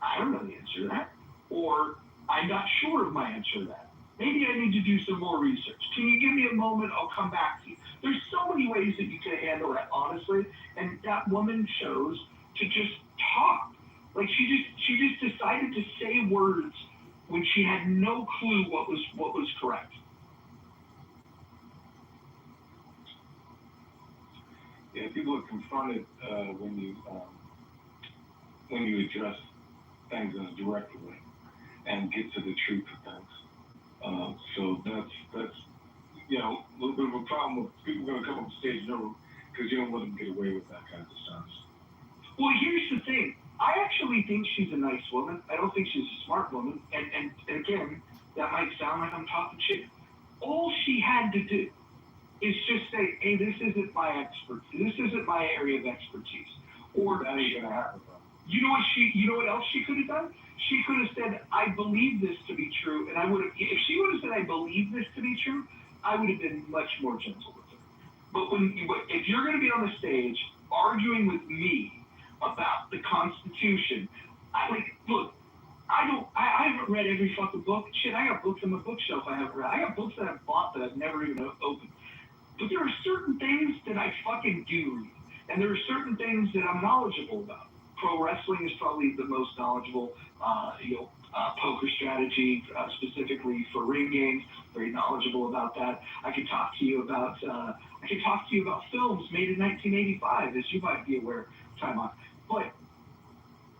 I don't know the answer to that, or I'm not sure of my answer to that. Maybe I need to do some more research. Can you give me a moment? I'll come back to you. There's so many ways that you can handle that, honestly, and that woman chose to just talk. Like, she just decided to say words when she had no clue what was correct. Yeah, people are confronted when you address things in a direct way and get to the truth of things. So that's you know, a little bit of a problem with people going to come up stage because you don't let them get away with that kind of stuff. Well, here's the thing. I actually think she's a nice woman. I don't think she's a smart woman. And again, that might sound like I'm talking shit. All she had to do is just say, hey, this isn't my area of expertise. Or that ain't gonna happen. You know what else she could have done? She could have said, I believe this to be true, and if she would have said, I believe this to be true, I would have been much more gentle with her. But if you're going to be on the stage arguing with me about the Constitution, look, I haven't read every fucking book. Shit, I got books on my bookshelf I haven't read. I got books that I've bought that I've never even opened. But there are certain things that I fucking do read, and there are certain things that I'm knowledgeable about. Pro wrestling is probably the most knowledgeable, poker strategy, specifically for ring games, very knowledgeable about that. I could talk to you about films made in 1985, as you might be aware, time on. But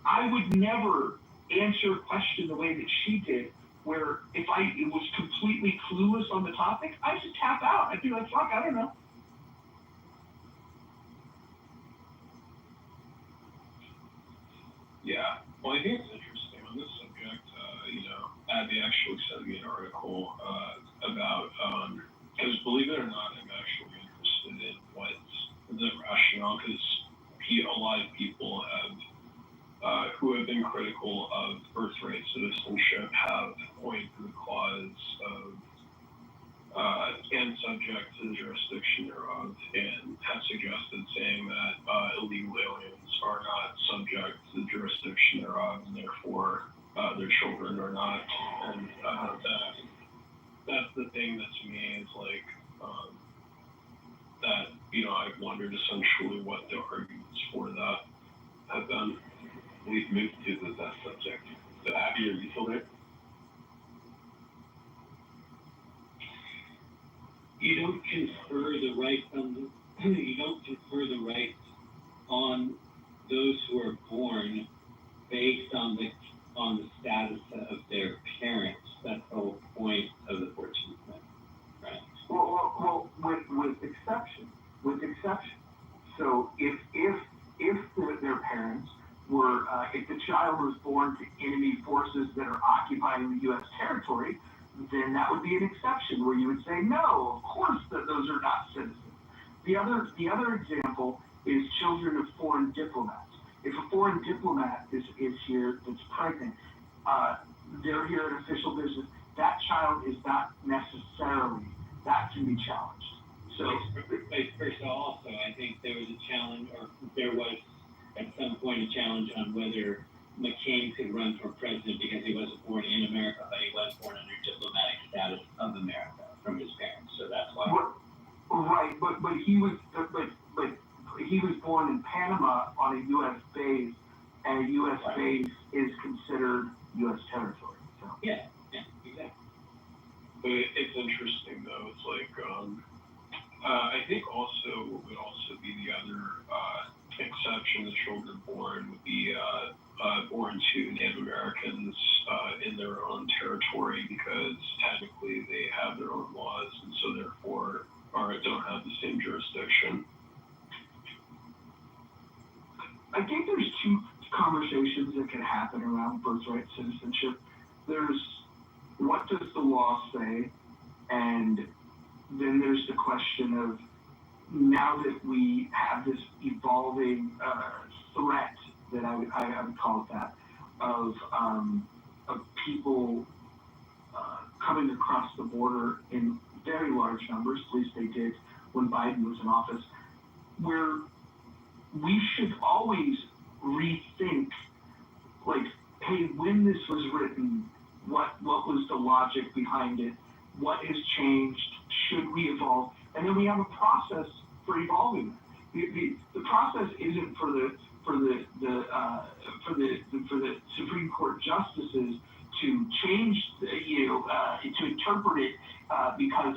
I would never answer a question the way that she did, where if I was completely clueless on the topic, I'd just tap out. I'd be like, fuck, I don't know. Yeah, well, I think it's interesting on this subject. Abby actually sent me an article about, because believe it or not, I'm actually interested in what's the rationale, because a lot of people who have been critical of birthright citizenship have pointed to the clause of and subject to the jurisdiction thereof, and have suggested saying that illegal aliens are not subject to the jurisdiction thereof, and therefore their children are not. And that's the thing that to me is like that. I've wondered essentially what the arguments for that have been. We've moved to that subject. So Abby, are you still there? you don't confer the rights on you don't confer the rights on those who are born based on the status of their parents. That's the whole point of the 14th Amendment, right? Well, with exception. So if their parents were, if the child was born to enemy forces that are occupying the U.S. territory, then that would be an exception where you would say, no, of course that those are not citizens. The other example is children of foreign diplomats. If a foreign diplomat is here that's pregnant, they're here in official business, that child is not necessarily, that can be challenged. So, vice versa also, I think there was a challenge, or there was at some point a challenge on whether McCain could run for president because he wasn't born in America, but he was born under diplomatic status of America from his parents. So that's why. Right, but he was born in Panama on a U.S. base, and a U.S. base is considered U.S. territory. So. Yeah, exactly. But it's interesting though. It's like I think also what would also be the other exception: the children born would be born to Native Americans in their own territory, because technically they have their own laws, and so therefore don't have the same jurisdiction. I think there's two conversations that can happen around birthright citizenship. There's what does the law say, and then there's the question of, now that we have this evolving threat, that I would call it that, of people coming across the border in very large numbers, at least they did when Biden was in office, where we should always rethink, like, hey, when this was written, what was the logic behind it? What has changed? Should we evolve? And then we have a process for evolving. The process isn't for the Supreme Court justices to change, to interpret it because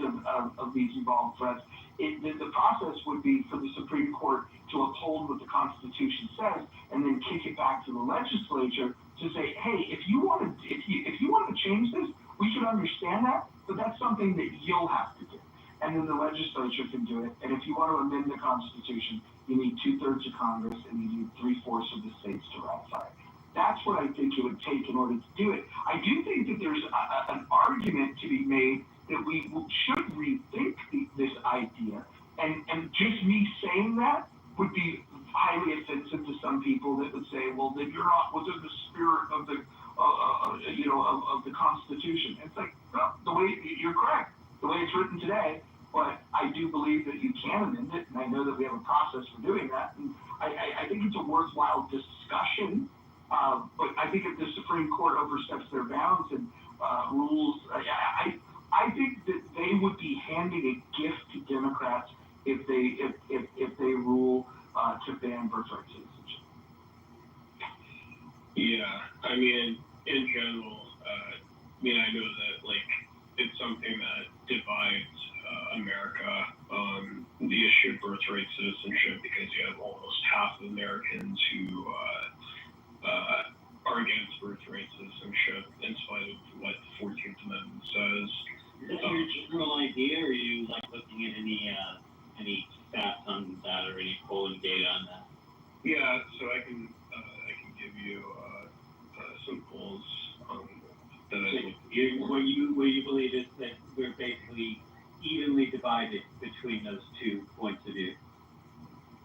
of these evolved threats. The process would be for the Supreme Court to uphold what the Constitution says, and then kick it back to the legislature to say, hey, if you want to change this, we should understand that, but that's something that you'll have to do. And then the legislature can do it. And if you want to amend the Constitution, you need 2/3 of Congress, and you need 3/4 of the states to ratify it. That's what I think it would take in order to do it. I do think that there's an argument to be made that we should rethink this idea. And just me saying that would be highly offensive to some people that would say, well, then you're not within the spirit of the of the Constitution. It's like, no, you're correct, the way it's written today. But I do believe that you can amend it, and I know that we have a process for doing that. And I think it's a worthwhile discussion. But I think if the Supreme Court oversteps their bounds and rules, I think that they would be handing a gift to Democrats if they rule to ban birthright citizenship. Yeah, I mean, in general, I know that it's something that divides America, the issue of birthright citizenship, because you have almost half of Americans who are against birthright citizenship in spite of what the 14th Amendment says. Is that your general idea, or are you looking at any stats on that or any polling data on that? Yeah, so I can give you some polls that I looked. What you believe is that we're basically evenly divided between those 2 points of view.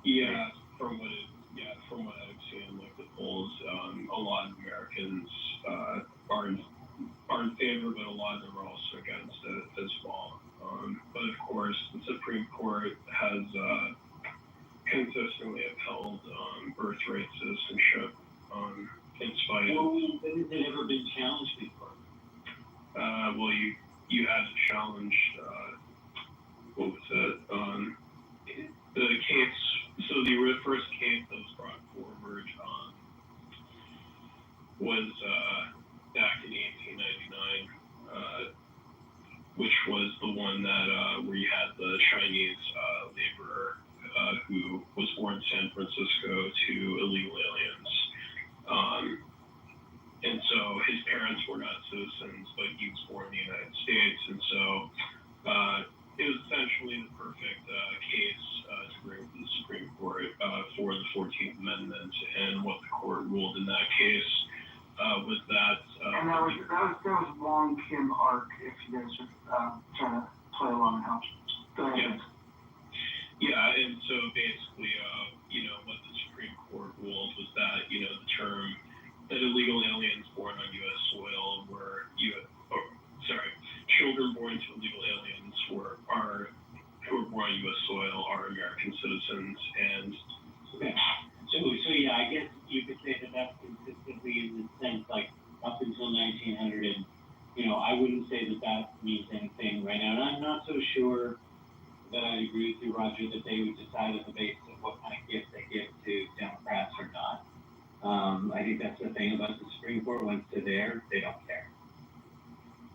Yeah, from what I've seen, the polls, a lot of Americans are in favor, but a lot of them are also against it as well. But of course, the Supreme Court has consistently upheld birthright citizenship in spite of. Well, has it ever been challenged before? Well, you had it challenged. What was it? The case. So the first case that was brought forward was back in 1899. which was the one that where you had the Chinese laborer who was born in San Francisco to illegal aliens. And so his parents were not citizens, but he was born in the United States. And so it was essentially the perfect case to bring to the Supreme Court for the 14th Amendment. And what the court ruled in that case was that. And that was Wong Kim Ark, if you guys are trying to play along now. Go ahead. Yeah, and so basically, what the Supreme Court ruled was that, the term that illegal aliens born on U.S. soil children born to illegal aliens who are born on U.S. soil are American citizens, and so yeah, I guess you could say that that's consistently in the sense, like, up until 1900, and, I wouldn't say that means anything right now, and I'm not so sure that I agree with you, Roger, that they would decide on the basis of what kind of gift they give to Democrats or not. I think that's the thing about the Supreme Court. Once they're there, they don't care.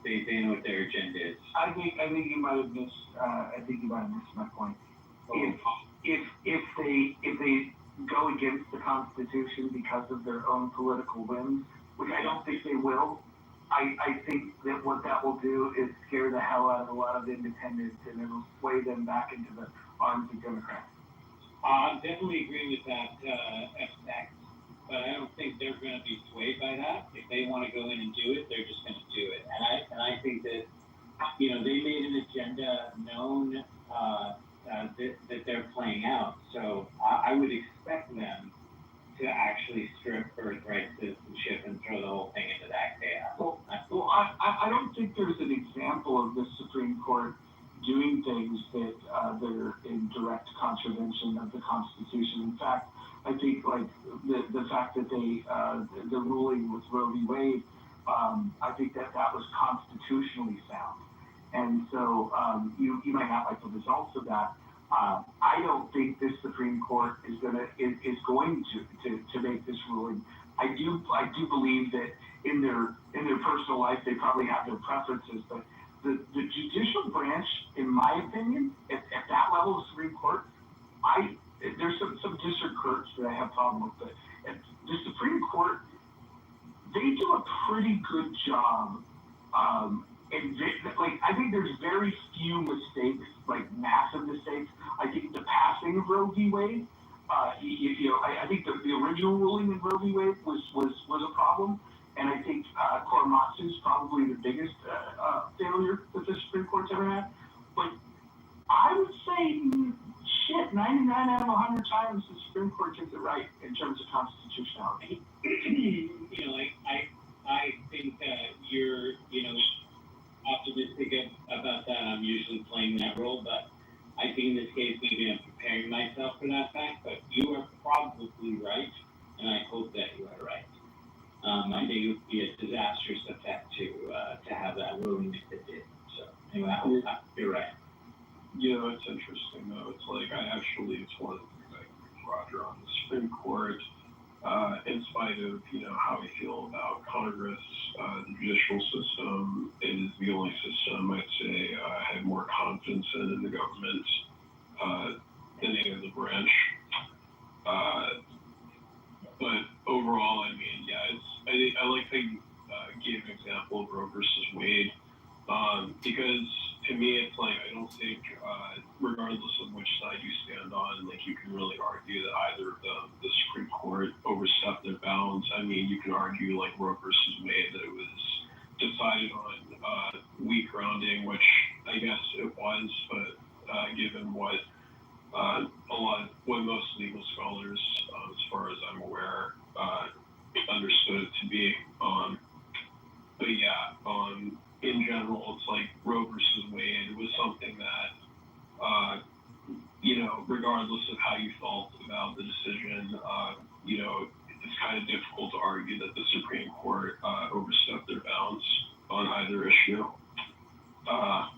They know what their agenda is. I think you might have missed. I think you might have missed my point. If they go against the Constitution because of their own political whims, which I don't think they will, I think that what that will do is scare the hell out of a lot of independents, and it'll sway them back into the arms of Democrats. I'm definitely agreeing with that aspect, but I don't think they're going to be swayed by that. If they want to go in and do it, they're just going to do it. And I think that, they made an agenda known that they're playing out. So I would expect them to actually strip birthright citizenship and throw the whole thing into that chaos. Well, I don't think there's an example of the Supreme Court doing things that are in direct contravention of the Constitution. In fact, I think like the fact that the ruling with Roe v. Wade, I think that was constitutionally sound, and so you might not like the results of that. I don't think this Supreme Court is going to make this ruling. I do believe that in their personal life they probably have their preferences, but the judicial branch, in my opinion, at that level of Supreme Court, there's some district courts that I have problem with, but at the Supreme Court, they do a pretty good job. I think there's very few mistakes, like massive mistakes. I think the passing of Roe v. Wade, I think the original ruling in Roe v. Wade was a problem, and I think Korematsu is probably the biggest failure that the Supreme Court's ever had. But I would say, 99 out of 100 times the Supreme Court gets it right in terms of constitutionality. I think that you're, optimistic about that. I'm usually playing that role, but I think in this case maybe I'm preparing myself for that fact. But you are probably right, and I hope that you are right. I think it would be a disastrous effect to have that ruling if it did. So anyway, I hope you're right. It's interesting though. It's like it's one of the things I agree with Roger on the Supreme Court. In spite of how we feel about Congress, the judicial system is the only system I'd say I have more confidence in the government than any other branch. But overall, I like how you gave an example of Roe versus Wade, because to me it's like I don't think, regardless of which side you stand on, like you can really argue that either of them, the Supreme Court overstepped their bounds. I mean, you can argue like Roe versus Wade that it was decided on weak grounding, which I guess it was, but given what most legal scholars, as far as I'm aware, understood it to be. But yeah, in general, it's like Roe versus Wade was something that, regardless of how you felt about the decision, it's kind of difficult to argue that the Supreme Court overstepped their bounds on either issue. Are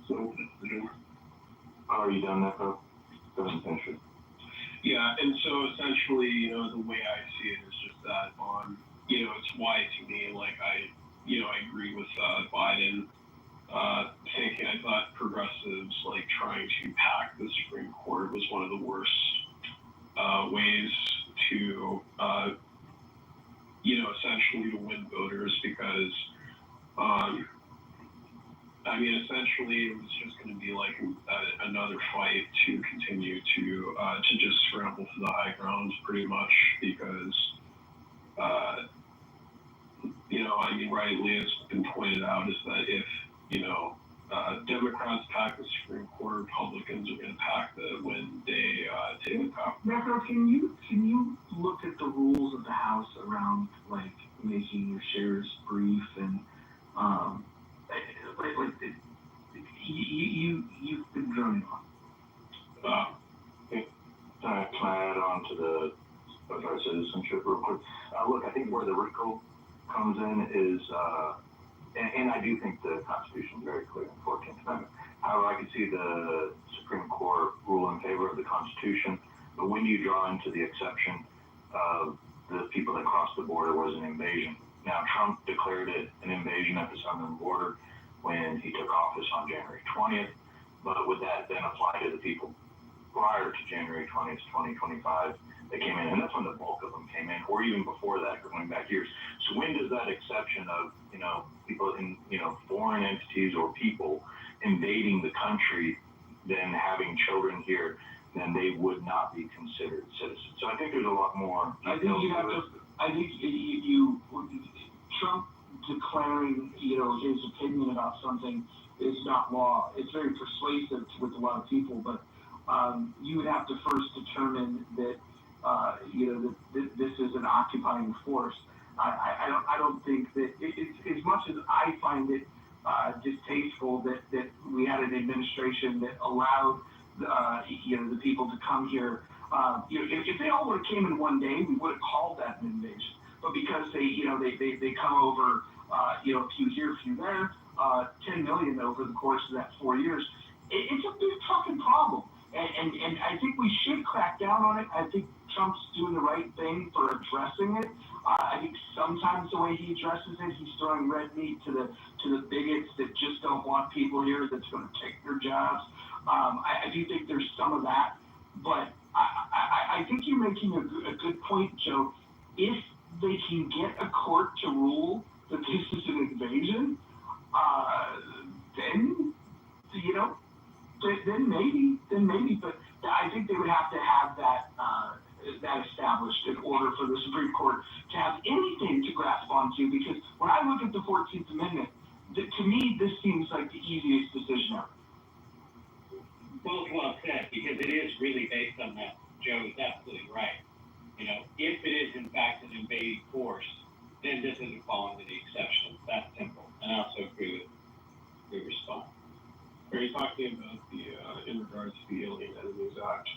you done, Nico? Yeah, and so essentially, the way I see it is just that it's why to me, like I agree with Biden thinking. I thought progressives like trying to pack the Supreme Court was one of the worst ways to, essentially to win voters because, essentially it was just going to be like another fight to continue to just scramble for the high ground, pretty much, because, rightly it's been pointed out is that if, Democrats pack the Supreme Court, Republicans are going to pack when they take the top. Becca, can you look at the rules of the House around like making your shares brief and you've been droning on. Can I add on to the citizenship real quick? Look, I think where the wrinkle comes in is, and I do think the Constitution is very clear in the 14th Amendment. However, I can see the Supreme Court rule in favor of the Constitution, but when you draw into the exception of the people that crossed the border was an invasion. Now, Trump declared it an invasion at the southern border when he took office on January 20th, but would that then apply to the people prior to January 20th, 2025, that came in, and that's when the bulk of them came in, or even before that, going back years. So when does that exception of, people in, foreign entities or people invading the country, then having children here, then they would not be considered citizens. So I think there's a lot more. I think Trump declaring, his opinion about something is not law. It's very persuasive with a lot of people, but you would have to first determine that, that this is an occupying force. I don't think that it's as much as I find it distasteful that we had an administration that allowed the people to come here. If they all would have came in one day, we would have called that an invasion. But because they come over, a few here, a few there, 10 million over the course of that 4 years, it's a big fucking problem. And I think we should crack down on it. I think Trump's doing the right thing for addressing it. I think sometimes the way he addresses it, he's throwing red meat to the bigots that just don't want people here, that's going to take their jobs. I do think there's some of that, but I think you're making a good point, Joe. If they can get a court to rule that this is an invasion, then maybe, but I think they would have to have that established in order for the Supreme Court to have anything to grasp onto, because when I look at the 14th Amendment, to me, this seems like the easiest decision ever. Both well said, because it is really based on that. Joe is absolutely right. If it is in fact an invading force, then this isn't falling into the exception. That's simple. And I also agree with your response. Are you talking about in regards to the Alien Enemies Act?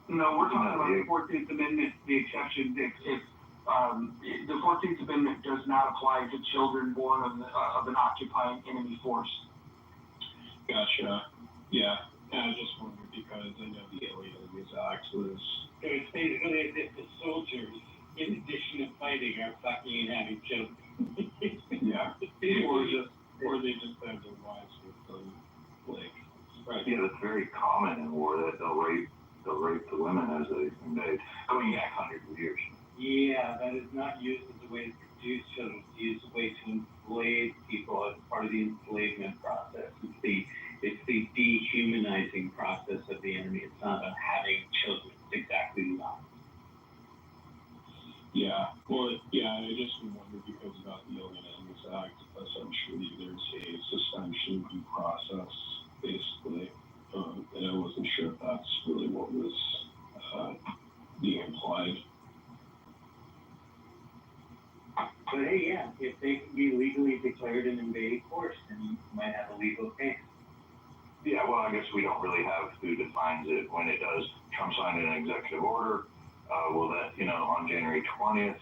No, we're talking about the 14th Amendment, the exception. If the 14th Amendment does not apply to children born of an occupying enemy force. Gotcha. Yeah. I just wondered because I know the Alien Enemies Act was. So it's basically as if the soldiers, in addition to fighting, are fucking and having children. Yeah. Or they just have their wives with them, like. Right. Yeah, that's very common in war that they'll rape the women as they invade, going back hundreds of years. Yeah, that is not used as a way to produce children. It's used as a way to enslave people as part of the enslavement process. It's the dehumanizing process of the enemy. It's not about having children. It's exactly the opposite. Yeah. Well, yeah, I just wondered because about the Alien Enemies Act, essentially there's a suspension due process, basically. And I wasn't sure if that's really what was being implied. But hey, yeah, if they can be legally declared an invading force, then you might have a legal case. Yeah, well, I guess we don't really have who defines it when it does. Trump signed an executive order. Will that, on January 20th,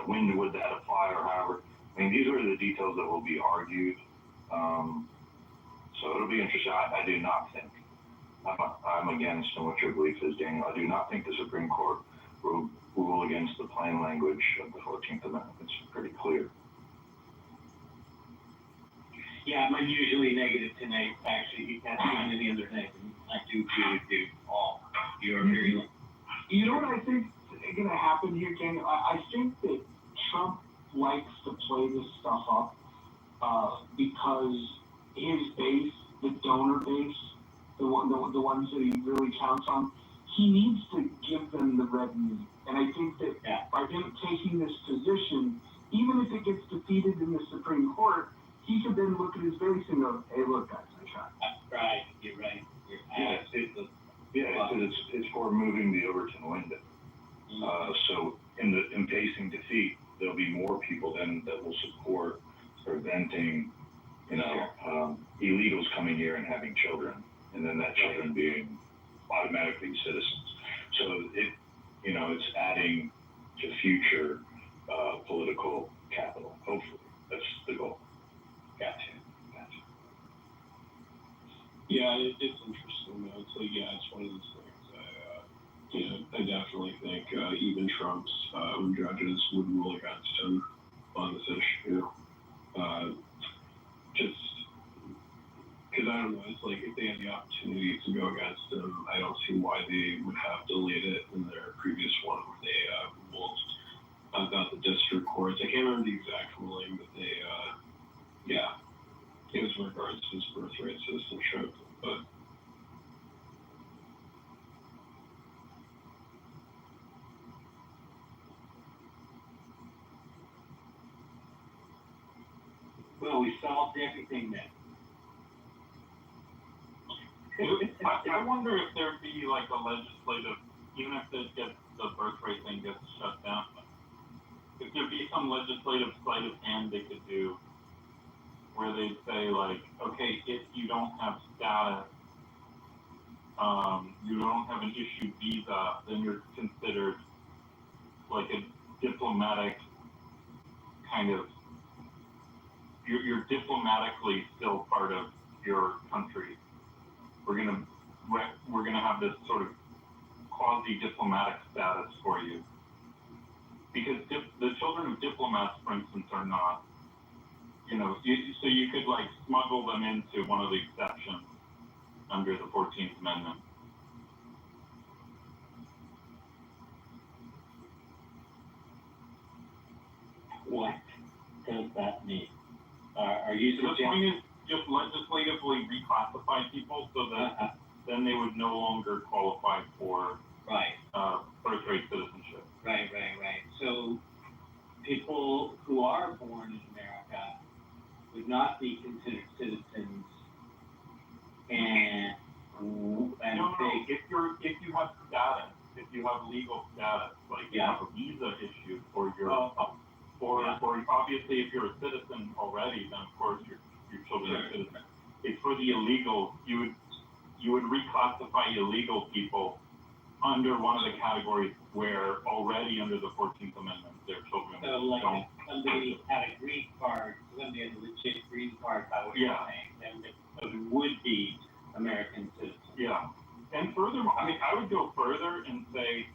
when would that apply or however? I mean, these are the details that will be argued. So it'll be interesting. I do not think, I'm against in what your belief is, Daniel. I do not think the Supreme Court will rule against the plain language of the 14th Amendment. It's pretty clear. Yeah, I'm usually negative tonight, actually, because I'm in the other night, and I do agree with you all. You're very. You know what I think is going to happen here, Ken? I think that Trump likes to play this stuff up because his base, the donor base, the ones that he really counts on, he needs to give them the red meat. And I think that by him taking this position, even if it gets defeated in the Supreme Court, he could then look at his base and go, hey, look, guys, I tried. Right, you're right. It's for moving the Overton window. So in facing defeat, there'll be more people then that will support preventing, illegals coming here and having children, and then that children being automatically citizens. So it's adding to future political capital. Hopefully, that's the goal. Gotcha. Yeah, it's interesting though. It's like, it's one of those things. I definitely think even Trump's judges would rule against him on this issue. Just because I don't know, it's like if they had the opportunity to go against him, I don't see why they would have delayed it in their previous one where they ruled about the district courts. I can't remember the exact ruling, but they, it was in regards to his birthright citizenship, but. Well, we solved everything then. I wonder if there'd be like a legislative, even if the birthright thing gets shut down, if there'd be some legislative sleight of hand they could do where they'd say like, okay, if you don't have status, you don't have an issued visa, then you're considered like a diplomatic kind of, you're diplomatically still part of your country. We're gonna have this sort of quasi-diplomatic status for you, because the children of diplomats, for instance, are not. So you could like smuggle them into one of the exceptions under the 14th Amendment. What does that mean? Are you suggesting just legislatively reclassify people so that then they would no longer qualify for birthright citizenship? Right. So people who are born in America would not be considered citizens, and if you have status, if you have legal status, like you have a visa issued for your, or obviously if you're a citizen already, then of course your children are citizens. It's for the illegals. You would reclassify illegal people under one of the categories where already under the 14th Amendment their children don't. If somebody had a green card, somebody had a legit green card, by what you're saying, then it would be American citizens. Yeah. And furthermore, I would go further and say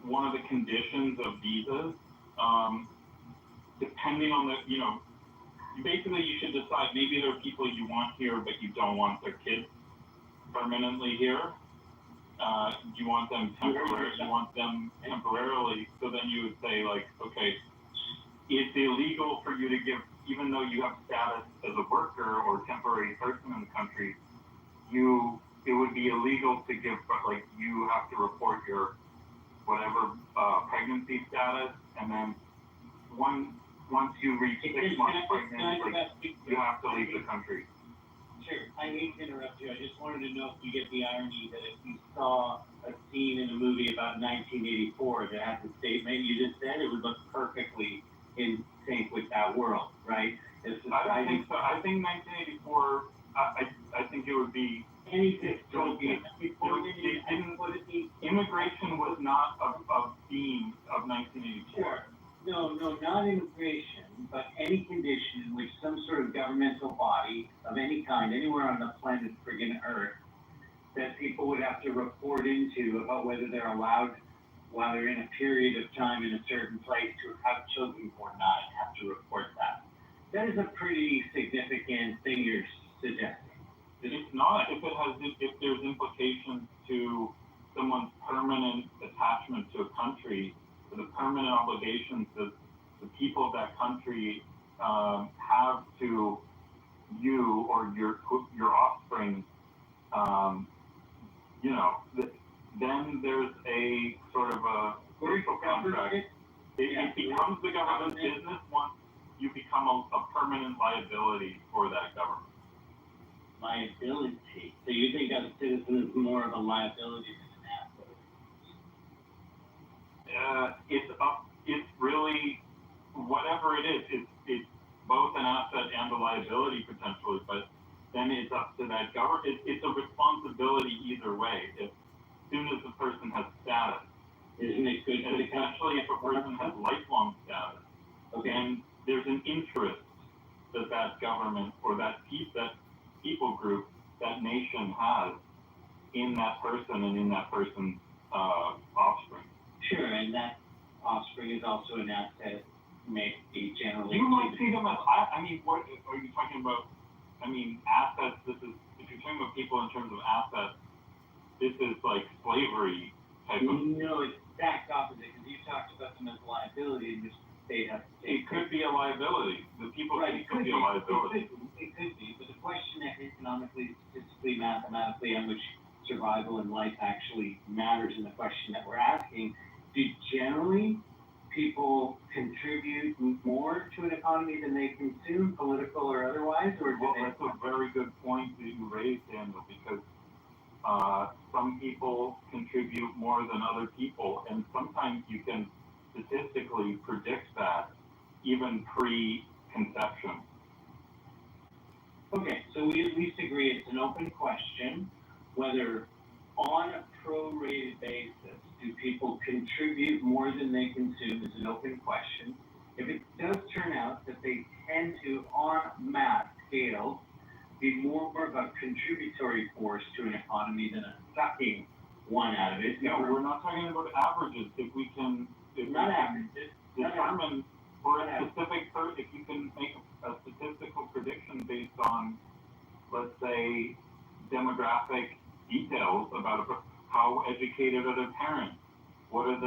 one of the conditions of visas, depending on basically you should decide maybe there are people you want here, but you don't want their kids permanently here. You want them temporarily, so then you would say like, okay, it's illegal for you to give, even though you have status as a worker or temporary person in the country, it would be illegal to give, like you have to report your whatever pregnancy status, and then once you reach 6 months pregnant, you have to leave the country. Sure, I hate to interrupt you. I just wanted to know if you get the irony that if you saw a scene in a movie about 1984 that had the statement you just said, it would look perfectly in sync with that world, right? I don't think so. I think 1984, I think it would be anything. Immigration was not a theme of 1984. Sure. No, not immigration, but any condition in which some sort of governmental body of any kind, anywhere on the planet friggin' Earth, that people would have to report into about whether they're allowed, while they're in a period of time in a certain place, to have children or not, have to report that. That is a pretty significant thing you're suggesting. It's not if there's implications to someone's permanent attachment to a country, or the permanent obligations that the people of that country have to you or your offspring. Then there's a sort of a social contract. It becomes the government's business once you become a permanent liability for that government. Liability. So you think a citizen is more of a liability than an asset? It's really whatever it is. It's both an asset and a liability potentially, but then it's up to that government. It's a responsibility either way. As soon as the person has status, isn't it good? And especially if a person has lifelong status, then there's an interest that government or that people group, that nation has in that person and in that person's offspring. Sure, and that offspring is also an asset, maybe generally. You might see them as, what are you talking about? Assets, if you're talking about people in terms of assets, this is like slavery type of. No, it's exact opposite, because you talked about them as liability, and the state has to take. It could be a liability. The people think it could be a liability. It could be, but the question economically, statistically, mathematically, on which survival in life actually matters in the question that we're asking, do generally people contribute more to an economy than they consume, political or otherwise? Or that's a very good point that you raised, Daniel, because some people contribute more than other people, and sometimes you can statistically predict that even pre-conception. Okay, so we at least agree it's an open question whether on a prorated basis do people contribute more than they consume is an open question. If it does turn out that they tend to, on mass scale, be more of a contributory force to an economy than a sucking one out of it. No, we're not talking about averages. If we can determine for a specific person, if you can make a statistical prediction based on, let's say, demographic details about how educated are the parents, what is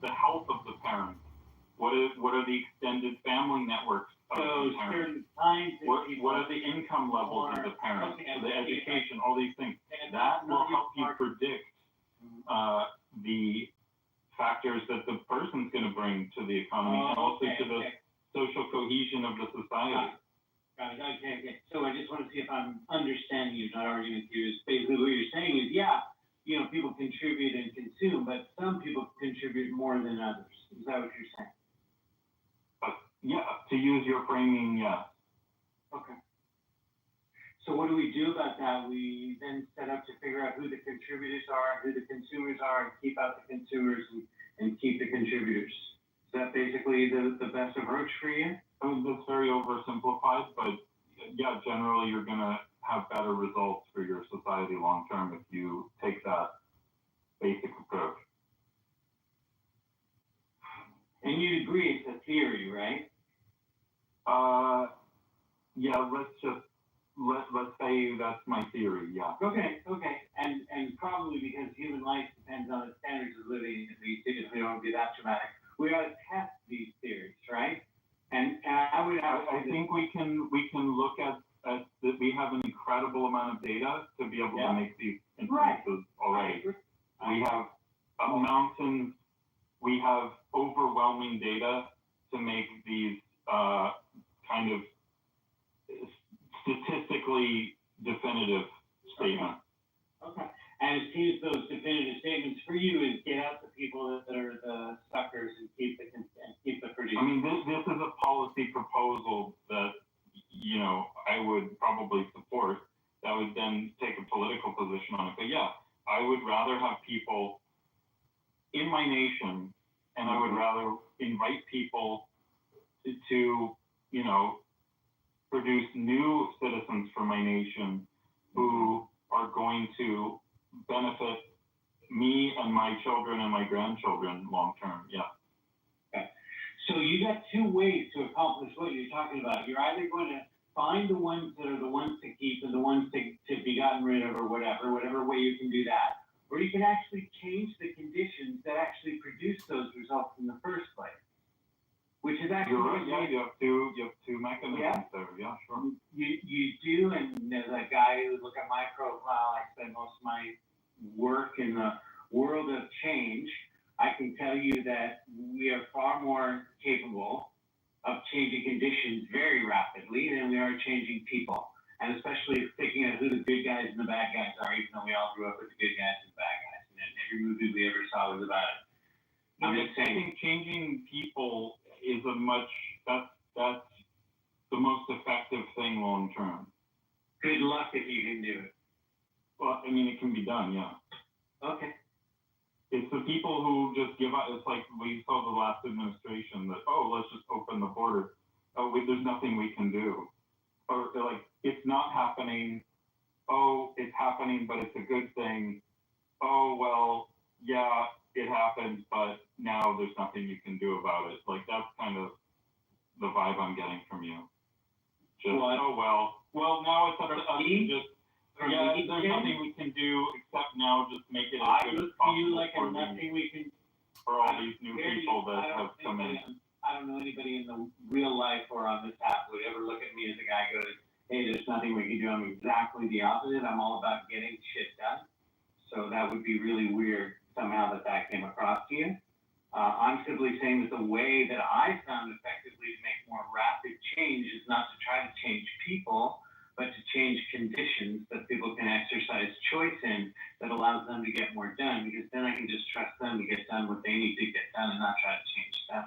the health of the parents, what are the extended family networks of the parents, what are the income levels of the parents, the education, all these things. That will help you predict the factors that the person's going to bring to the economy and also to the social cohesion of the society. Got it. Okay. So I just want to see if I'm understanding you, not arguing with you. Basically, what you're saying is, people contribute and consume, but some people contribute more than others. Is that what you're saying? To use your framing, yes. Okay. So what do we do about that? We then set up to figure out who the contributors are, who the consumers are, and keep out the consumers and keep the contributors. Is that basically the best approach for you? That's very oversimplified, but generally you're going to have better results for your society long term if you take that basic approach. And you agree it's a theory, right? Let's say that's my theory, yeah. Okay. And probably because human life depends on the standards of living, if we don't be that dramatic, we ought to test these theories, right? And I think we can look at that we have an incredible amount of data to be able to make these inferences already. We have mountains, we have overwhelming data to make these kind of statistically definitive statements. Okay. And it seems those definitive statements for you is get out the people that are the suckers and keep the producers. This is a policy proposal that I would probably support. That would then take a political position on it. But I would rather have people in my nation, and I would rather invite people to produce new citizens for my nation who are going to benefit me and my children and my grandchildren long term. Yeah. Okay. So you got two ways to accomplish what you're talking about. You're either going to find the ones that are the ones to keep and the ones to be gotten rid of or whatever way you can do that. Or you can actually change the conditions that actually produce those results in the first place. Which is actually You're right, yeah, you have two mechanisms there, yeah, sure. You do, and as a guy who look at my profile, I spend most of my work in the world of change. I can tell you that we are far more capable of changing conditions very rapidly than we are changing people. And especially picking out who the good guys and the bad guys are, even though we all grew up with the good guys and the bad guys. And every movie we ever saw was about it. I'm just saying. I think changing people is that's the most effective thing long term. Good luck if you can do it. Well, I mean, it can be done, yeah. Okay. It's the people who just give up. It's like we saw the last administration that, let's just open the border. There's nothing we can do. Or they're like, it's not happening. It's happening, but it's a good thing. Well, yeah, it happened, but now there's nothing you can do about it. Like, that's kind of the vibe I'm getting from you. Just, well, now it's up to us to just, there's nothing we can do except now just make it as good as possible like a nothing we can for all these new people that have come in. I don't know anybody in the real life or on this app would ever look at me as a guy who goes, hey, there's nothing we can do. I'm exactly the opposite. I'm all about getting shit done. So that would be really weird somehow that came across to you. I'm simply saying that the way that I found effectively to make more rapid change is not to try to change people, but to change conditions that people can exercise choice in that allows them to get more done, because then I can just trust them to get done what they need to get done and not try to change them.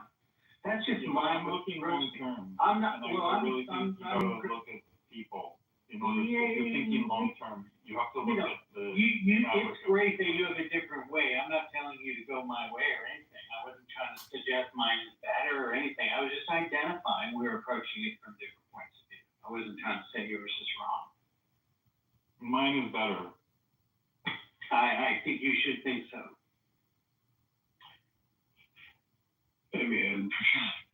That's just I'm looking long term. I'm not, I really think you gotta look at people. In order if you're thinking long term, you have to look at the... It's great that you have a different way. I'm not telling you to go my way or anything. I wasn't trying to suggest mine is better or anything. I was just identifying we were approaching it from different points of view. I wasn't trying to say yours is wrong. Mine is better. I think you should think so. I mean,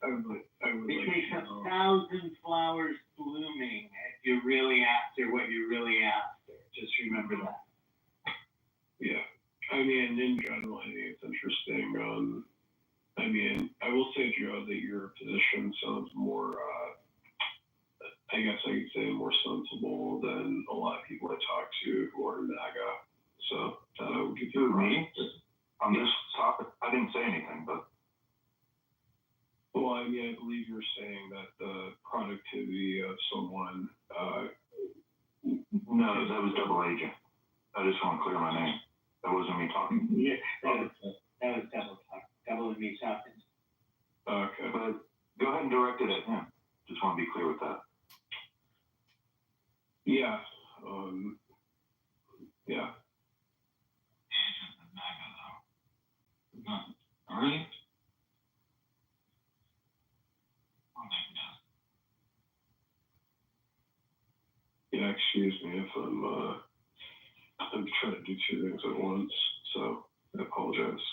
I would it takes 1,000 flowers blooming if you're really after what you're really after. Just remember that. Yeah. I mean, in general, I think it's interesting. I mean, I will say, Joe, that your position sounds more, I guess I could say more sensible than a lot of people I talk to who are MAGA. So that I would give you me? On this topic, I didn't say anything, but. Well, I mean, I believe you're saying that the productivity of someone. No, that was double agent. I just want to clear my name. That wasn't me talking. Yeah, that was double talk. Double and me talking. Okay. But go ahead and direct it at him. Just want to be clear with that. Yeah. Yeah. Are you? Yeah, excuse me if I'm trying to do two things at once, so I apologize.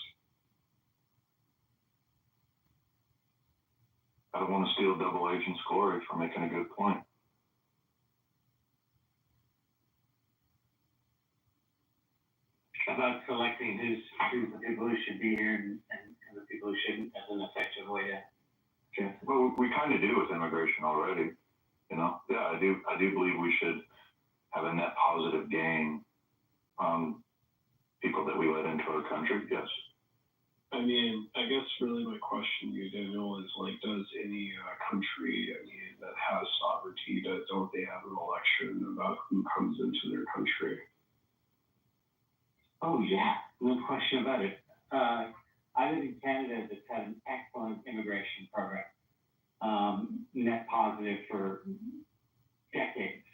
I don't want to steal double agent's glory for making a good point. About selecting who's the people who should be here and the people who shouldn't as an effective way to address it. Well, we kind of do with immigration already. You know, yeah, I do believe we should have a net positive gain on people that we let into our country. Yes. I mean, I guess really my question to you, Daniel, is like, does any country, I mean, that has sovereignty, don't they have an election about who comes into their country? Oh yeah, no question about it. I live in Canada that's had an excellent immigration program. Net positive for decades,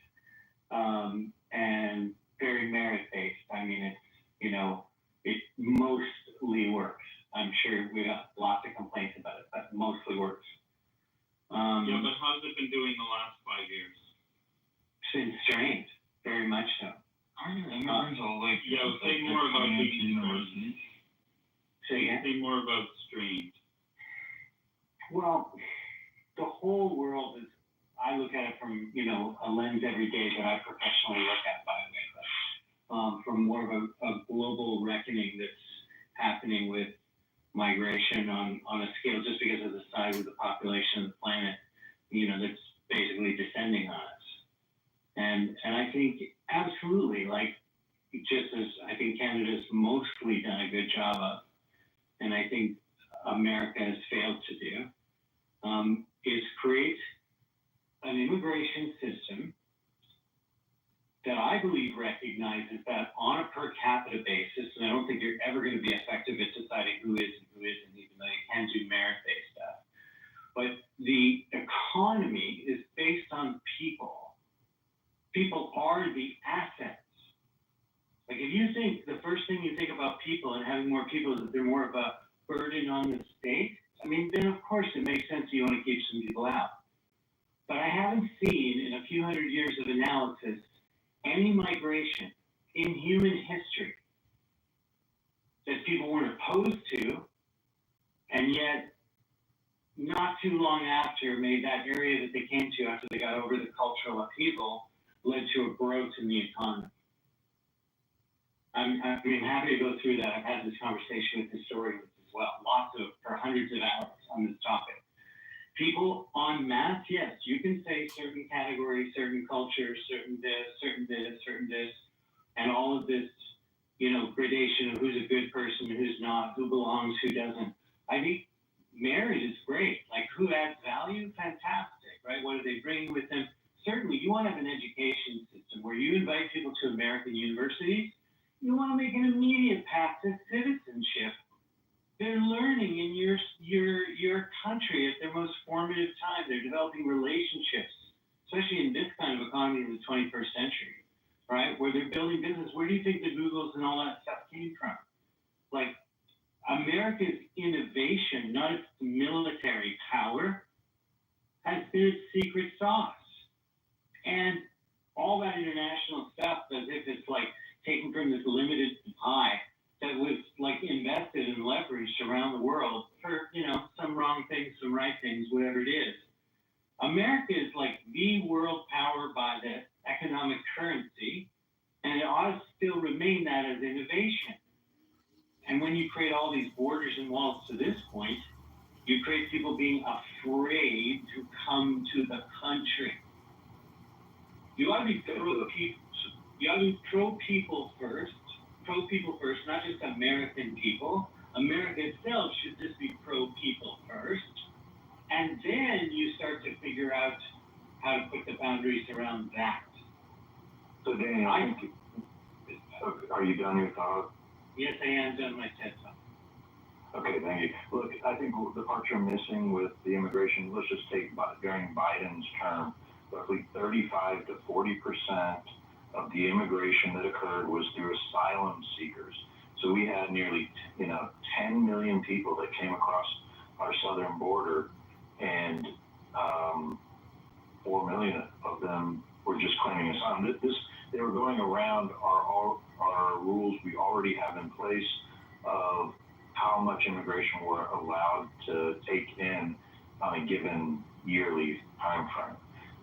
and very merit-based. I mean, it's, you know, it mostly works. I'm sure we got lots of complaints about it, but mostly works. Yeah, but how's it been doing the last 5 years? It's been strained, very much so. Aren't your immigrants all like? Yeah, say more about the universities. Say more about strained. Well, Well, the whole world is, I look at it from, a lens every day that I professionally look at, by the way, but from more of a global reckoning that's happening with migration on a scale just because of the size of the population of the planet, that's basically descending on us. And I think absolutely, like, just as I think Canada's mostly done a good job of, and I think America has failed to do, is create an immigration system that I believe recognizes that on a per capita basis, and I don't think you're ever going to be effective at deciding who is and who isn't, even though you can do merit-based stuff. But the economy is based on people. People are the assets. Like, if you think the first thing you think about people and having more people is that they're more of a burden on the state, I mean, then of course it makes sense you want to keep some people out. But I haven't seen in a few hundred years of analysis any migration in human history that people weren't opposed to, and yet not too long after made that area that they came to after they got over the cultural upheaval led to a growth in the economy. I'm happy to go through that. I've had this conversation with historians as well, for hundreds of hours on this topic. People en masse, yes, you can say certain categories, certain cultures, certain this, and all of this, gradation of who's a good person, who's not, who belongs, who doesn't. I think merit is great. Like, who adds value? Fantastic, right? What do they bring with them? Certainly, you want to have an education system where you invite people to American universities. You want to make an immediate path to citizenship. They're learning in your country at their most formative time. They're developing relationships, especially in this kind of economy in the 21st century, right? Where they're building business. Where do you think the Googles and all that stuff came from? Like, America's innovation, not its military power, has been its secret sauce. And all that international stuff, as if it's like taken from this limited pie that was like invested and leveraged around the world for, some wrong things, some right things, whatever it is. America is like the world power by the economic currency, and it ought to still remain that as innovation. And when you create all these borders and walls to this point, you create people being afraid to come to the country. You ought to be pro people first, not just American people. America itself should just be pro people first. And then you start to figure out how to put the boundaries around that. So Daniel, are you done your thought? Yes, I am done my TED talk. Okay, thank you. Look, I think the part you're missing with the immigration, let's just take during Biden's term, roughly 35 to 40% of the immigration that occurred was through asylum seekers. So we had nearly, 10 million people that came across our southern border, and 4 million of them were just claiming asylum. They were going around our rules we already have in place of how much immigration we're allowed to take in on a given yearly time frame.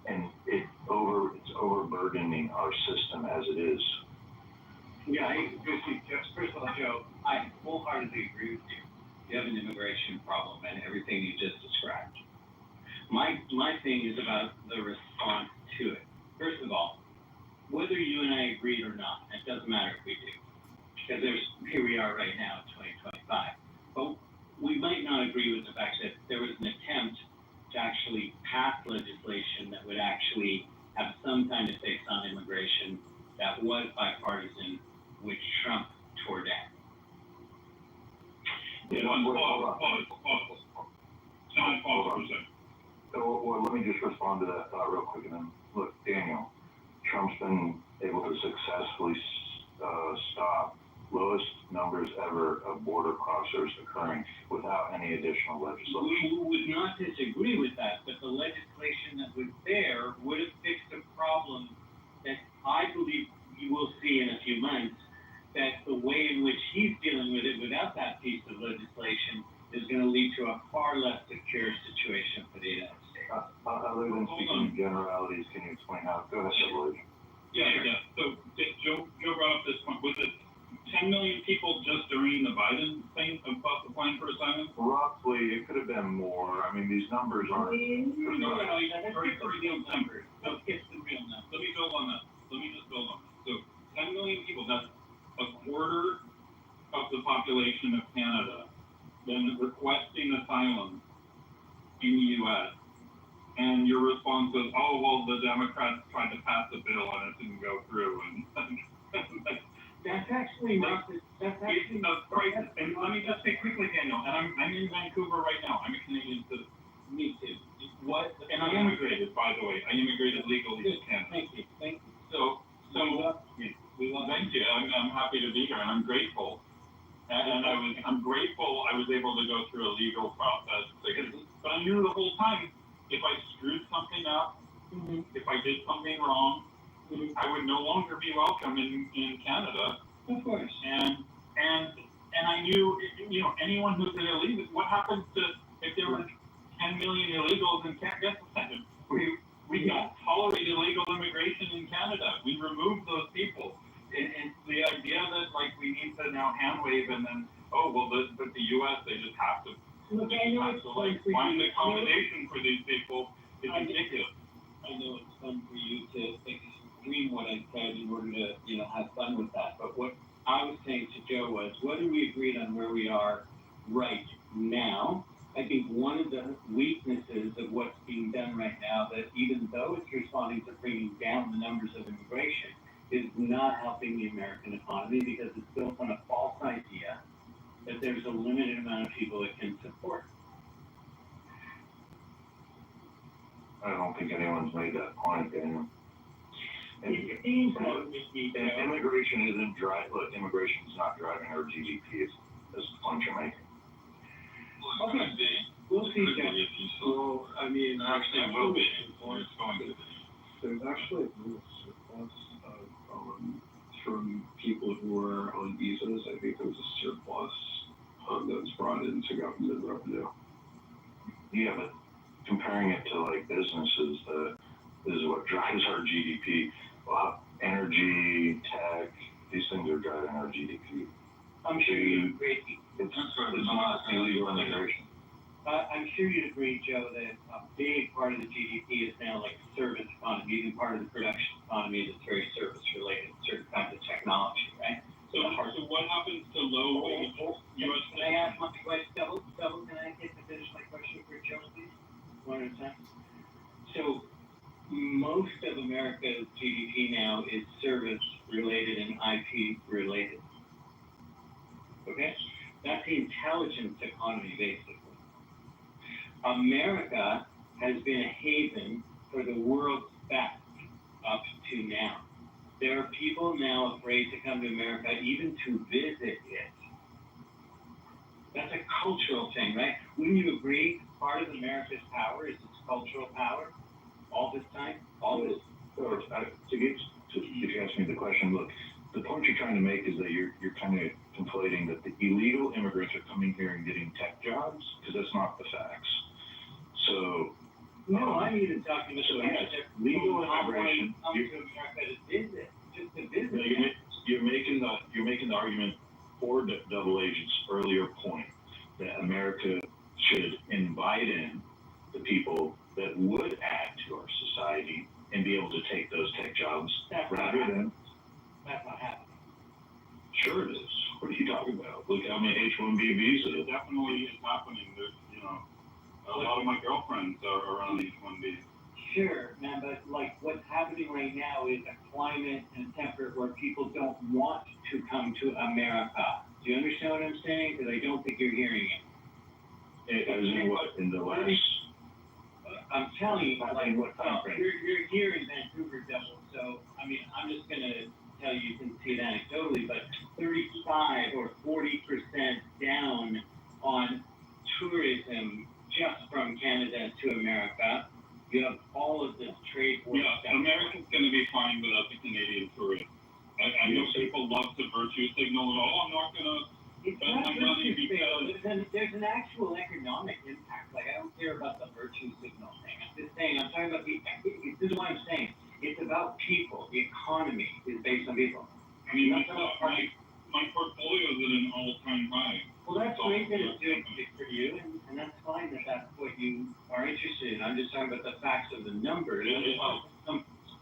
And it's overburdening our system as it is. Yeah, first of all, Joe, I wholeheartedly agree with you. You have an immigration problem and everything you just described. My thing is about the response to it. First of all, whether you and I agreed or not, it doesn't matter if we do, because here we are right now in 2025. But we might not agree with the fact that there was an attempt to actually pass legislation that would actually have some kind of fix on immigration that was bipartisan, which Trump tore down. Well, let me just respond to that thought real quick. And then, look, Daniel, Trump's been able to successfully stop lowest numbers ever of border crossers occurring without any additional legislation. We would not disagree with that, but the legislation that was there would have fixed a problem that I believe you will see in a few months, that the way in which he's dealing with it without that piece of legislation is going to lead to a far less secure situation for the United States. Other than speaking in generalities, can you explain how? Go ahead, Lloyd. Yeah. So Joe brought up this point. Was it 10 million people just during the Biden thing about applying for asylum? Roughly, it could have been more. I mean, these numbers aren't. No, let's get the real numbers. Let's get the real numbers. Let me build on that. Let me just build on that. So 10 million people, that's a quarter of the population of Canada, then requesting asylum in the U.S. And your response was, oh, well, the Democrats tried to pass a bill and it didn't go through. And that's actually not. That's actually a crisis. And let me just say quickly, Daniel, and I'm in Vancouver right now. I'm a Canadian citizen. Me too. What? And I immigrated, by the way. I immigrated legally to Canada. Thank you. So thank you. I'm happy to be here, and I'm grateful. And I'm grateful I was able to go through a legal process. But I knew the whole time, if I screwed something up, if I did something wrong, I would no longer be welcome in Canada. Of course. And I knew, anyone who's an illegal, what happens to if there were 10 million illegals in Canada? We don't tolerate illegal immigration in Canada. We remove those people. And the idea that we need to now hand wave and then but the U.S. they just have to find accommodation for these people is ridiculous. I know it's fun for you to extreme what I said in order to have fun with that. But what I was saying to Joe was, what do we agreed on where we are right now? I think one of the weaknesses of what's being done right now, that even though it's responding to bringing down the numbers of immigration, is not helping the American economy because it's built on a false idea that there's a limited amount of people it can support. I don't think anyone's made that point, Daniel. And immigration isn't immigration is not driving our GDP. Is the point you're making? Okay. We'll see. Well, I mean, Actually, it will be. Or it's going to be. There's actually a real surplus from people who are on visas. I think there's a surplus that was brought into government revenue. Yeah, but comparing it to businesses, this is what drives our GDP. Well, energy, tech, these things are driving our GDP. I'm sure you'd agree. It's not illegal immigration. I'm sure you'd agree, Joe, that a big part of the GDP is now service economy, even part of the production economy that's very service related, certain kinds of technology, right? So what happens to low U.S. Can I ask my question? Double, can I get to finish my question for Joe, please? One at a time. So most of America's GDP now is service related and IP related. Okay? That's the intelligence economy, basically. America has been a haven for the world's best up to now. There are people now afraid to come to America even to visit it. That's a cultural thing, right? Wouldn't you agree? Part of America's power is its cultural power. All this time, all this. So, if you ask me the question, look, the point you're trying to make is that you're kind of conflating that the illegal immigrants are coming here and getting tech jobs, because that's not the facts. So. No, I'm even talking about legal immigration. Come to America to visit, just to visit. You're making the argument for Double Agent's earlier point that America should invite in the people that would add to our society and be able to take those tech jobs rather than. That's not happening. Sure it is. What are you talking about? Look, I mean, H-1B visa. It definitely is happening. There's, a lot of my girlfriends are on H-1B. Sure, man, but what's happening right now is a climate and temperate where people don't want to come to America. Do you understand what I'm saying? Because I don't think you're hearing it. As in what? In the last? I'm telling you, you're here in Vancouver, Devil. So, I mean, I'm just going to tell you can see it anecdotally, but 35 or 40% down on tourism just from Canada to America. You have all of this trade war. Yeah, America's going to be fine without the Canadian tourists. I know people love to virtue signal, I'm not going to It's But not my virtue money signal. There's an actual economic impact. Like, I don't care about the virtue signal thing. I'm just saying, I'm talking about this is what I'm saying. It's about people. The economy is based on people. I mean, my portfolio is at an all-time high. Well, that's great that it's doing it for you, and that's fine that that's what you are interested in. I'm just talking about the facts of the numbers.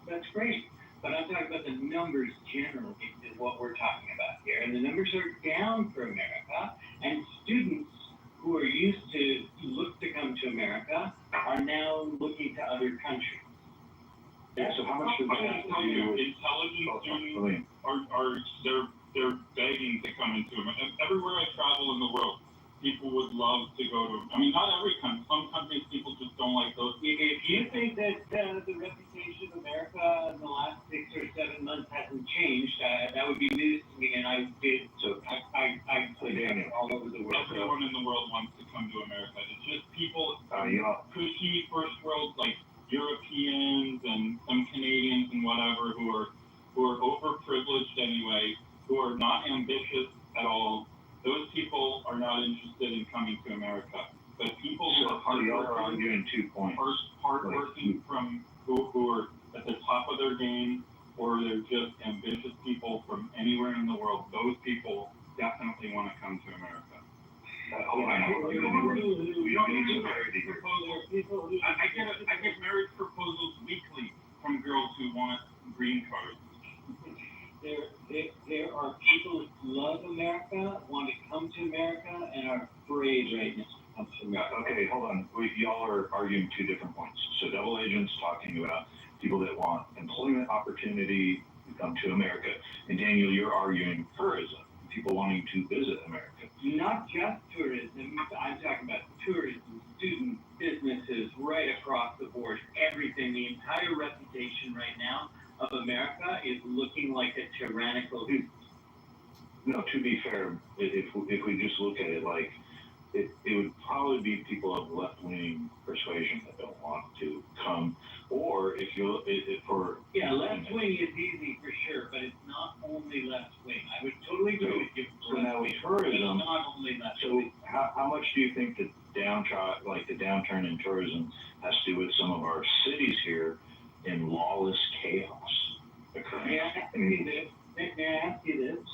That's great. But I'm talking about the numbers generally is what we're talking about here. And the numbers are down for America, and students who are used to look to come to America are now looking to other countries. Yeah, so how much does that have to do with Intelligent students they're begging to come into America. Everywhere I travel in the world, people would love to go to. I mean, not every country. Some countries people just don't like those. If you think that the reputation of America in the last 6 or 7 months hasn't changed, that would be news to me, and I did. So I put it all over the world. Everyone in the world wants to come to America. It's just people, cushy first world, like Europeans and some Canadians and whatever, who are overprivileged anyway, who are not ambitious at all. Those people are not interested in coming to America. But people who are arguing 2 points. Hardworking from who are at the top of their game, or they're just ambitious people from anywhere in the world, those people definitely want to come to America. We don't need marriage proposals. I get marriage proposals weekly from girls who want green cards. There are people who love America, want to come to America, and are afraid right now to come to America. Okay, hold on. Y'all are arguing 2 different points. So double agents talking about people that want employment opportunity to come to America. And Daniel, you're arguing tourism, people wanting to visit America. Not just tourism. I'm talking about tourism, students, businesses, right across the board. Everything. The entire reputation right now of America is looking like a tyrannical. No, to be fair, if we just look at it like, it would probably be people of left-wing persuasion that don't want to come, or if you for left-wing is easy for sure, but it's not only left-wing. I would totally agree with you. So now with tourism, not only left-wing. so how much do you think the downturn in tourism has to do with some of our cities here in lawless chaos occurring? May I ask you this?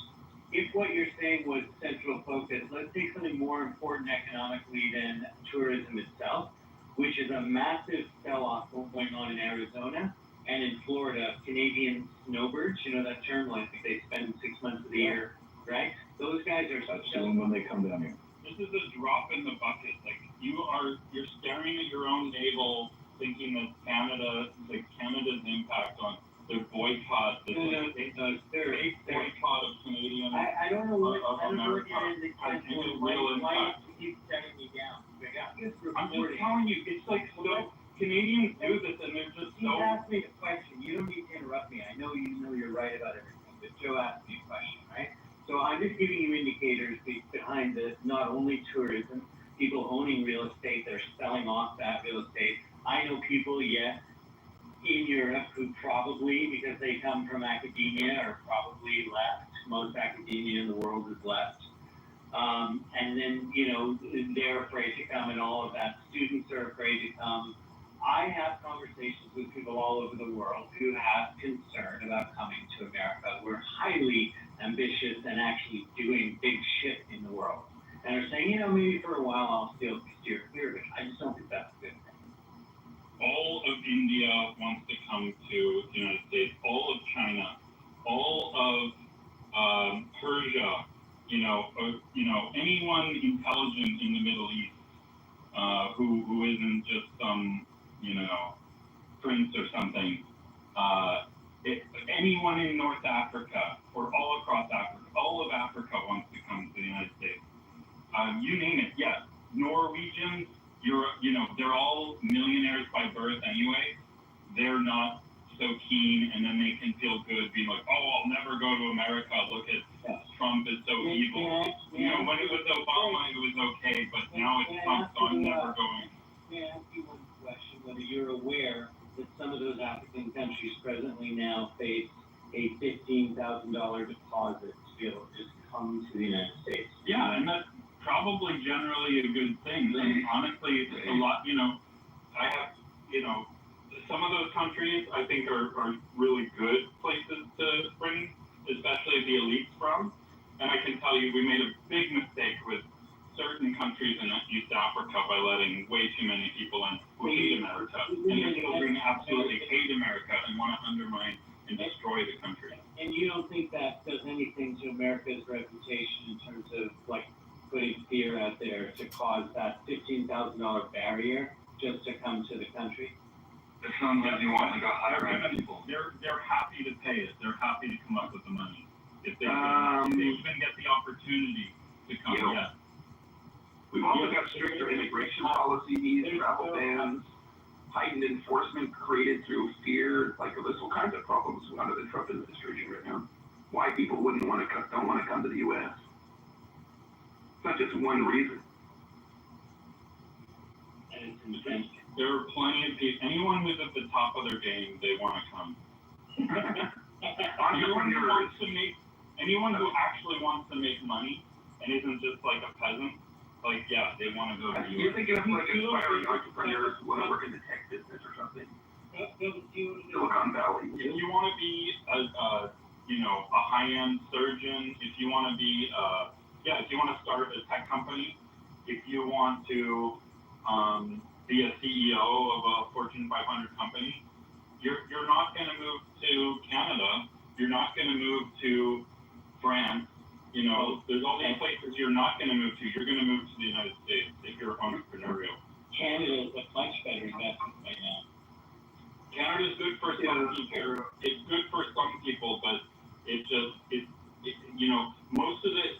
If what you're saying was central focus, let's take something more important economically than tourism itself, which is a massive sell-off going on in Arizona and in Florida. Canadian snowbirds, you know that term, like they spend 6 months of the year, right? Those guys are selling when they come down here. This is a drop in the bucket. Like you're staring at your own navel, thinking that Canada's impact on their boycott, boycott of Canadian. I don't know what America. why you keep setting me down. I'm just telling you, it's like so Canadians do this, and they're just so. He asked me a question. You don't need to interrupt me. I know you know you're right about everything, but Joe asked me a question, right? So I'm just giving you indicators behind this. Not only tourism, people owning real estate, they're selling off that real estate. I know people, yes, in Europe who probably, because they come from academia, are probably left. Most academia in the world is left. And then, they're afraid to come and all of that. Students are afraid to come. I have conversations with people all over the world who have concern about coming to America. We're highly ambitious and actually doing big shit in the world. And are saying, maybe for a while I'll still steer clear of it. I just don't think that's a good thing. All of India wants to come to the United States. All of China, all of Persia. Anyone intelligent in the Middle East who isn't just some prince or something. Anyone in North Africa or all across Africa, all of Africa wants to come to the United States. You name it, yes. Norwegians, they're all millionaires by birth anyway. They're not so keen, and then they can feel good being like, oh, I'll never go to America. Look at Trump is so evil. When it was Obama, it was okay, but now it's Trump, so I'm never going. May I ask you one question? Whether you're aware that some of those African countries presently now face a $15,000 deposit to be able to just come to the United States. Yeah, and that's probably generally a good thing. And honestly, a lot, I have, some of those countries I think are really good places to bring, especially the elites from. And I can tell you, we made a big mistake with certain countries in East Africa by letting way too many people in who hate America. And their children absolutely hate America and want to undermine and destroy the country. And you don't think that does anything to America's reputation in terms of like putting fear out there to cause that $15,000 barrier just to come to the country? It sounds like you want to go hire people. They're happy to pay it. They're happy to come up with the money. If they even get the opportunity to come, yeah. We've also got stricter immigration policies, travel bans, heightened enforcement created through fear. Like there's all kinds of problems under the Trump administration right now. Why people don't want to come to the U.S. It's not just one reason. And it's intense. There are plenty of people. Anyone who's at the top of their game, they want to come. Anyone who actually wants to make money and isn't just like a peasant, like they want to go to the You're thinking of like aspiring entrepreneurs who want to work in the tech business or something. Silicon Valley. If you want to be a high-end surgeon, if you want to be if you want to start a tech company, if you want to be a CEO of a Fortune 500 company, you're not going to move to Canada. You're not going to move to France. There's all these places you're not going to move to. You're going to move to the United States if you're entrepreneurial. Canada is a much better investment right now. Canada is good for some people. It's good for some people, but most of the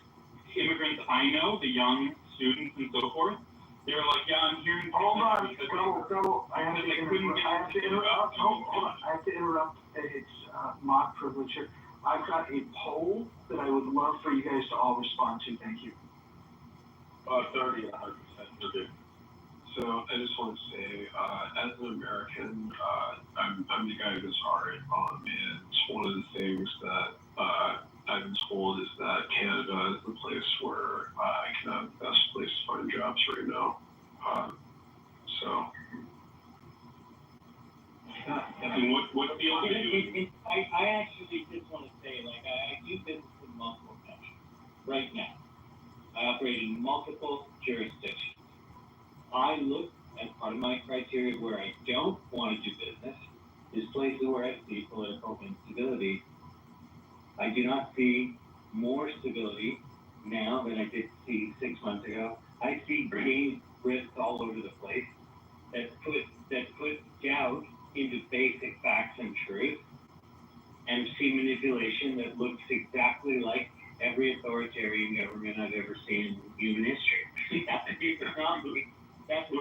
immigrants I know, the young students and so forth, they're like, I'm here in Hold on, because Trouble. I have to interrupt. I have to interrupt. It's mock privilege here. I've got a poll that I would love for you guys to all respond to. Thank you. 30, 100%. Okay. So I just want to say, as an American, I'm the guy who's hard, and one of the things that I've been told is that Canada is the place where I can have the best place to find jobs right now. What field are you in? I actually just want to say, I do business in multiple countries right now. I operate in multiple jurisdictions. I look as part of my criteria where I don't want to do business is places where I see political instability. I do not see more stability now than I did see 6 months ago. I see game risks all over the place that put doubt into basic facts and truth, and see manipulation that looks exactly like every authoritarian government I've ever seen in human history. That does not make It is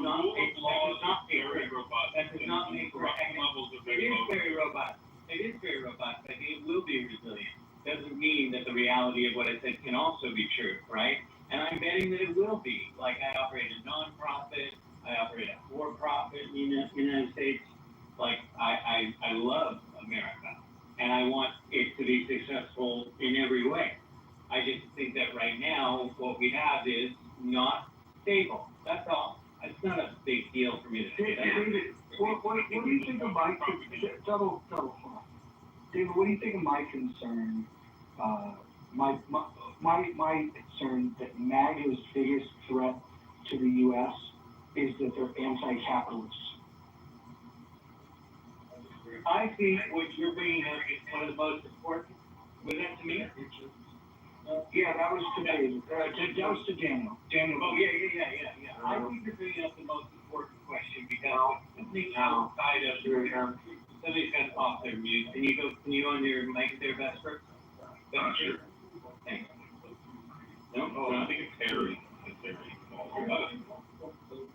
very robust. It is very robust. But it will be resilient. Doesn't mean that the reality of what I said can also be true, right? And I'm betting that it will be. Like I operate a non-profit, I operate a for-profit in the United States. Like I love America, and I want it to be successful in every way. I just think that right now what we have is not stable. That's all. It's not a big deal for me to say that. David, what do you think of my double? David, what do you think of my concern? My concern that MAGA's biggest threat to the U.S. is that they're anti-capitalist. I think what you're bringing up is one of the most important. Was that to me? Yeah, that was to David. That was to Daniel. Oh, yeah. I think you're bringing up the most important question because something outside of somebody's got off their mute. Can you go on your mic there, Vesper? Sure. Thanks. No, I think it's Harry.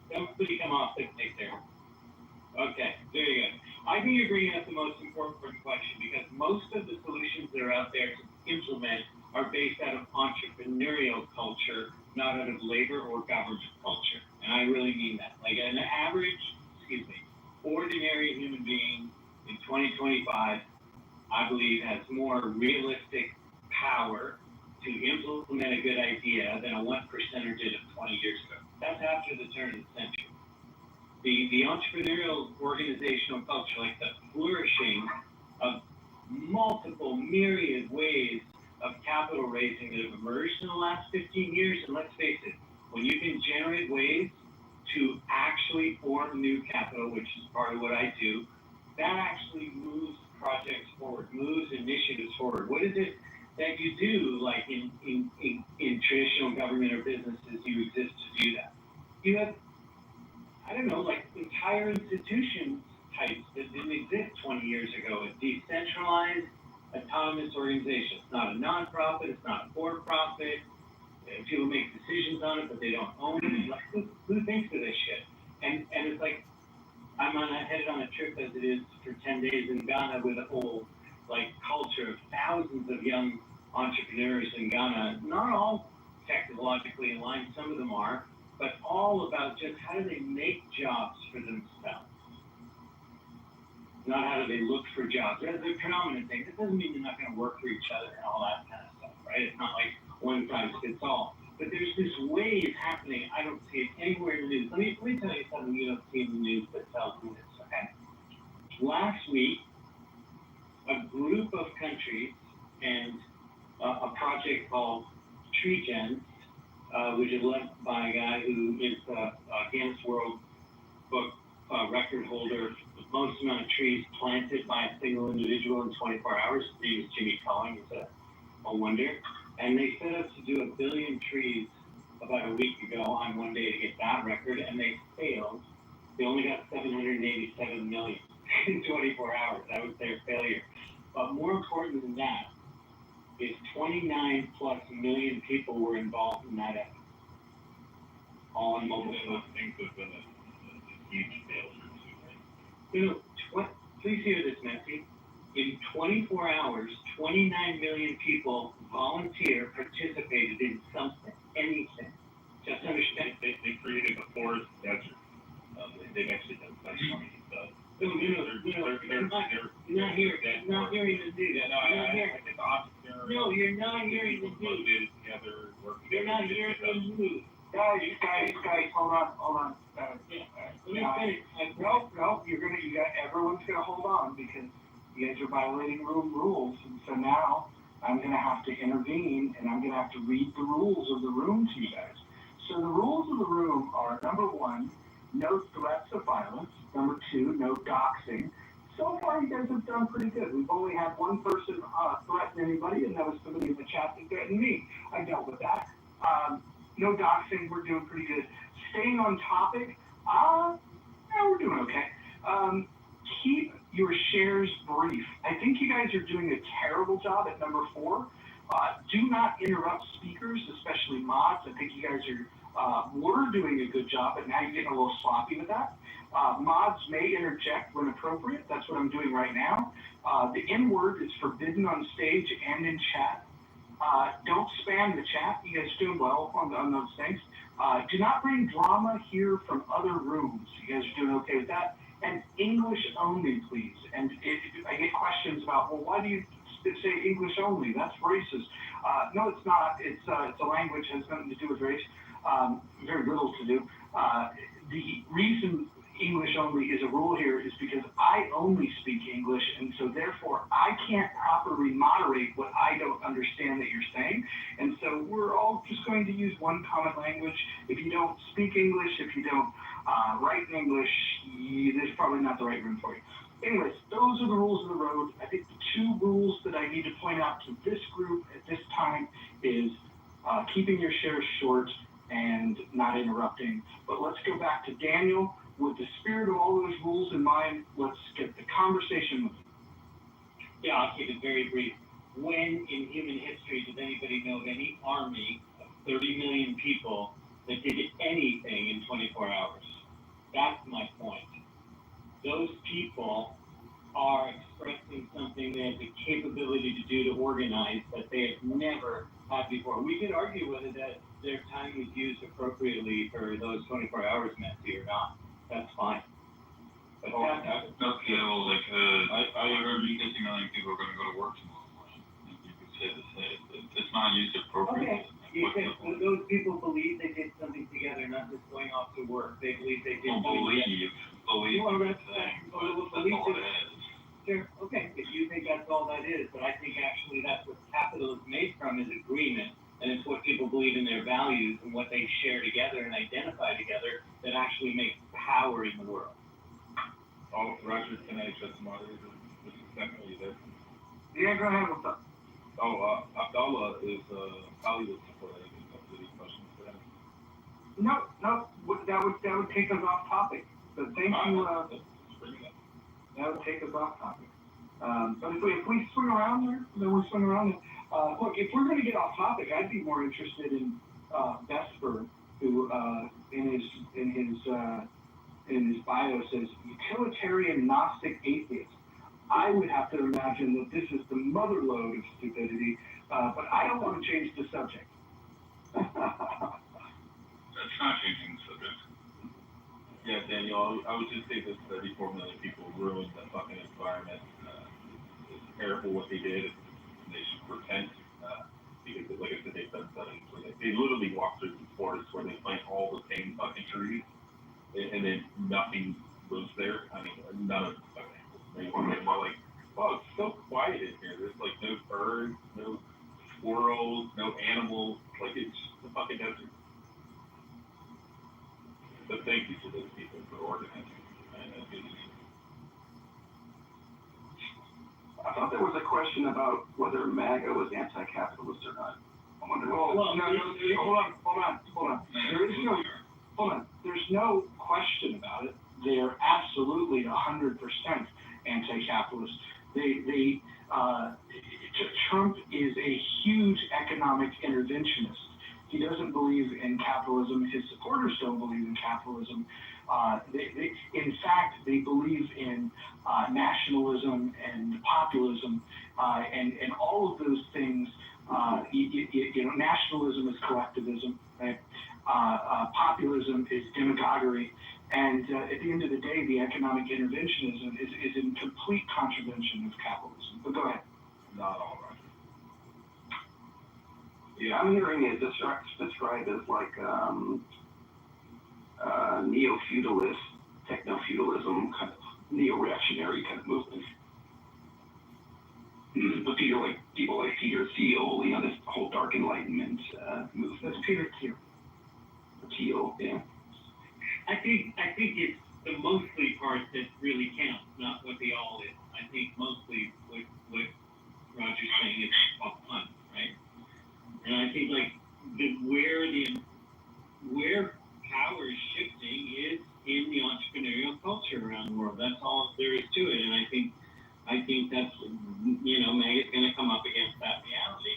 Somebody come off the mic there. Okay, there you go. I think you're bringing up the most important question because most of the solutions that are out there to implement are based out of entrepreneurial culture, not out of labor or government culture. And I really mean that. Like an average, ordinary human being in 2025, I believe has more realistic power to implement a good idea than a 1%er did it 20 years ago. That's after the turn of the century. The entrepreneurial organizational culture, like the flourishing of multiple myriad ways of capital raising that have emerged in the last 15 years, and let's face it, when you can generate ways to actually form new capital, which is part of what I do, that actually moves projects forward, moves initiatives forward. What is it that you do, like in traditional government or businesses, you exist to do that? You have, I don't know, like entire institution types that didn't exist 20 years ago. A decentralized, autonomous organization. It's not a nonprofit, it's not a for-profit. People make decisions on it, but they don't own it. Like, who thinks of this shit? And it's like, headed on a trip as it is for 10 days in Ghana with a whole like culture of thousands of young entrepreneurs in Ghana, not all technologically aligned, some of them are, but all about just how do they make jobs for themselves. Not how do they look for jobs. That's the predominant thing. It doesn't mean they're not going to work for each other and all that kind of stuff, right? It's not like one size fits all. But there's this wave happening. I don't see it anywhere in the news. Let me tell you something you don't see in the news that tells me this, okay? Last week, a group of countries and a project called TreeGen, which is led by a guy who is a Guinness World Book record holder, the most amount of trees planted by a single individual in 24 hours. His name is Jimmy Cullen. He's a wonder. And they set up to do 1 billion trees about a week ago on one day to get that record, and they failed. They only got 787 million in 24 hours. That was their failure. But more important than that is 29 plus million people were involved in that effort. All on mobile phones. Things have been a huge failure too, right? You know, please hear this, Messi. In 24 hours, 29 million people participated in something, anything. Just understand. They created a forest desert. They've actually done such stuff. You're not hearing the news. Yeah, no, I think the entrepreneurs. No, you're not hearing the news. Motivated together, working You're together. not hearing the news. Guys, hold on. Let me finish. No, everyone's gonna hold on because you guys are violating room rules, and so now I'm gonna have to intervene, and I'm gonna have to read the rules of the room to you guys. So the rules of the room are: number 1, no threats of violence; number 2, no doxing. So far, you guys have done pretty good. We've only had one person threaten anybody, and that was somebody in the chat that threatened me. I dealt with that. No doxing, we're doing pretty good. Staying on topic, we're doing okay. Keep your shares brief. I think you guys are doing a terrible job at number 4. Do not interrupt speakers, especially mods. I think you guys were doing a good job, but now you're getting a little sloppy with that. Mods may interject when appropriate. That's what I'm doing right now. The N-word is forbidden on stage and in chat. Don't spam the chat. You guys are doing well on those things. Do not bring drama here from other rooms. You guys are doing okay with that. And English only, please. And I get questions about, well, why do you say English only? That's racist. No, it's not. It's a language, has nothing to do with race. Very little to do. The reason English only is a rule here is because I only speak English, and so therefore I can't properly moderate what I don't understand that you're saying. And so we're all just going to use one common language. If you don't speak English, if you don't write in English, this is probably not the right room for you. Anyways, those are the rules of the road. I think the 2 rules that I need to point out to this group at this time is keeping your shares short and not interrupting. But let's go back to Daniel. With the spirit of all those rules in mind, let's get the conversation moving. Yeah, I'll keep it very brief. When in human history does anybody know of any army of 30 million people that did anything in 24 hours? That's my point. Those people are expressing something they have the capability to do, to organize, that they have never had before. We could argue whether their time was used appropriately for those 24 hours, Messi, or not. That's fine. But I heard 50 million people are going to go to work tomorrow morning. You could say the same. It's not not used appropriately. Okay, you said those people believe they did something together, not just going off to work. They believe they did something together. Believe Well, is that's the thing, but well, that's belief all is- it is. Sure, okay, if you think that's all that is, but I think actually that's what capital is made from, is agreement. And it's what people believe in their values and what they share together and identify together that actually makes power in the world. Oh, Roger, can I just moderate this definitely there? Yeah, go ahead, what's up? Oh, Abdallah is Hollywood support. Any questions for him? No, that would take us off topic, but thank you, that would take us off topic. But if we swing around there, then we swing around. Look, if we're gonna get off topic, I'd be more interested in, Vesper, who, in his bio says utilitarian Gnostic atheist. I would have to imagine that this is the motherlode of stupidity, but I don't want to change the subject. That's not changing the subject. Yeah, Daniel, I would just say this 34 million people ruined the fucking environment. It's terrible what they did. They should repent. Because, like I said, they've done studies where they literally walk through the forests where they plant all the same fucking trees, and then nothing lives there. I mean, none of the fucking animals. They're like, oh, it's so quiet in here. There's like no birds, no squirrels, no animals. Like, it's just a fucking desert. But thank you to those people for organizing. I thought there was a question about whether MAGA was anti-capitalist or not. I wonder. Well, no, hold on. There's no question about it. They are absolutely 100% anti-capitalist. Trump is a huge economic interventionist. He doesn't believe in capitalism. His supporters don't believe in capitalism. In fact, they believe in nationalism and populism, and all of those things. Nationalism is collectivism, right? Populism is demagoguery, and at the end of the day, the economic interventionism is in complete contravention of capitalism. But go ahead. Not all right. Yeah, I'm hearing it described as like neo-feudalist, techno-feudalism, kind of neo-reactionary kind of movement. But people like Peter Thiel, this whole Dark Enlightenment movement. That's Peter Thiel. Thiel, yeah. I think it's the mostly part that really counts, not what the all is. I think mostly what Roger's saying is all fun, right? And I think like where power is shifting is in the entrepreneurial culture around the world. That's all there is to it. And I think that's, MAGA's going to come up against that reality.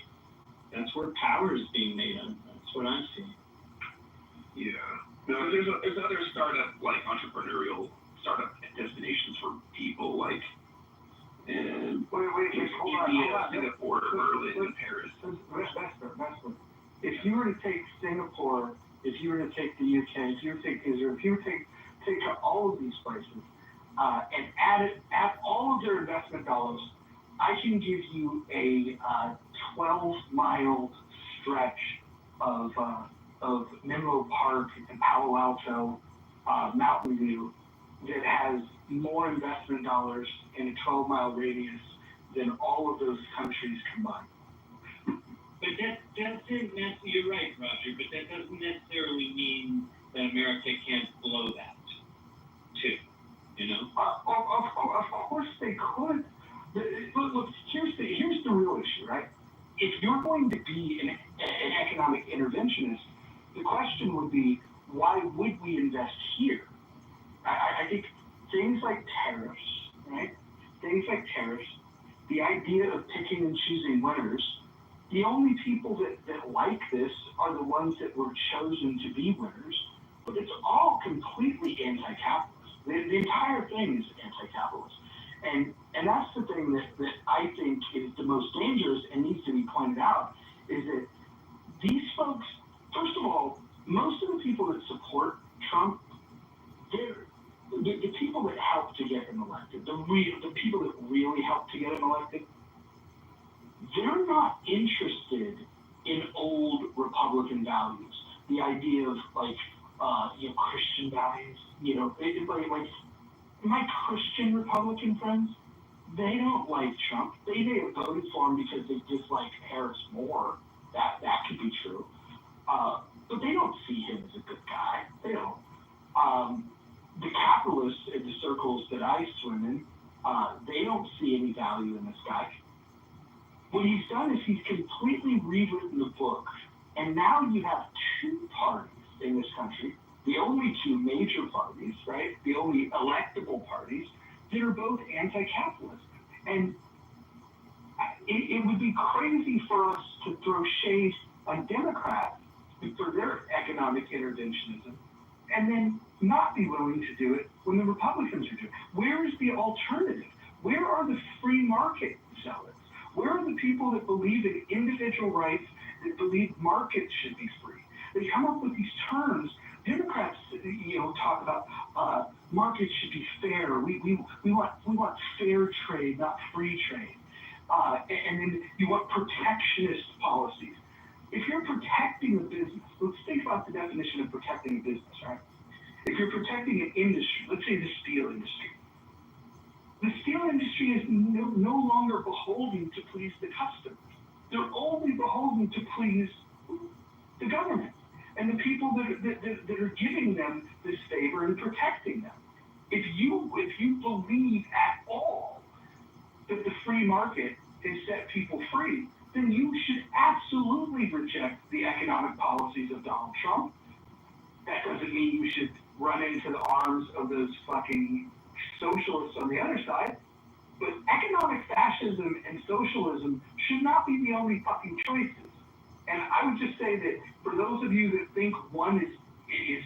That's where power is being made on. That's what I'm seeing. Yeah. No, there's other entrepreneurial startup destinations for people like in India, Singapore, Berlin, Paris. Vesper. If you were to take Singapore, if you were to take the UK, if you were to take Israel, if you were to take all of these places, and add all of their investment dollars, I can give you a 12-mile stretch of Menlo Park and Palo Alto, Mountain View, that has more investment dollars in a 12-mile radius than all of those countries combined. But that doesn't, you're right, Roger, but that doesn't necessarily mean that America can't blow that, too, Of course they could. Look, here's the real issue, right? If you're going to be an economic interventionist, the question would be, why would we invest here? I think things like tariffs, right? Things like tariffs, the idea of picking and choosing winners, the only people that like this are the ones that were chosen to be winners, but it's all completely anti-capitalist. The entire thing is anti-capitalist. And that's the thing that I think is the most dangerous and needs to be pointed out, is that these folks, first of all, most of the people that support Trump, the people that helped to get him elected, the people that really helped to get him elected, they're not interested in old Republican values. The idea of Christian values. Like my Christian Republican friends, they don't like Trump. They may have voted for him because they dislike Harris more. That could be true. But they don't see him as a good guy. They don't. The capitalists in the circles that I swim in, they don't see any value in this guy. What he's done is he's completely rewritten the book, and now you have two parties in this country, the only two major parties, right? The only electable parties that are both anti-capitalist. And it would be crazy for us to throw shade on Democrats for their economic interventionism and then not be willing to do it when the Republicans are doing it. Where is the alternative? Where are the free market zealots? Where are the people that believe in individual rights, that believe markets should be free? They come up with these terms. Democrats, talk about markets should be fair. We want fair trade, not free trade. And then you want protectionist policies. If you're protecting a business, let's think about the definition of protecting a business, right? If you're protecting an industry, let's say the steel industry. The steel industry is no longer beholden to please the customers. They're only beholden to please the government and the people that are giving them this favor and protecting them. If you believe at all that the free market has set people free, then you should absolutely reject the economic policies of Donald Trump. That doesn't mean you should run into the arms of those fucking socialists on the other side. But economic fascism and socialism should not be the only fucking choices. And I would just say that for those of you that think one is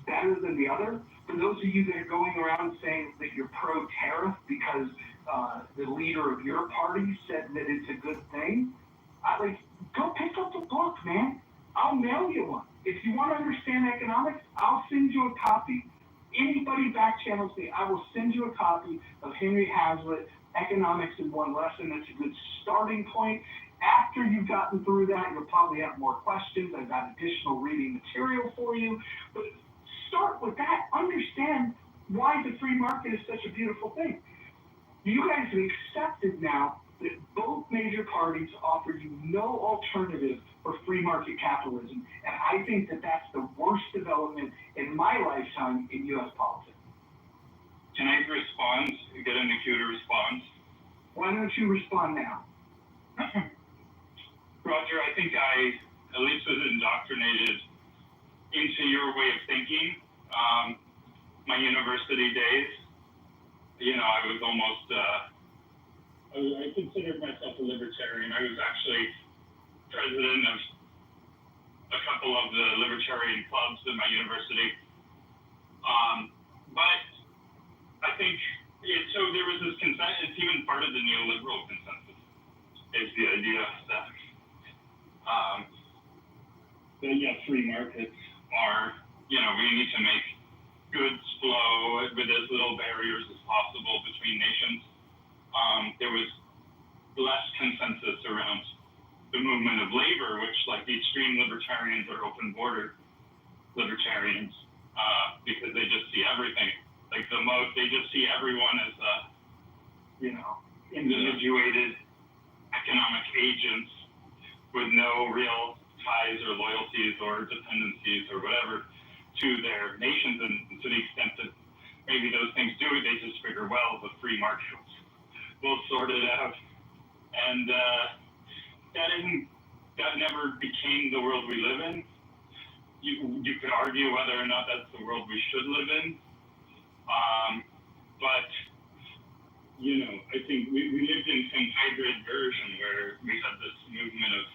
better than the other, for those of you that are going around saying that you're pro-tariff because the leader of your party said that it's a good thing, go pick up the book, man. I'll mail you one. If you want to understand economics, I'll send you a copy. Anybody back channels me, I will send you a copy of Henry Hazlitt, Economics in One Lesson. That's a good starting point. After you've gotten through that, you'll probably have more questions. I've got additional reading material for you. But start with that. Understand why the free market is such a beautiful thing. You guys have accepted now that both major parties offer you no alternative for free market capitalism. And I think that that's the worst development in my lifetime in U.S. politics. Can I respond? Get in the queue to respond? Why don't you respond now? Roger, I think I at least was indoctrinated into your way of thinking. My university days, I was almost, I considered myself a libertarian. I was actually president of a couple of the libertarian clubs at my university. But I think, so there was this consensus, it's even part of the neoliberal consensus, is the idea that free markets are, we need to make goods flow with as little barriers as possible between nations. There was less consensus around the movement of labor, which like the extreme libertarians are open border libertarians, because they just see everything. Like they just see everyone as individuated economic agents with no real ties or loyalties or dependencies or whatever to their nations, and to the extent that maybe those things do, they just figure, well, the free market will sort it out. And that never became the world we live in. You could argue whether or not that's the world we should live in. But I think we lived in some hybrid version where we had this movement of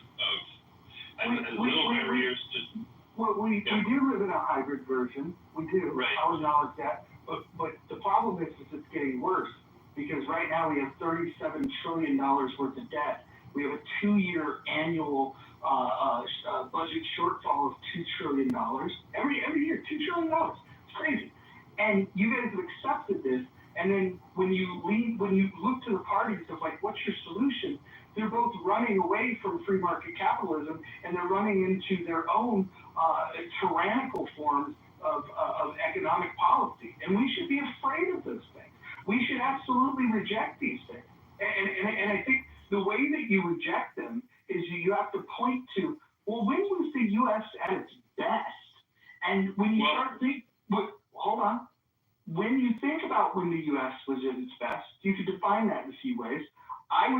little barriers just. Well, we do live in a hybrid version. We do. Right. I'll acknowledge that. But the problem is it's getting worse, because right now we have $37 trillion worth of debt. We have a 2-year annual budget shortfall of $2 trillion. Every year, $2 trillion. It's crazy. And you guys have accepted this, And then when you look to the parties of like, what's your solution? They're both running away from free market capitalism, and they're running into their own tyrannical forms of economic policy. And we should be afraid of those things. We should absolutely reject these things. And I think the way that you reject them is you have to point to, well, when was the U.S. at its best? And when you start thinking, hold on. When you think about when the U.S. was at its best, you could define that in a few ways. I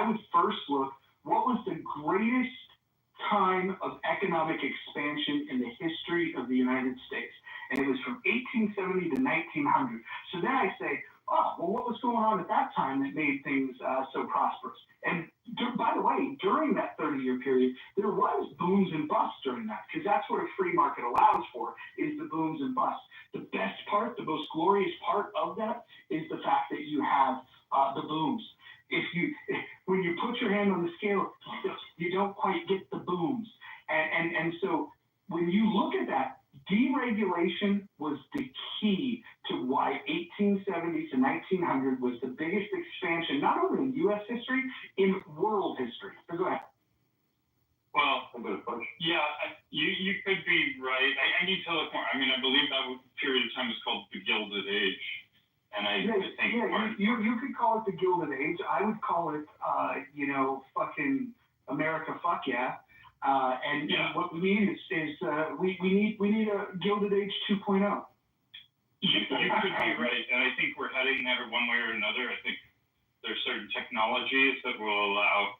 would first look, what was the greatest time of economic expansion in the history of the United States? And it was from 1870 to 1900. So then I say, oh, well, what was going on at that time that made things so prosperous? And by the way, during that 30-year period, there was booms and busts during that, because that's what a free market allows for, is the booms and busts. The best part, the most glorious part of that is the fact that you have the booms. When you put your hand on the scale, you don't quite get the booms. And so when you look at that, deregulation was the key to why 1870 to 1900 was the biggest expansion, not only in U.S. history, in world history. So go ahead. Well, yeah, you could be right. I need to look more. I mean, I believe that period of time is called the Gilded Age. And I think you could call it the Gilded Age. I would call it, fucking America, fuck yeah. And what we need is we need a Gilded Age 2.0. You could be right, and I think we're heading there one way or another. I think there's certain technologies that will allow,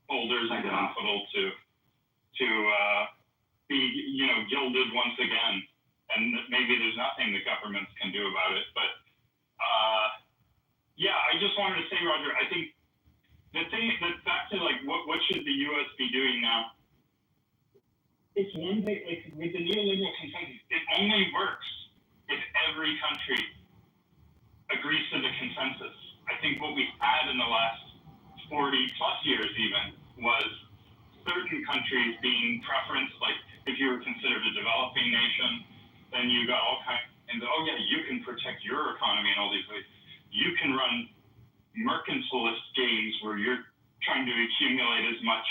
holders of capital to be, gilded once again. And maybe there's nothing the governments can do about it. But, I just wanted to say, Roger, I think that's back to, what should the U.S. be doing now? It's one thing, with the neoliberal consensus, it only works if every country agrees to the consensus. I think what we had in the last 40 plus years even was certain countries being preferenced, like if you were considered a developing nation, then you got all kinds, and you can protect your economy in all these ways. You can run mercantilist games where you're trying to accumulate as much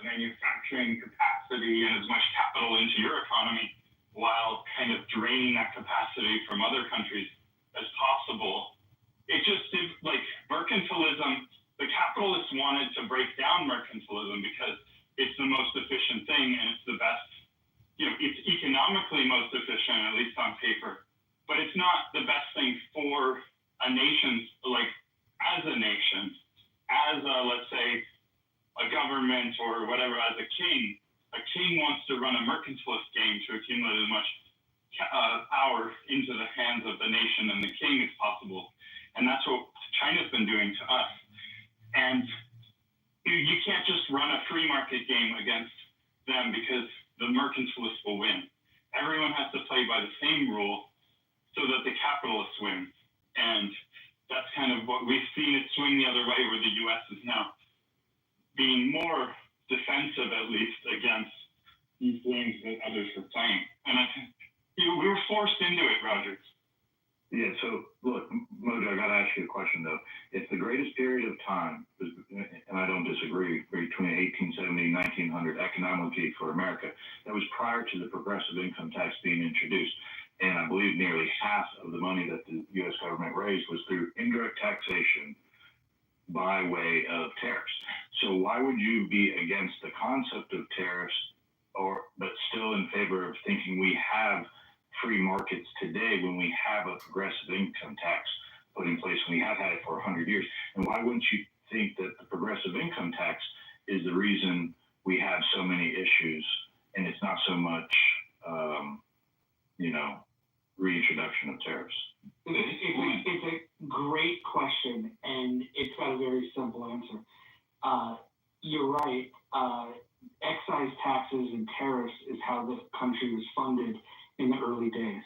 manufacturing capacity and as much capital into your economy while kind of draining that capacity from other countries as possible. It just did, mercantilism, the capitalists wanted to break down mercantilism because it's the most efficient thing and it's the best. It's economically most efficient, at least on paper, but it's not the best thing for a nation, as a nation, as let's say, a government or whatever, as a king. A king wants to run a mercantilist game to accumulate as much power into the hands of the nation and the king as possible. And that's what China's been doing to us. And you can't just run a free market game against them because the mercantilists will win. Everyone has to play by the same rule so that the capitalists win. And that's kind of what we've seen it swing the other way, where the U.S. is now being more defensive, at least, against these games that others are playing. And I think we were forced into it, Roger. Yeah, so look, Mojo, I got to ask you a question, though. If the greatest period of time, and I don't disagree, between 1870 and 1900 economically for America, that was prior to the progressive income tax being introduced. And I believe nearly half of the money that the U.S. government raised was through indirect taxation by way of tariffs. So why would you be against the concept of tariffs, but still in favor of thinking we have free markets today when we have a progressive income tax put in place, when we have had it for 100 years? And why wouldn't you think that the progressive income tax is the reason we have so many issues, and it's not so much, reintroduction of tariffs? It's a great question, and it's got a very simple answer. You're right. Excise taxes and tariffs is how the country was funded in the early days.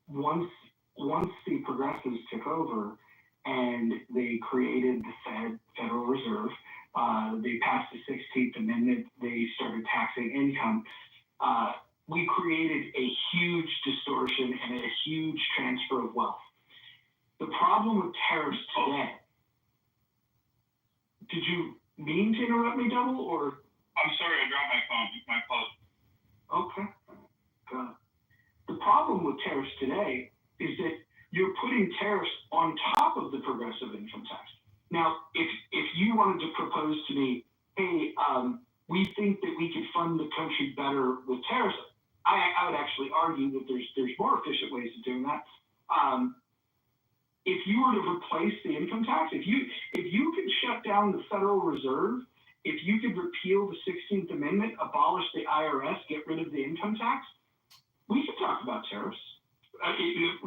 Once the progressives took over and they created the Federal Reserve, they passed the 16th Amendment, they started taxing income. we created a huge distortion and a huge transfer of wealth. The problem with tariffs today, did you mean to interrupt me, Double, or? I'm sorry, I dropped my phone. My apologies. Okay. Got it. The problem with tariffs today is that you're putting tariffs on top of the progressive income tax. Now, if you wanted to propose to me, hey, we think that we could fund the country better with tariffs, I would actually argue that there's more efficient ways of doing that. If you were to replace the income tax, if you could shut down the Federal Reserve, if you could repeal the 16th Amendment, abolish the IRS, get rid of the income tax, we could talk about tariffs.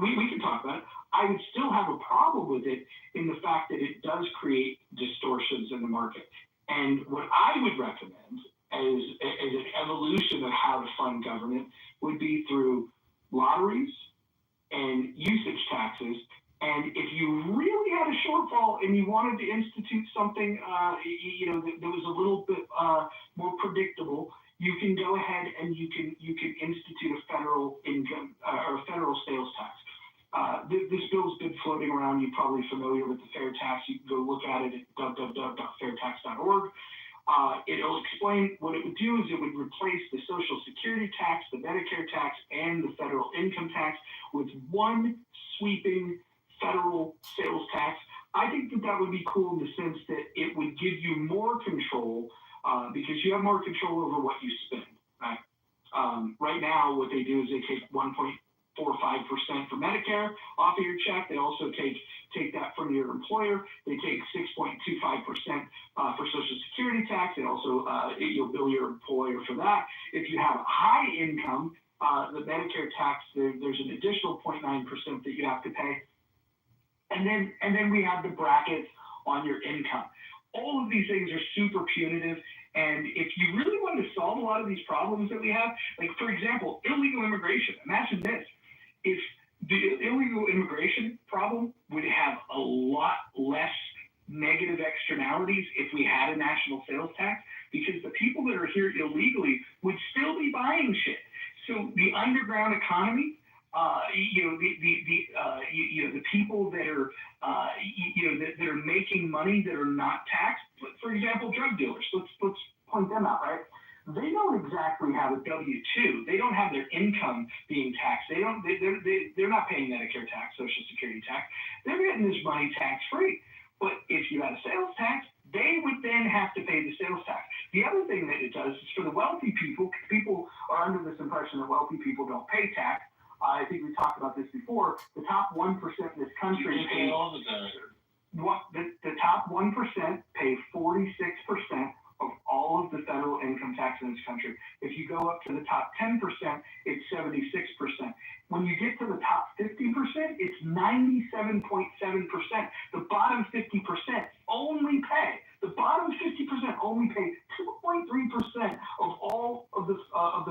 We can talk about it. I would still have a problem with it in the fact that it does create distortions in the market. And what I would recommend as an evolution of how to fund government would be through lotteries and usage taxes. And if you really had a shortfall and you wanted to institute something, that was a little bit more predictable, you can go ahead and you can institute a federal income or a federal sales tax. This bill's been floating around. You're probably familiar with the fair tax. You can go look at it at www.fairtax.org. It'll explain what it would do is it would replace the Social Security tax, the Medicare tax, and the federal income tax with one sweeping federal sales tax. I think that would be cool in the sense that it would give you more control because you have more control over what you spend. Right? Right now, what they do is they take 1.45% for Medicare off of your check. They also take that from your employer. They take 6.25% for Social Security tax. They also you'll bill your employer for that. If you have a high income, the Medicare tax there's an additional 0.9% that you have to pay. And then we have the brackets on your income. All of these things are super punitive. And if you really wanted to solve a lot of these problems that we have, like, for example, illegal immigration. Imagine this. If the illegal immigration problem would have a lot less negative externalities if we had a national sales tax, because the people that are here illegally would still be buying shit. So the underground economy, the people that are, that are making money that are not taxed. For example, drug dealers. Let's point them out, right? They don't exactly have a W-2. They don't have their income being taxed. They're not paying Medicare tax, Social Security tax. They're getting this money tax free. But if you had a sales tax, they would then have to pay the sales tax. The other thing that it does is for the wealthy people are under this impression that wealthy people don't pay tax. I think we talked about this before. The top 1% in this country pay all the time. The top 1% pay 46% of all of the federal income tax in this country. If you go up to the top 10%, it's 76%. When you get to the top 50%, it's 97.7%. The bottom 50% only pay. The bottom 50% only pay 2.3% of all of the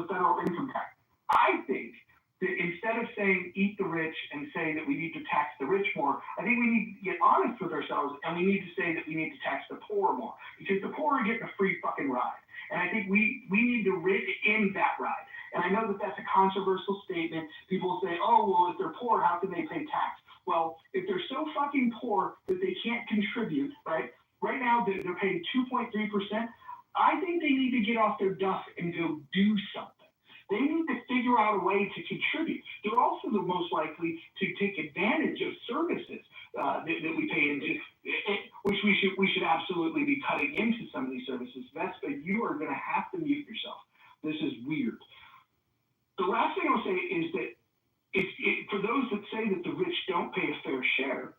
federal income tax. I think that instead of saying eat the rich and say that we need to tax the rich more, I think we need to get honest with ourselves and we need to say that we need to tax the poor more, because the poor are getting a free fucking ride. And I think we need to end that ride. And I know that that's a controversial statement. People say, oh, well, if they're poor, how can they pay tax? Well, if they're so fucking poor that they can't contribute, right? Right now, they're paying 2.3%. I think they need to get off their duff and go do something. They need to figure out a way to contribute. They're also the most likely to take advantage of services that we pay into, which we should absolutely be cutting into some of these services. Vespa, you are going to have to mute yourself. This is weird. The last thing I'll say is that for those that say that the rich don't pay a fair share,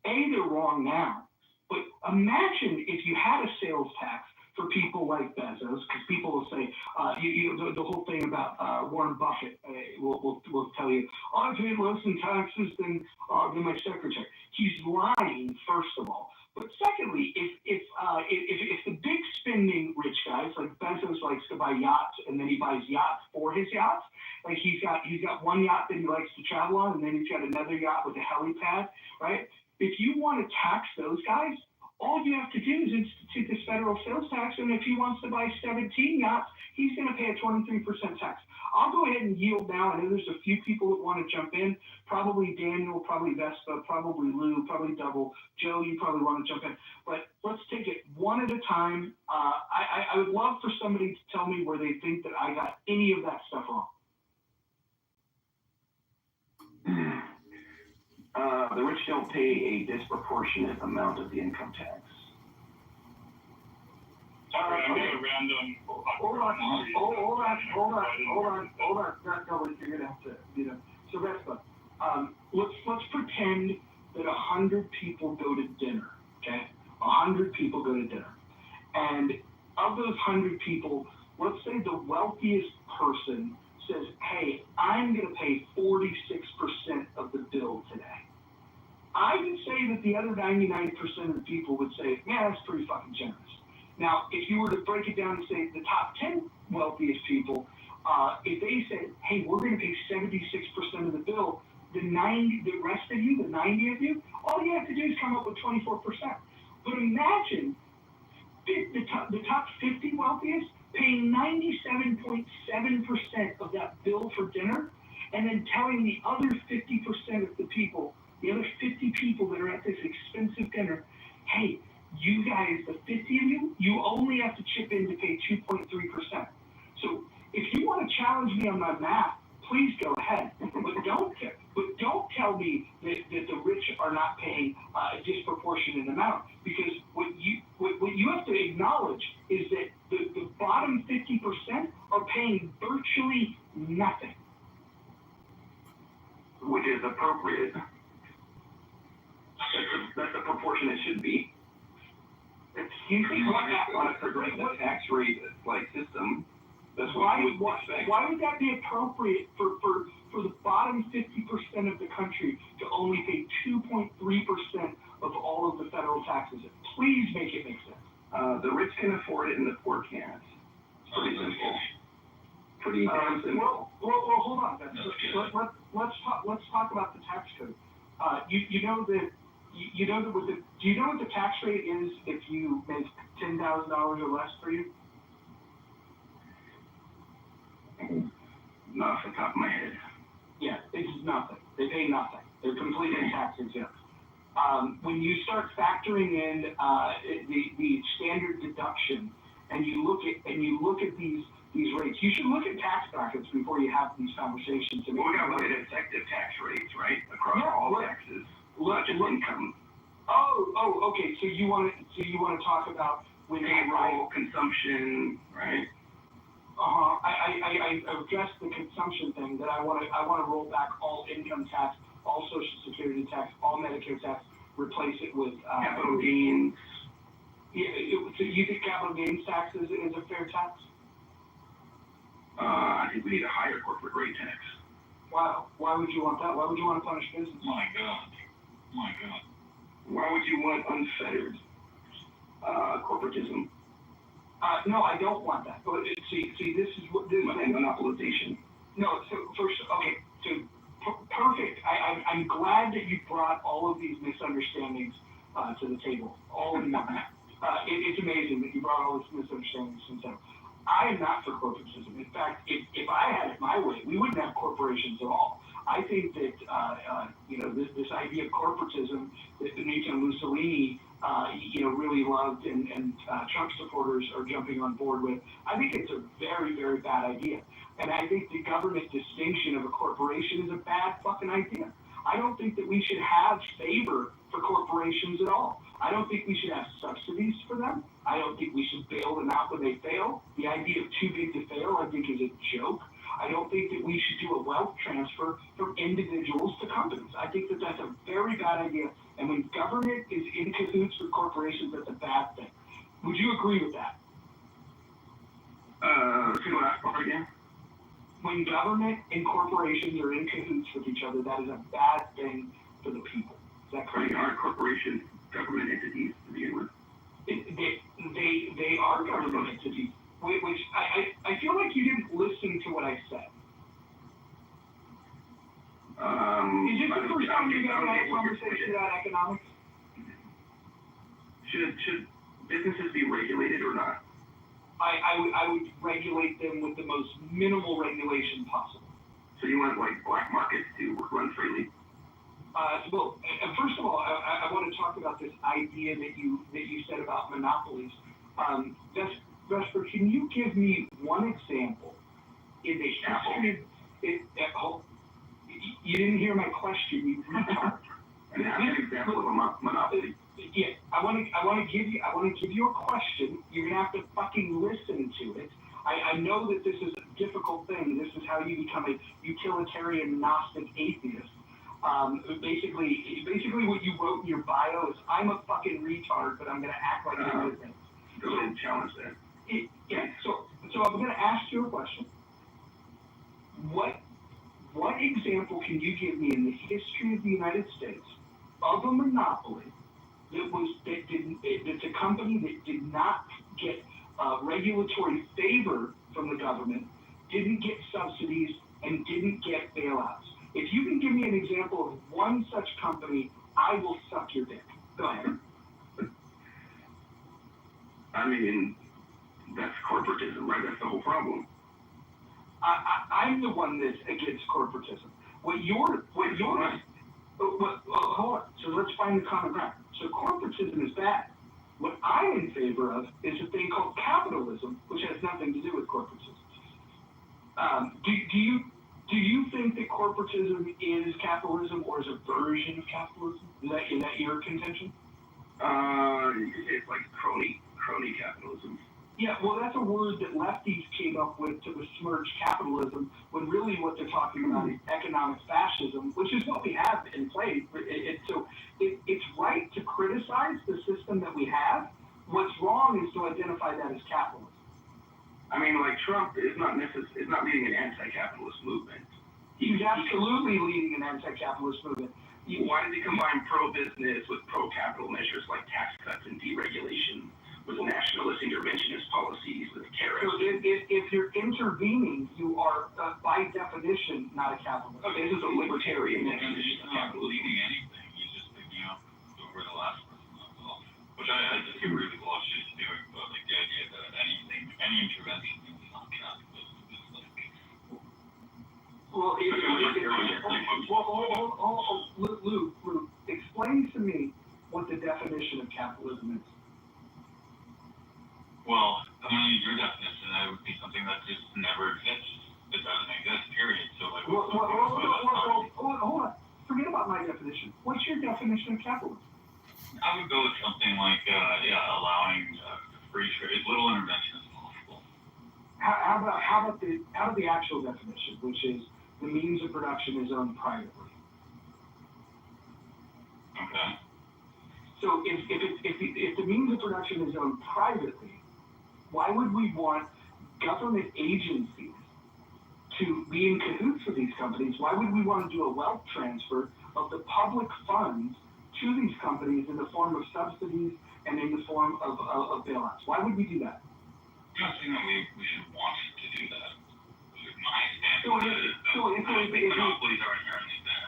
they're wrong now. But imagine if you had a sales tax for people like Bezos, because people will say, the whole thing about Warren Buffett will tell you, I pay less in taxes than my secretary. He's lying, first of all. But secondly, if the big spending rich guys, like Bezos likes to buy yachts and then he buys yachts for his yachts, like he's got one yacht that he likes to travel on and then he's got another yacht with a helipad, right? If you want to tax those guys, all you have to do is institute this federal sales tax, and if he wants to buy 17 yachts, he's going to pay a 23% tax. I'll go ahead and yield now. I know there's a few people that want to jump in. Probably Daniel, probably Vespa, probably Lou, probably Double. Joe, you probably want to jump in. But let's take it one at a time. I would love for somebody to tell me where they think that I got any of that stuff wrong. The rich don't pay a disproportionate amount of the income tax. Sorry, I'm a random. Hold on. No, you're gonna have to, So Vespa, let's pretend that 100 people go to dinner. Okay, 100 people go to dinner, and of those 100 people, let's say the wealthiest person says, "Hey, I'm gonna pay 46% of the bill today." I would say that the other 99% of the people would say, "Yeah, that's pretty fucking generous." Now, if you were to break it down and say the top 10 wealthiest people, if they said, "Hey, we're going to pay 76% of the bill," the rest of you, the 90 of you, all you have to do is come up with 24%. But imagine the top 50 wealthiest paying 97.7% of that bill for dinner, and then telling the other 50% of the people, the other 50 people that are at this expensive dinner, "Hey, you guys, the 50 of you, you only have to chip in to pay 2.3%. So if you want to challenge me on my math, please go ahead. But don't tell me that the rich are not paying a disproportionate amount, because what you have to acknowledge is that the bottom 50% are paying virtually nothing. Which is appropriate. That's the proportion it should be. Excuse me? On a progressive tax rate system, that's why would that be appropriate for the bottom 50% of the country to only pay 2.3% of all of the federal taxes? Please make it make sense. The rich can afford it and the poor can't. It's pretty simple. Pretty damn simple. Well, hold on. Let's talk about the tax code. Do you know what the tax rate is if you make $10,000 or less per year? Not off the top of my head. Yeah, it's nothing. They pay nothing. They're completely tax exempt. When you start factoring in the standard deduction, and you look at these rates, you should look at tax brackets before you have these conversations. We're gonna look at effective tax rates, right, across all taxes, not just income. Oh, okay. So you want to talk about when payroll, consumption, right? I addressed the consumption thing. That I want to roll back all income tax, all Social Security tax, all Medicare tax, replace it with capital gains. Yeah, so you think capital gains tax is a fair tax? I think we need a higher corporate rate tax. Wow. Why would you want that? Why would you want to punish business? My God. Why would you want unfettered corporatism? No, I don't want that. But see, this is what this is monopolization. No, so first, okay, so perfect. I'm glad that you brought all of these misunderstandings to the table. All of them. It's amazing that you brought all these misunderstandings to the table. I am not for corporatism. In fact, if I had it my way, we wouldn't have corporations at all. I think that this idea of corporatism that Benito Mussolini really loved and Trump supporters are jumping on board with, I think it's a very, very bad idea. And I think the government distinction of a corporation is a bad fucking idea. I don't think that we should have favor for corporations at all. I don't think we should have subsidies for them. I don't think we should bail them out when they fail. The idea of too big to fail, I think, is a joke. I don't think that we should do a wealth transfer from individuals to companies. I think that that's a very bad idea. And when government is in cahoots with corporations, that's a bad thing. Would you agree with that? See the last part again? When government and corporations are in cahoots with each other, that is a bad thing for the people. Is that correct? They are corporations, government entities to begin with. They are government entities, which I feel like you didn't listen to what I said. Is this the first time you've ever had a conversation about economics? Should businesses be regulated or not? I would regulate them with the most minimal regulation possible. So you want like black markets to run freely? Well, first of all, I want to talk about this idea that you said about monopolies. Vesper, can you give me one example in the history of you didn't hear my question, you retard. An example of a monopoly. Yeah, I want to give you a question. You're gonna have to fucking listen to it. I know that this is a difficult thing. This is how you become a utilitarian Gnostic atheist. Basically what you wrote in your bio is, I'm a fucking retard, but I'm gonna act like I'm with it. Go ahead and challenge that. So I'm gonna ask you a question. What example can you give me in the history of the United States of a monopoly that's a company that did not get regulatory favor from the government, didn't get subsidies, and didn't get bailouts? If you can give me an example of one such company, I will suck your dick. Go ahead. I mean, that's corporatism, right? That's the whole problem. I'm the one that's against corporatism. Hold on. So let's find the common ground. So corporatism is bad. What I'm in favor of is a thing called capitalism, which has nothing to do with corporatism. Do you think that corporatism is capitalism or is a version of capitalism? Is that your contention? You could say it's like crony capitalism. Yeah, well, that's a word that lefties came up with to besmirch capitalism, when really what they're talking about is economic fascism, which is what we have in place. So it's right to criticize the system that we have. What's wrong is to identify that as capitalism. I mean, like Trump is not leading an anti-capitalist movement. He's absolutely leading an anti-capitalist movement. Why does he combine pro-business with pro-capital measures like tax cuts and deregulation, with nationalist interventionist policies, with tariffs? So if you're intervening, you are, by definition, not a capitalist. Okay, this is a libertarian definition of capitalism. Leading anything, he's just picking up where the last person left off. Which I disagree with what she's doing, but like the idea that any intervention is not capitalism is like... Lou, explain to me what the definition of capitalism is. Well, I'm going to use your definition. That would be something that just never exists. It doesn't exist, period. So, like, hold on. Forget about my definition. What's your definition of capitalism? I would go with something like, allowing free trade, as little intervention as possible. How about the actual definition, which is the means of production is owned privately? Okay. So if the means of production is owned privately, why would we want government agencies to be in cahoots with these companies? Why would we want to do a wealth transfer of the public funds to these companies in the form of subsidies and in the form of bailouts? Why would we do that? I'm not saying that we should want to do that. My standpoint is that I don't think monopolies are inherently bad.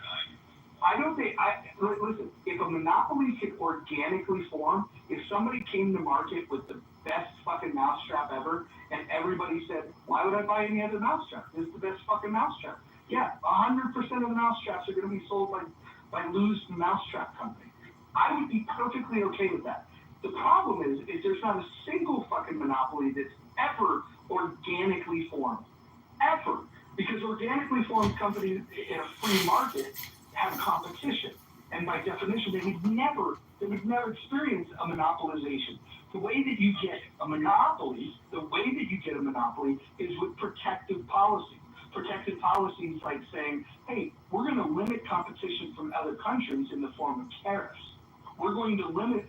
Listen, if a monopoly could organically form, if somebody came to market with the best fucking mousetrap ever, and everybody said, why would I buy any other mousetrap? This is the best fucking mousetrap. Yeah, 100% of the mousetraps are going to be sold by Lou's Mousetrap Company. I would be perfectly okay with that. The problem is there's not a single fucking monopoly that's ever organically formed. Ever. Because organically formed companies in a free market have competition. And by definition, they would never experience a monopolization. The way that you get a monopoly is with protective policies. Protective policies like saying, hey, we're going to limit competition from other countries in the form of tariffs. We're going to limit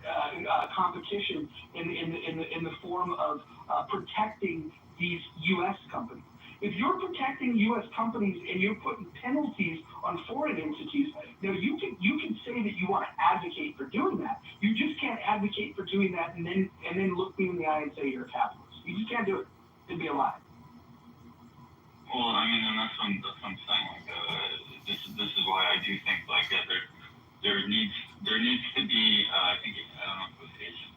competition in the form of protecting these U.S. companies. If you're protecting U.S. companies and you're putting penalties on foreign entities, now you can say that you want to advocate for doing that. You just can't advocate for doing that and then look me in the eye and say you're a capitalist. You just can't do it. It'd be a lie. Well, I mean, and that's what I'm saying. Like, this is why I do think like there needs to be. I don't know if it was Asian.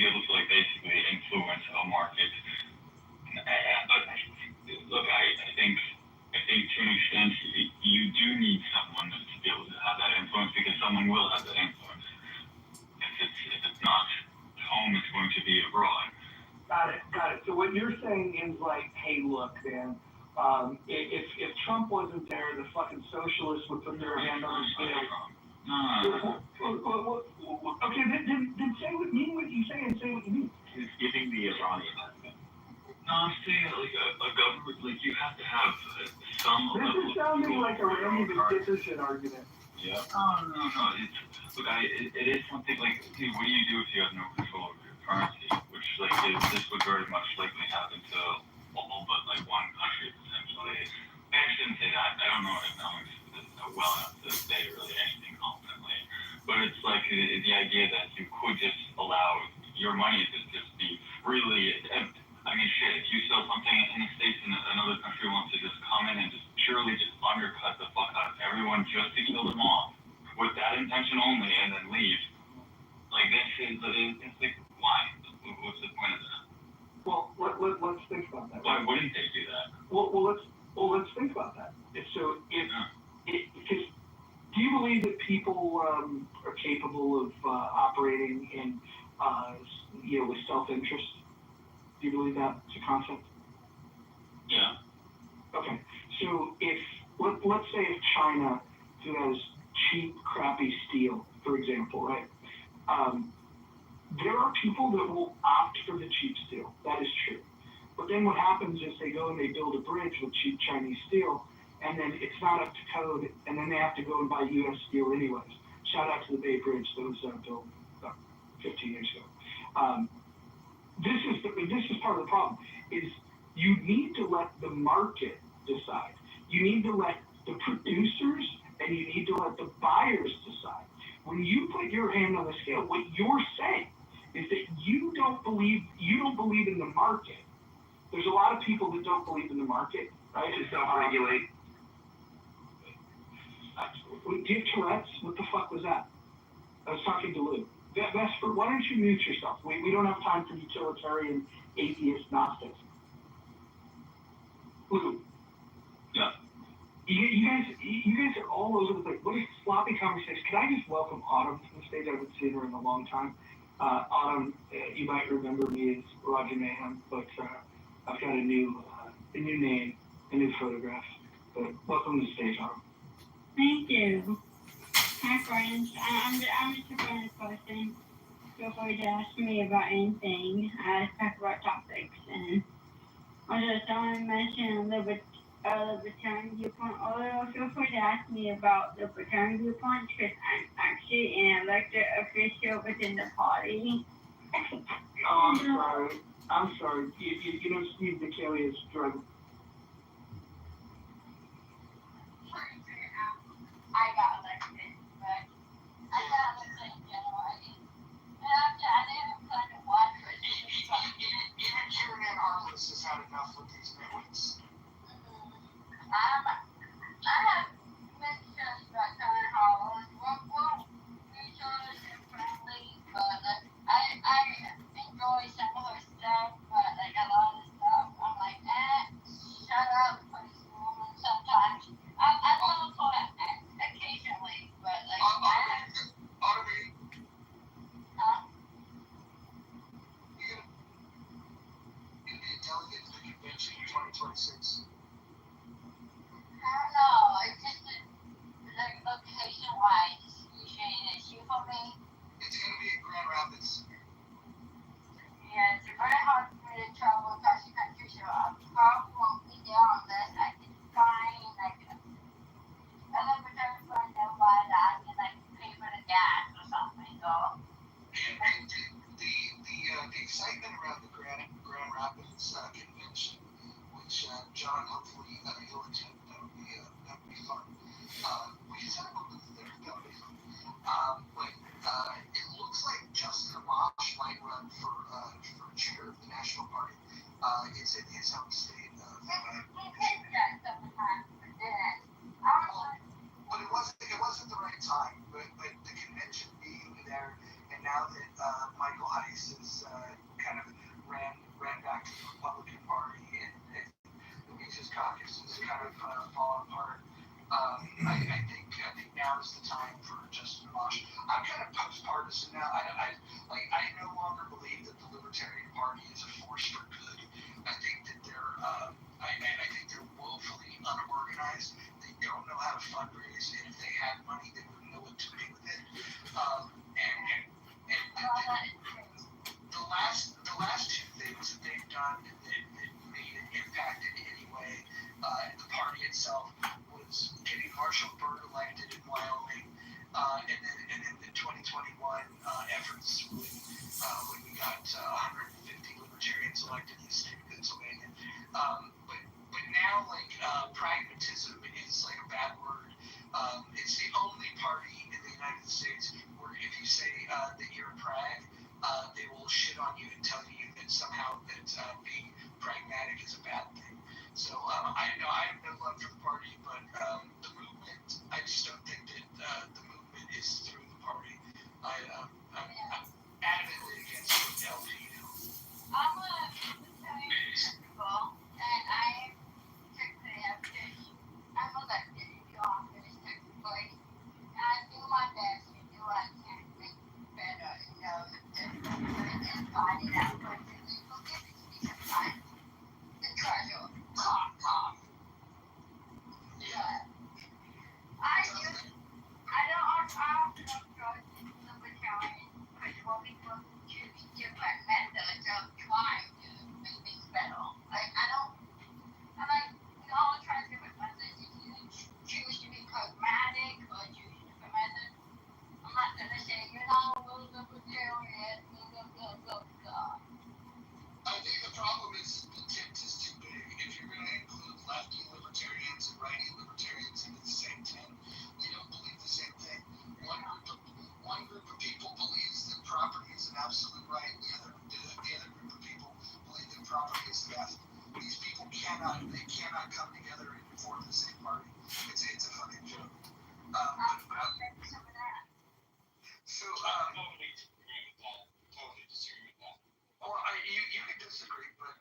be able to like basically influence a market. But look, I think to an extent you do need someone to be able to have that influence because someone will have that influence. If it's not home, it's going to be abroad. Got it. So what you're saying is like, hey, look, man, if Trump wasn't there, the fucking socialists would put their hand on the scale. Okay, then say what you mean what you say and say what you mean. It's giving the Iranian argument. No, I'm saying like a government, like you have to have some level. This is sounding like a Randy Dickerson argument. Yeah. No. Look, it is something like, see, what do you do if you have no control over your currency? Which, like, this would very much likely happen to all but, like, one country, potentially. I shouldn't say that. I don't know economics well enough to say really anything confidently. But it's like the idea that you could just allow your money to just be freely, I mean, shit, if you sell something in the States and another country wants to just come in and just purely just undercut the fuck out of everyone just to kill them off with that intention only and then leave, like this is, it's like, why? What's the point of that? Well, let's think about that. Why wouldn't they do that? Let's think about that. So because do you believe that people are capable of operating in with self-interest? Do you believe that it's a concept? Yeah. Okay. So let's say if China, who has cheap, crappy steel, for example, right? There are people that will opt for the cheap steel. That is true. But then what happens is they go and they build a bridge with cheap Chinese steel, and then it's not up to code, and then they have to go and buy U.S. steel anyways. Shout out to the Bay Bridge that was built about 15 years ago. This is part of the problem. Is you need to let the market decide. You need to let the producers and you need to let the buyers decide. When you put your hand on the scale, what you're saying is that you don't believe in the market. There's a lot of people that don't believe in the market, right? To self-regulate. Do you have Tourette's? What the fuck was that? I was talking to Lou. Vesper, why don't you mute yourself? We don't have time for utilitarian atheist Gnostics. Lou. Yeah. You guys are all over the place. What a sloppy conversation. Can I just welcome Autumn to the stage? I haven't seen her in a long time. Autumn, you might remember me as Roger Mayhem, but I've got a new name, a new photograph. But welcome to the stage, Autumn. Thank you. Hi, friends. I'm just a friend person. Feel free to ask me about anything. I talk about topics, and also someone mentioned libertarian viewpoint. Also, feel free to ask me about libertarian viewpoints because I'm actually an elected official within the party. Oh, I'm sorry. You know Steve DeKelly is drug. I got elected, but I got elected in January. And I didn't plan to watch it. Even Chairman Harmless has had enough with these nitwits. I have mentioned that kind of how we're mutual and friendly, but I enjoy some of her stuff, but like a lot of stuff, I'm like, shut up, please, woman, sometimes. I love her occasionally, but like, Automate. You're gonna be a delegate to the convention in 2026. I don't know, it's just like location-wise, it's usually an issue for me. It's gonna be in Grand Rapids. Yeah, it's very hard for me to travel across the country, so I probably won't be there unless I can find like a libertarian friend nearby that I can like pay for the gas or something. So The excitement around the Grand Rapids convention, which John hopefully he'll attend. That would be fun. We just had a booth there. That would be fun. But it looks like Justin Amash might run for chair of the National Party. It's in his home state. But it wasn't the right time. But the convention being there, and now that Michael Heiss is done that made an impact in any way. The party itself was getting Marshall Byrd elected in Wyoming, and then the 2021 efforts when we got 150 libertarians elected in the state of Pennsylvania. But now, like, pragmatism is like a bad word. It's the only party in the United States where if you say that you're a prag, they will shit on you and tell you that somehow that being pragmatic is a bad thing. So I have no love for the party, but the movement, I just don't think that the movement is through the party. I'm adamantly against what LP do. I'm a libertarian people, and I technically have fish. I'm elected into office technically, and I do my best to do what I can to make it better, you know, and find it out, but people give it to me sometimes and try to talk. Yeah. I don't trust libertarians because what people choose different methods of trying to make things better. Like, I'm like, we all try different methods. If you choose to be pragmatic or choose different methods, I'm not going to say you're not a real libertarian, blah. I think the problem is the tent is too big. If you're going to include lefty libertarians and righty libertarians into the same tent, they don't believe the same thing. One group of people believes that property is an absolute right, the other group of people believe that property is theft. These people cannot come together and form the same party. It's a fucking joke. So Totally disagree with that. well, you can disagree, but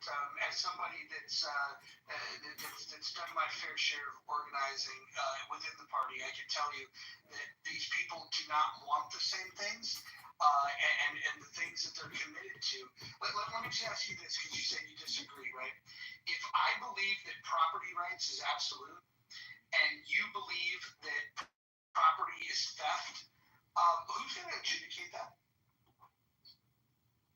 as somebody that's done my fair share of organizing within the party, I can tell you that these people do not want the same things, and the things that they're committed to. Let me just ask you this, because you said you disagree, right? If I believe that property rights is absolute, and you believe that property is theft, who's going to adjudicate that?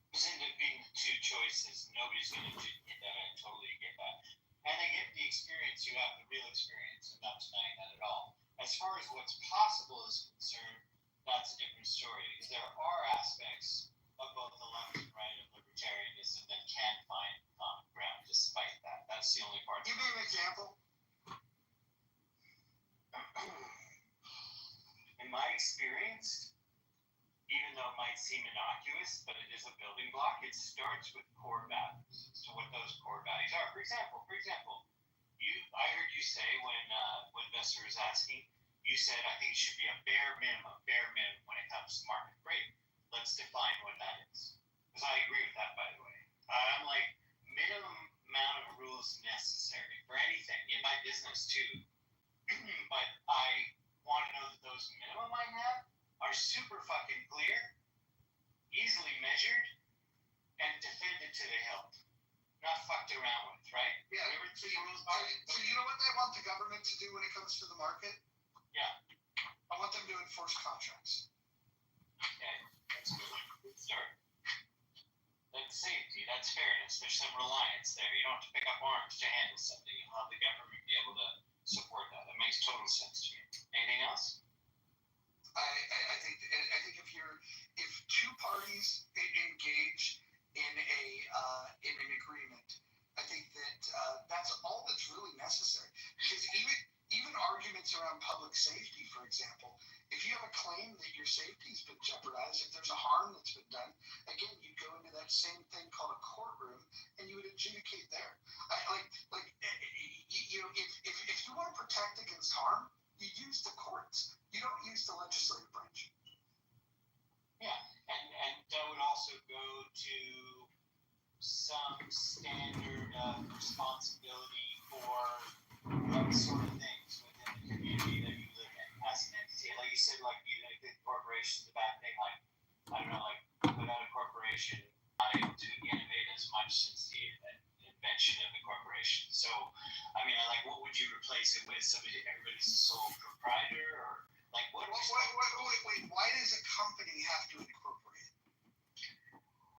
There's end up being the two choices. Nobody's going to adjudicate that. I totally get that. And I get the experience you have, the real experience. I'm not denying that at all. As far as what's possible is concerned, that's a different story. Because there are aspects of both the left and right of libertarianism that can find common ground despite that. That's the only part. Give me an example. In my experience, even though it might seem innocuous, but it is a building block, it starts with core values. So what those core values are. For example, I heard you say when Vesser was asking, you said I think it should be a bare minimum when it comes to market rate. Let's define what that is. Because I agree with that, by the way. I'm like, minimum amount of rules necessary for anything, in my business too. But I want to know that those minimum I have are super fucking clear, easily measured, and defended to the hilt. Not fucked around with, right? Yeah. So you know what they want the government to do when it comes to the market? Yeah. I want them to enforce contracts. Okay, that's good. Good start. That's safety, that's fairness, there's some reliance there. You don't have to pick up arms to handle something. You'll have the government be able to support that. That makes total sense to me. Anything else? I think if two parties engage in an agreement, I think that that's all that's really necessary. Because even arguments around public safety, for example, if you have a claim that your safety's been jeopardized, if there's a harm that's been done, again, you'd go into that same thing called a courtroom, and you would adjudicate there. If you want to protect against harm, you use the courts. You don't use the legislative branch. Yeah, and that would also go to some standard responsibility for those sort of things within the community that you live in as an entity. Like you said, like you think corporation's a bad thing. Like, I don't know, like without a corporation, not able to innovate as much since the invention of the corporation. So, I mean, like, what would you replace it with? Everybody's a sole proprietor, or like what? Wait. Why does a company have to incorporate?